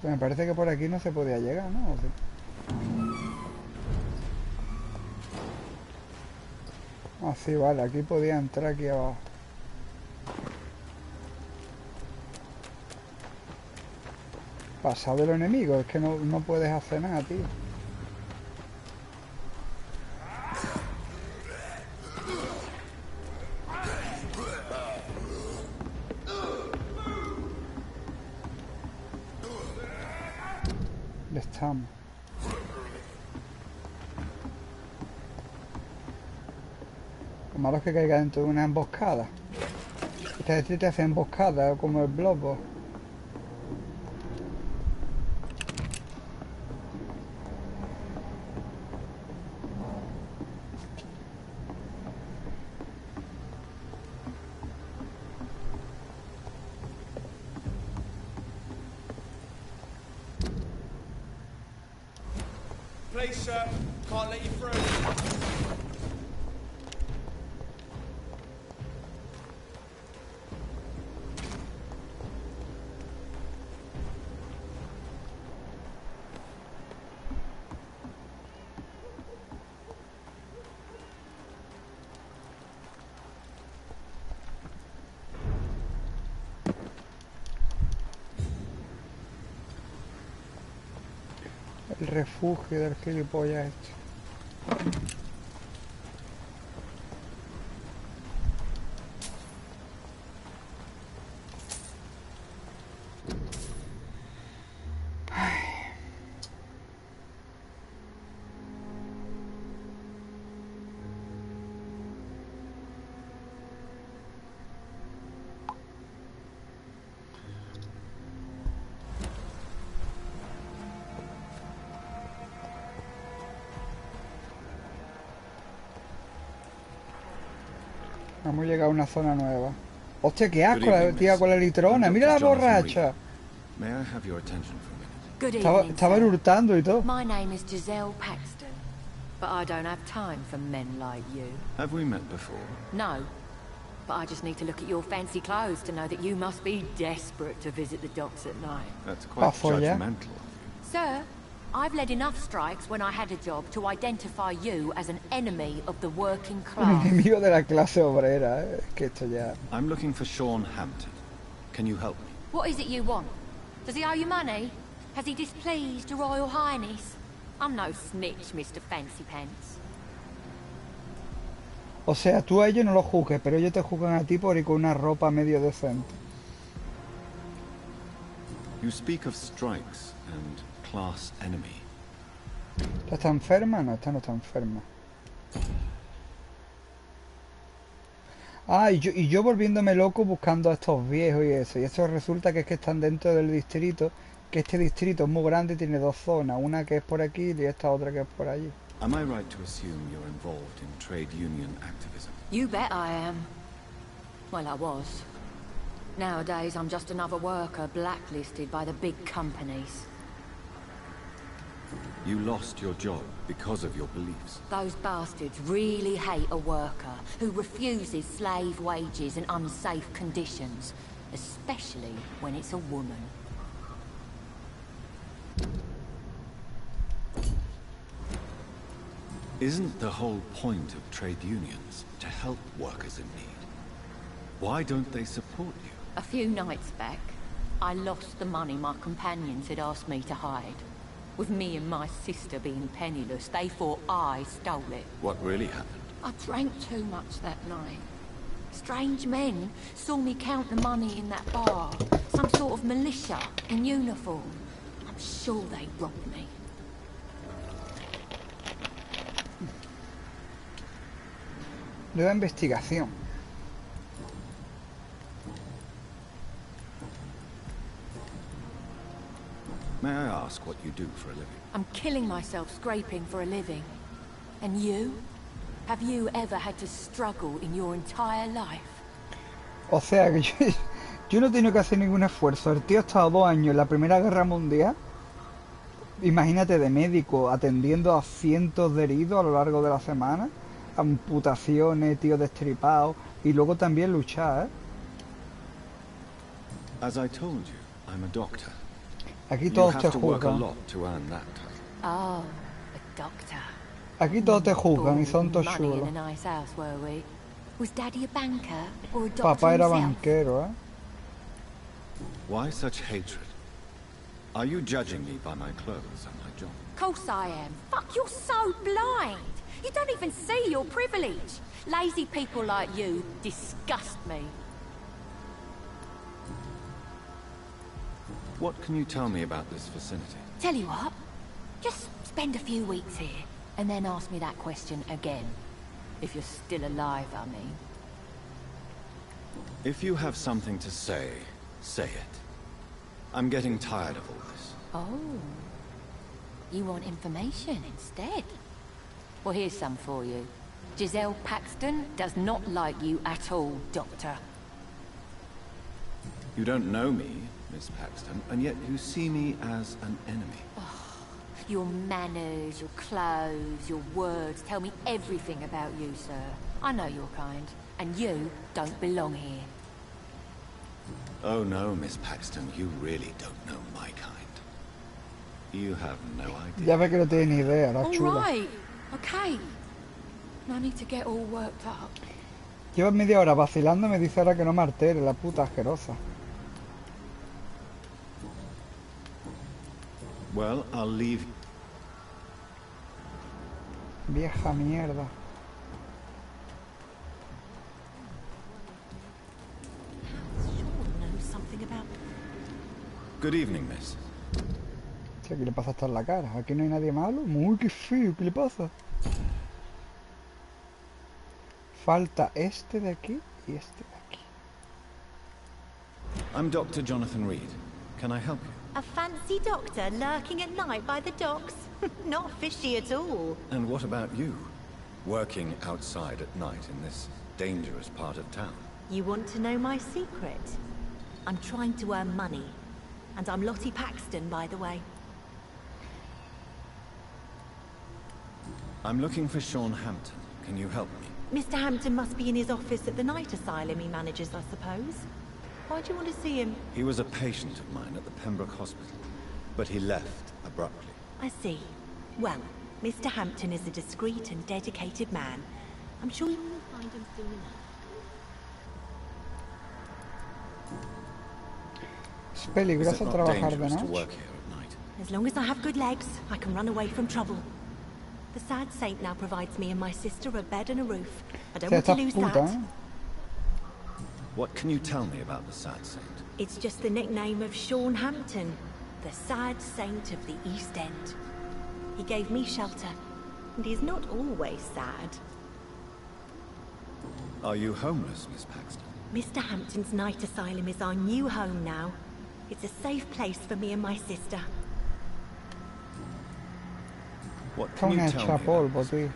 Me parece que por aquí no se podía llegar, ¿no? ¿O sí? Ah, sí, vale, aquí podía entrar aquí abajo. Pasado de los enemigos, es que no puedes hacer nada, tío. ¿Dónde estamos? Lo malo es que caiga dentro de una emboscada. Este te hace emboscada como el globo. Please, sir. Can't let you through. El refugio del gilipollas este. Hemos llegado a una zona nueva. Hostia, qué asco la tía con la litrona. Mira la borracha. May I have your attention for a minute? Good evening, Estaba sir. hurtando y todo. My name is Giselle Paxton, but I don't have time for men like you. Have we met before? No, but I just need to look at your fancy clothes to know that you must be desperate to visit the docks at night. That's quite judgmental. Sir, I've led enough strikes when I had a job to identify you as an enemy of the working Un class. enemigo de la clase obrera, Es que esto ya... I'm looking for Sean Hampton. Can you help me? What is it you want? Does he owe you money? Has he displeased your Royal Highness? I'm no snitch, Mr. Fancy Pants. O sea, tú a ellos no los juzgues, pero ellos te juzgan a ti por ir con una ropa medio decente. You speak of strikes and class enemy. ¿Esta está enferma? No, esta no está enferma. Ah, y yo volviéndome loco buscando a estos viejos y eso. Y eso resulta que es que están dentro del distrito, que este distrito es muy grande y tiene dos zonas. Una que es por aquí y esta otra que es por allí. Am I right to assume you're involved in trade union activism? You bet I am. Well, I was. Nowadays, I'm just another worker blacklisted by the big companies. You lost your job because of your beliefs. Those bastards really hate a worker who refuses slave wages and unsafe conditions, especially when it's a woman. Isn't the whole point of trade unions to help workers in need? Why don't they support you? A few nights back, I lost the money my companions had asked me to hide. With me and my sister being penniless, they thought I stole it. What really happened? I drank too much that night. Strange men saw me count the money in that bar. Some sort of militia in uniform. I'm sure they robbed me. Nueva investigación. May I ask what you do for a living? I'm killing myself scraping for a living. And you? Have you ever had to struggle in your entire life? O sea que yo no he tenido que hacer ningún esfuerzo. El tío ha estado 2 años en la Primera Guerra Mundial. Imagínate, de médico, atendiendo a cientos de heridos a lo largo de la semana. Amputaciones, tío destripado. Y luego también luchar, ¿eh? As I told you, I'm a doctor. Aquí todos te juzgan. Oh, a doctor. Aquí todos te juzgan y son todos chulos. Was Daddy a banker or a doctor Papá era himself? banquero, ¿eh? Why such hatred? Are you judging me by my clothes and my job? Course I am. Fuck, you're so blind. You don't even see your privilege. Lazy people like you disgust me. What can you tell me about this vicinity? Tell you what, just spend a few weeks here, and then ask me that question again. If you're still alive, I mean. If you have something to say, say it. I'm getting tired of all this. Oh. You want information instead? Well, here's some for you. Giselle Paxton does not like you at all, Doctor. You don't know me, Miss Paxton, and yet you see me as an enemy. Your manners, your clothes, your words tell me everything about you, sir. I know your kind, and you don't belong here. Oh no, Miss Paxton, you really don't know my kind. You have no idea. Ya ve que no tiene ni idea, la All chula. right, okay. No need to get all worked up. Lleva media hora vacilando y me dice ahora que no me altere, la puta asquerosa. Well, I'll leave. Vieja mierda. Good evening, miss. ¿Qué le pasa hasta en la cara? Aquí no hay nadie malo. Muy qué feo, ¿qué le pasa? Falta este de aquí y este de aquí. I'm Dr. Jonathan Reed. Can I help you? A fancy doctor lurking at night by the docks? Not fishy at all. And what about you? Working outside at night in this dangerous part of town? You want to know my secret? I'm trying to earn money. And I'm Lottie Paxton, by the way. I'm looking for Sean Hampton. Can you help me? Mr. Hampton must be in his office at the night asylum he manages, I suppose. Why do you want to see him? He was a patient of mine at the Pembroke Hospital, but he left abruptly. I see. Well, Mr. Hampton is a discreet and dedicated man. I'm sure you will find him soon enough. Es peligroso trabajar de noche. As long as I have good legs, I can run away from trouble. The Sad Saint now provides me and my sister a bed and a roof. I don't want to lose that. What can you tell me about the Sad Saint? It's just the nickname of Sean Hampton, the Sad Saint of the East End. He gave me shelter, and he's not always sad. Are you homeless, Miss Paxton? Mr. Hampton's night asylum is our new home now. It's a safe place for me and my sister. What can you tell me about this place?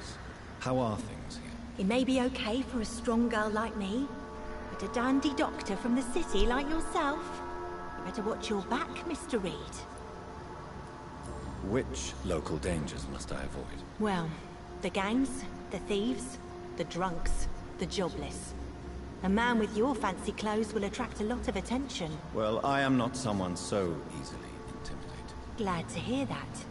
How are things here? It may be okay for a strong girl like me, but a dandy doctor from the city like yourself, you better watch your back, Mr. Reed. Which local dangers must I avoid? Well, the gangs, the thieves, the drunks, the jobless. A man with your fancy clothes will attract a lot of attention. Well, I am not someone so easily intimidated. Glad to hear that.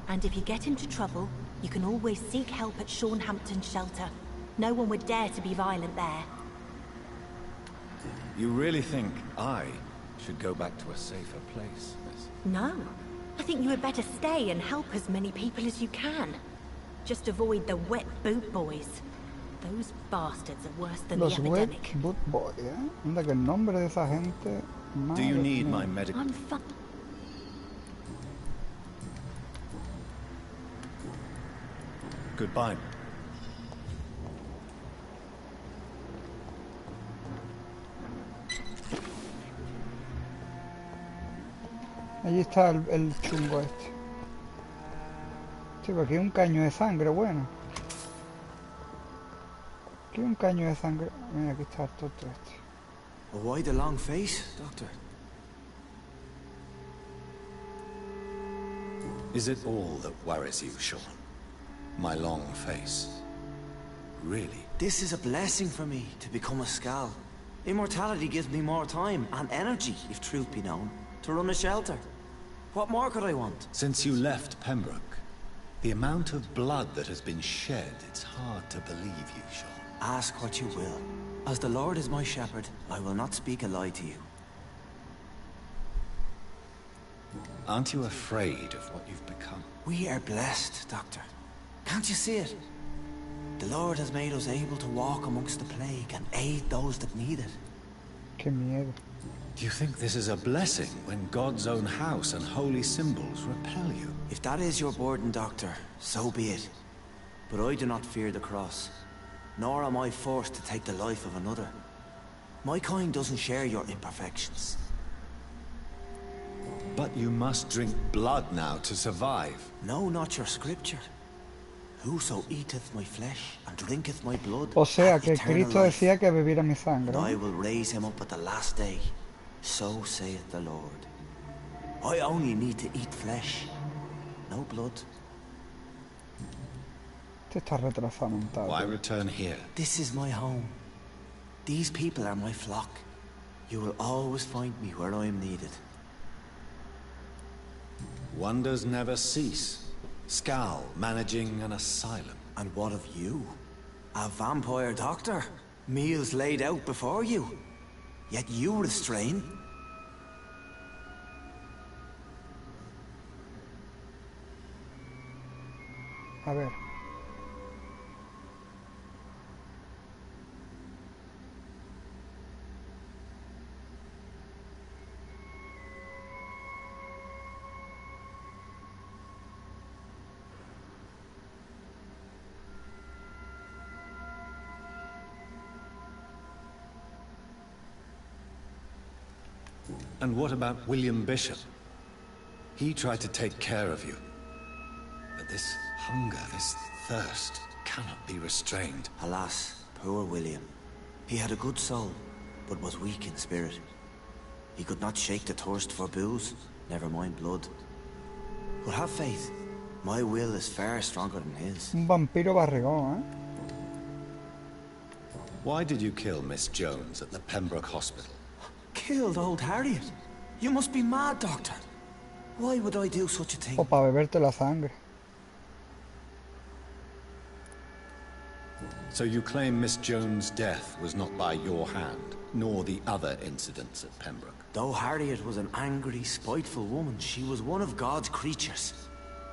And if you get into trouble, you can always seek help at Sean Hampton's shelter. No one would dare to be violent there. You really think I should go back to a safer place, miss? No. I think you had better stay and help as many people as you can. Just avoid the wet boot boys. Those bastards are worse than Los the wet epidemic. boot boys, ¿eh? Anda que el nombre de esa gente... Do you need my medical... I'm fine. Goodbye. Allí está el chungo este. Sí, pero aquí hay un caño de sangre, bueno. Aquí hay un caño de sangre. Mira, aquí está el toto este. Why the long face, Doctor? Is it all that worries you, Sean? My long face? Really? This is a blessing for me, to become a Skal. Immortality gives me more time, and energy, if truth be known, to run a shelter. What more could I want? Since you left Pembroke, the amount of blood that has been shed, it's hard to believe you, Sean. Ask what you will. As the Lord is my shepherd, I will not speak a lie to you. Aren't you afraid of what you've become? We are blessed, Doctor. Can't you see it? The Lord has made us able to walk amongst the plague and aid those that need it. Qué miedo. Do you think this is a blessing when God's own house and holy symbols repel you? If that is your burden, Doctor, so be it. But I do not fear the cross, nor am I forced to take the life of another. My kind doesn't share your imperfections. But you must drink blood now to survive. No, not your scripture. Whoso eateth my flesh and drinketh my blood O sea hath que eternal Cristo life, decía que bebiera mi sangre. and I will raise him up at the last day. So saith the Lord. I only need to eat flesh, no blood. Este está retrasado mental. Why return here? This is my home. These people are my flock. You will always find me where I am needed. Wonders never cease. Skal managing an asylum. And what of you? A vampire doctor? Meals laid out before you. Yet you restrain? A ver. And what about William Bishop? He tried to take care of you. But this hunger, this thirst, cannot be restrained. Alas, poor William. He had a good soul, but was weak in spirit. He could not shake the thirst for booze, never mind blood. But have faith. My will is far stronger than his. Un vampiro barrigón, ¿eh? Why did you kill Miss Jones at the Pembroke Hospital? Killed old Harriet? You must be mad, Doctor. Why would I do such a thing? O para beberte la sangre. So you claim Miss Jones' death was not by your hand, nor the other incidents at Pembroke? Though Harriet was an angry, spiteful woman, she was one of God's creatures.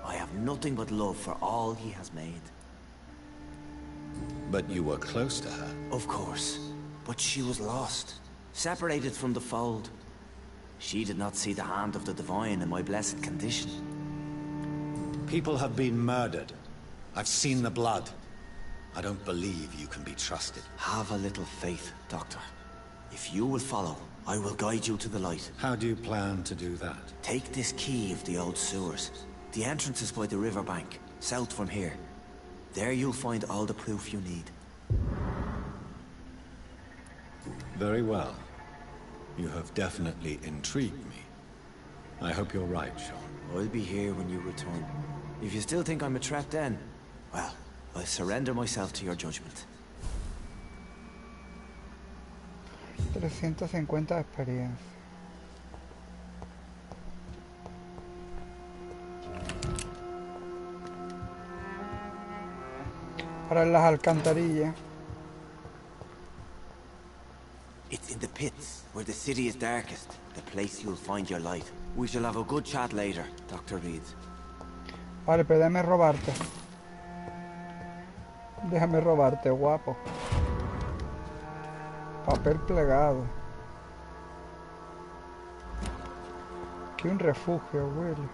I have nothing but love for all he has made. But you were close to her? Of course. But she was lost. Separated from the fold. She did not see the hand of the divine in my blessed condition. People have been murdered. I've seen the blood. I don't believe you can be trusted. Have a little faith, Doctor. If you will follow, I will guide you to the light. How do you plan to do that? Take this key of the old sewers. The entrance is by the riverbank, south from here. There you'll find all the proof you need. Very well. You have definitely intrigued me. I hope you're right, Sean. I'll be here when you return. If you still think I'm a threat then, well, I'll surrender myself to your judgment. 350 de experiencia. Para las alcantarillas. It's in the pits, where the city is darkest. The place you'll find your light. We shall have a good chat later, Dr. Reed. Vale, pero déjame robarte. Déjame robarte, guapo. Papel plegado. Aquí un refugio, Willy.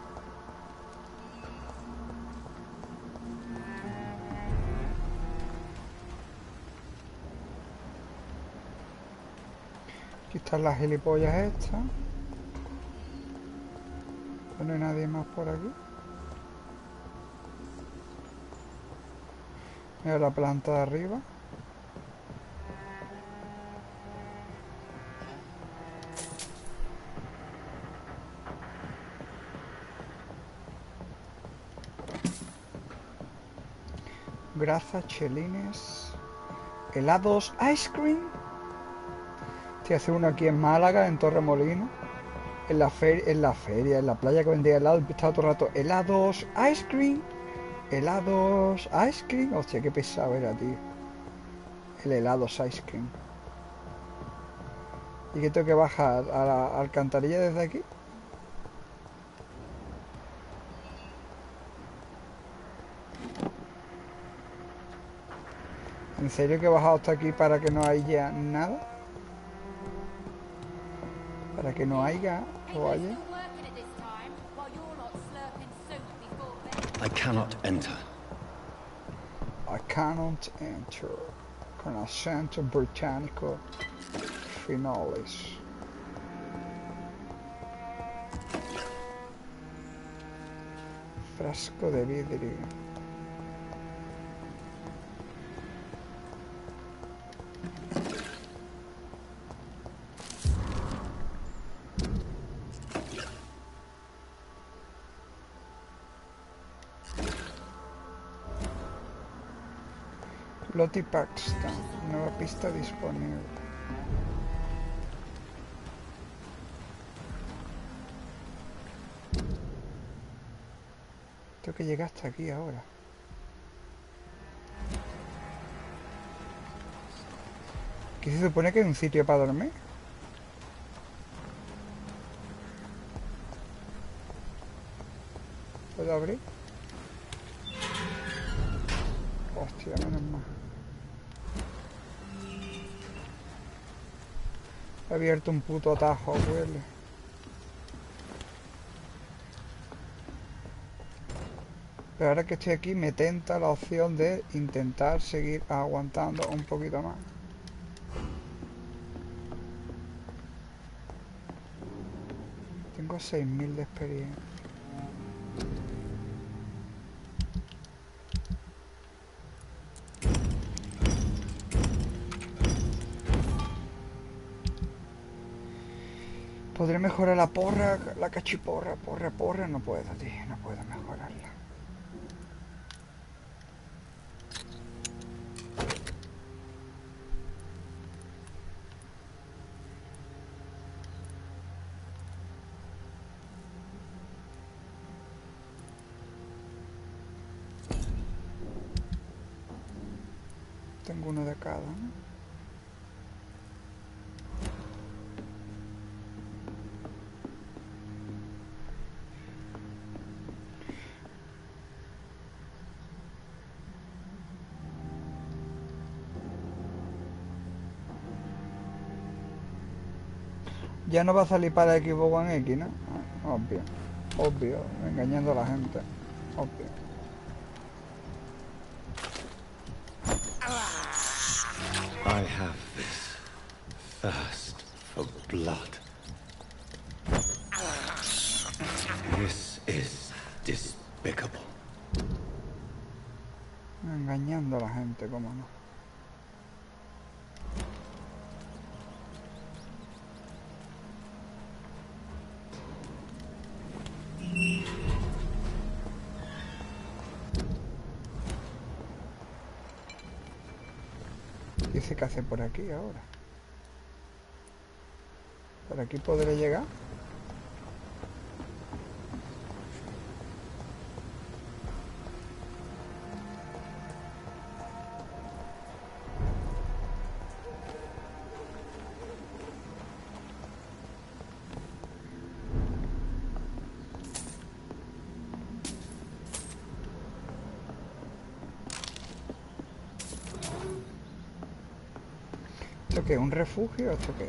Aquí están las gilipollas estas. No hay nadie más por aquí. Mira la planta de arriba. Grasa, chelines, helados, ice cream. Estoy haciendo uno aquí en Málaga, en Torremolinos. En la feria, en la playa que vendía helados. Estaba todo el rato, helados, ice cream. Helados, ice cream. Hostia, qué pesado era, tío. El helados, ice cream. ¿Y qué tengo que bajar? ¿A la alcantarilla desde aquí? ¿En serio que he bajado hasta aquí para que no haya nada? Para que no haya o haya. I cannot enter. I cannot enter. Con acento británico finales. Frasco de vidrio. Lottie Paxton, nueva pista disponible. Tengo que llegar hasta aquí ahora. ¿Qué se supone que hay un sitio para dormir? ¿Puedo abrir? Hostia, menos mal. He abierto un puto atajo, huele. Pero ahora que estoy aquí me tenta la opción de intentar seguir aguantando un poquito más. Tengo 6000 de experiencia. Podré mejorar la porra, la cachiporra, porra, no puedo, tío, no puedo mejorarla. Tengo uno de cada, ¿no? Ya no va a salir para Xbox One X, ¿no? Obvio, obvio, engañando a la gente, obvio. I have this thirst for blood. This is despicable. Engañando a la gente, cómo no. Dice que hace por aquí ahora. ¿Por aquí podré llegar? ¿Esto qué? ¿Un refugio? ¿Esto qué?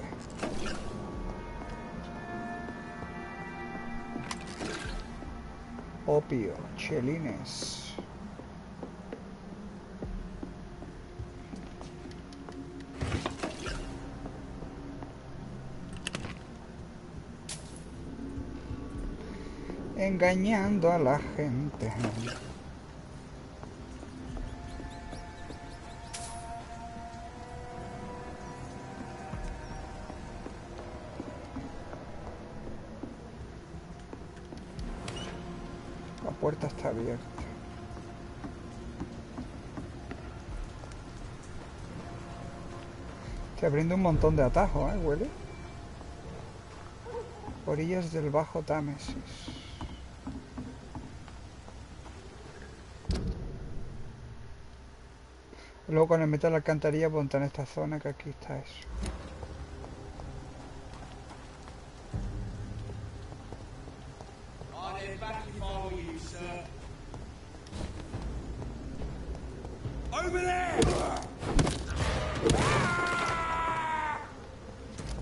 Opio, chelines. Engañando a la gente. La puerta está abierta. Estoy abriendo un montón de atajos, ¿eh? Huele. Orillas del Bajo Támesis. Luego con el metal alcantarilla ponte en esta zona, que aquí está eso.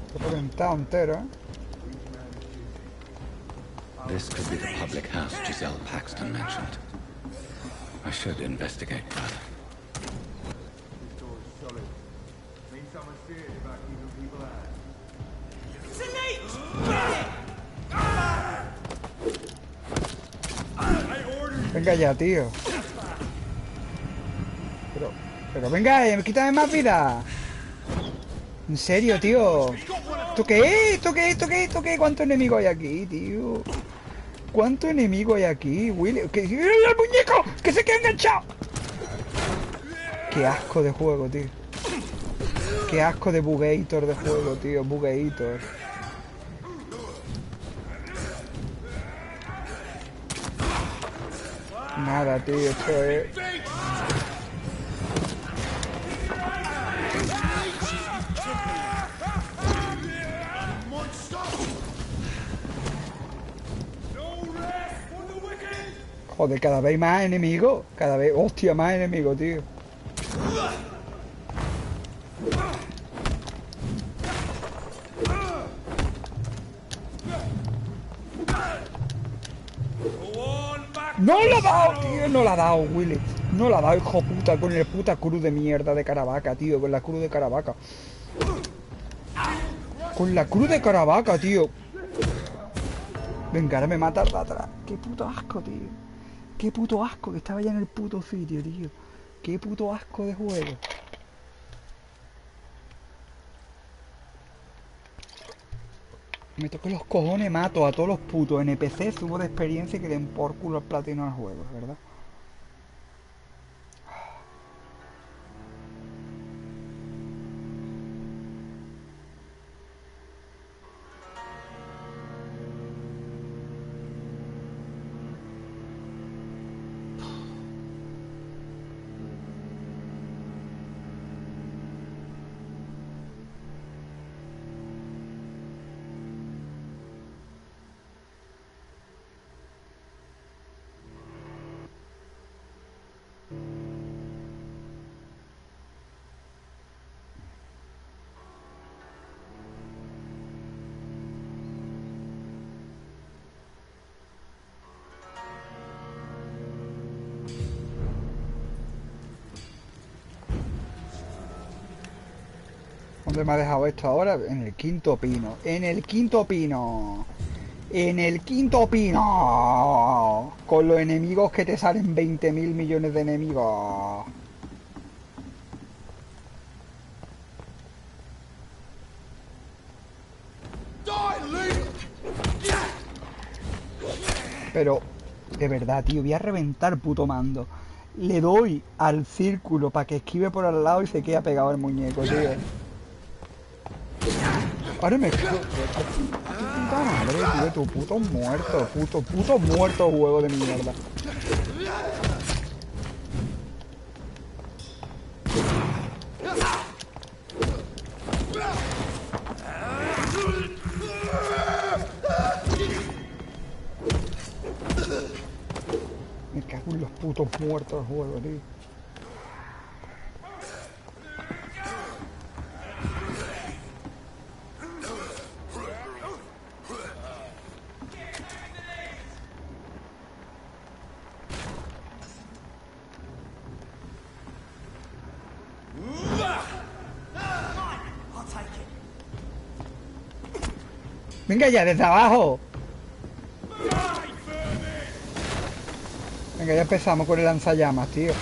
Está reventado entero, ¿eh? This could be the public house Giselle Paxton mentioned. I should investigate further. Venga ya, tío. Pero venga, quítame más vida. En serio, tío. ¿Esto qué es? ¿Esto qué es? ¿Esto qué es? ¿Esto qué es? ¿Cuántos enemigos hay aquí, tío? ¿Cuántos enemigos hay aquí, Willy? ¡Mira el muñeco! ¡Que se queda enganchado! Qué asco de juego, tío. Qué asco de bugator de juego, tío. Bugator. Nada, tío. Esto es... Joder, cada vez más enemigos. Cada vez... Hostia, más enemigos, tío. ¡No lo ha dado, tío! No lo ha dado, Willy. No lo ha dado, hijo puta, con el puta cruz de mierda de Caravaca, tío. Con la cruz de Caravaca. Con la cruz de Caravaca, tío. Venga, ahora me mata de atrás. Qué puto asco, tío. Qué puto asco que estaba ya en el puto sitio, tío. Qué puto asco de juego. Me toqué los cojones, mato a todos los putos NPC, subo de experiencia y que den por culo al platino al juego, ¿verdad? ¿Dónde me ha dejado esto ahora? En el quinto pino. En el quinto pino. En el quinto pino. Con los enemigos que te salen 20.000 millones de enemigos. Pero, de verdad, tío, voy a reventar el puto mando. Le doy al círculo para que esquive por al lado y se queda pegado el muñeco, tío. Ahora me quedo... Puta madre, tío, tu puto muerto, puto muerto, juego de mierda. Me cago en los putos muertos del juego, tío. Venga ya, desde abajo. Venga, ya empezamos con el lanzallamas, tío.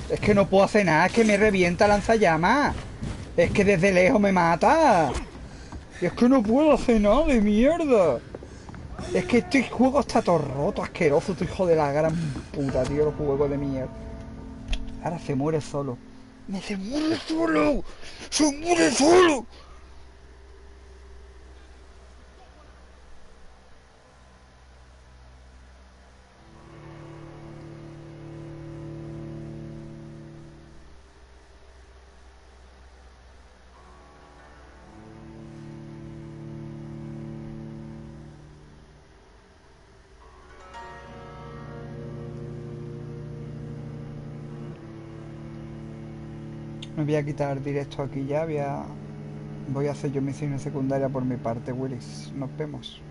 Es que no puedo hacer nada, es que me revienta el lanzallamas. Es que desde lejos me mata. Y es que no puedo hacer nada de mierda. Es que este juego está todo roto, asqueroso, este hijo de la gran puta, tío, los juegos de mierda. Ahora se muere solo. ¡Se muere solo! ¡Se muere solo! Me voy a quitar directo aquí ya, voy a hacer yo misiones secundarias por mi parte, Willis. Nos vemos.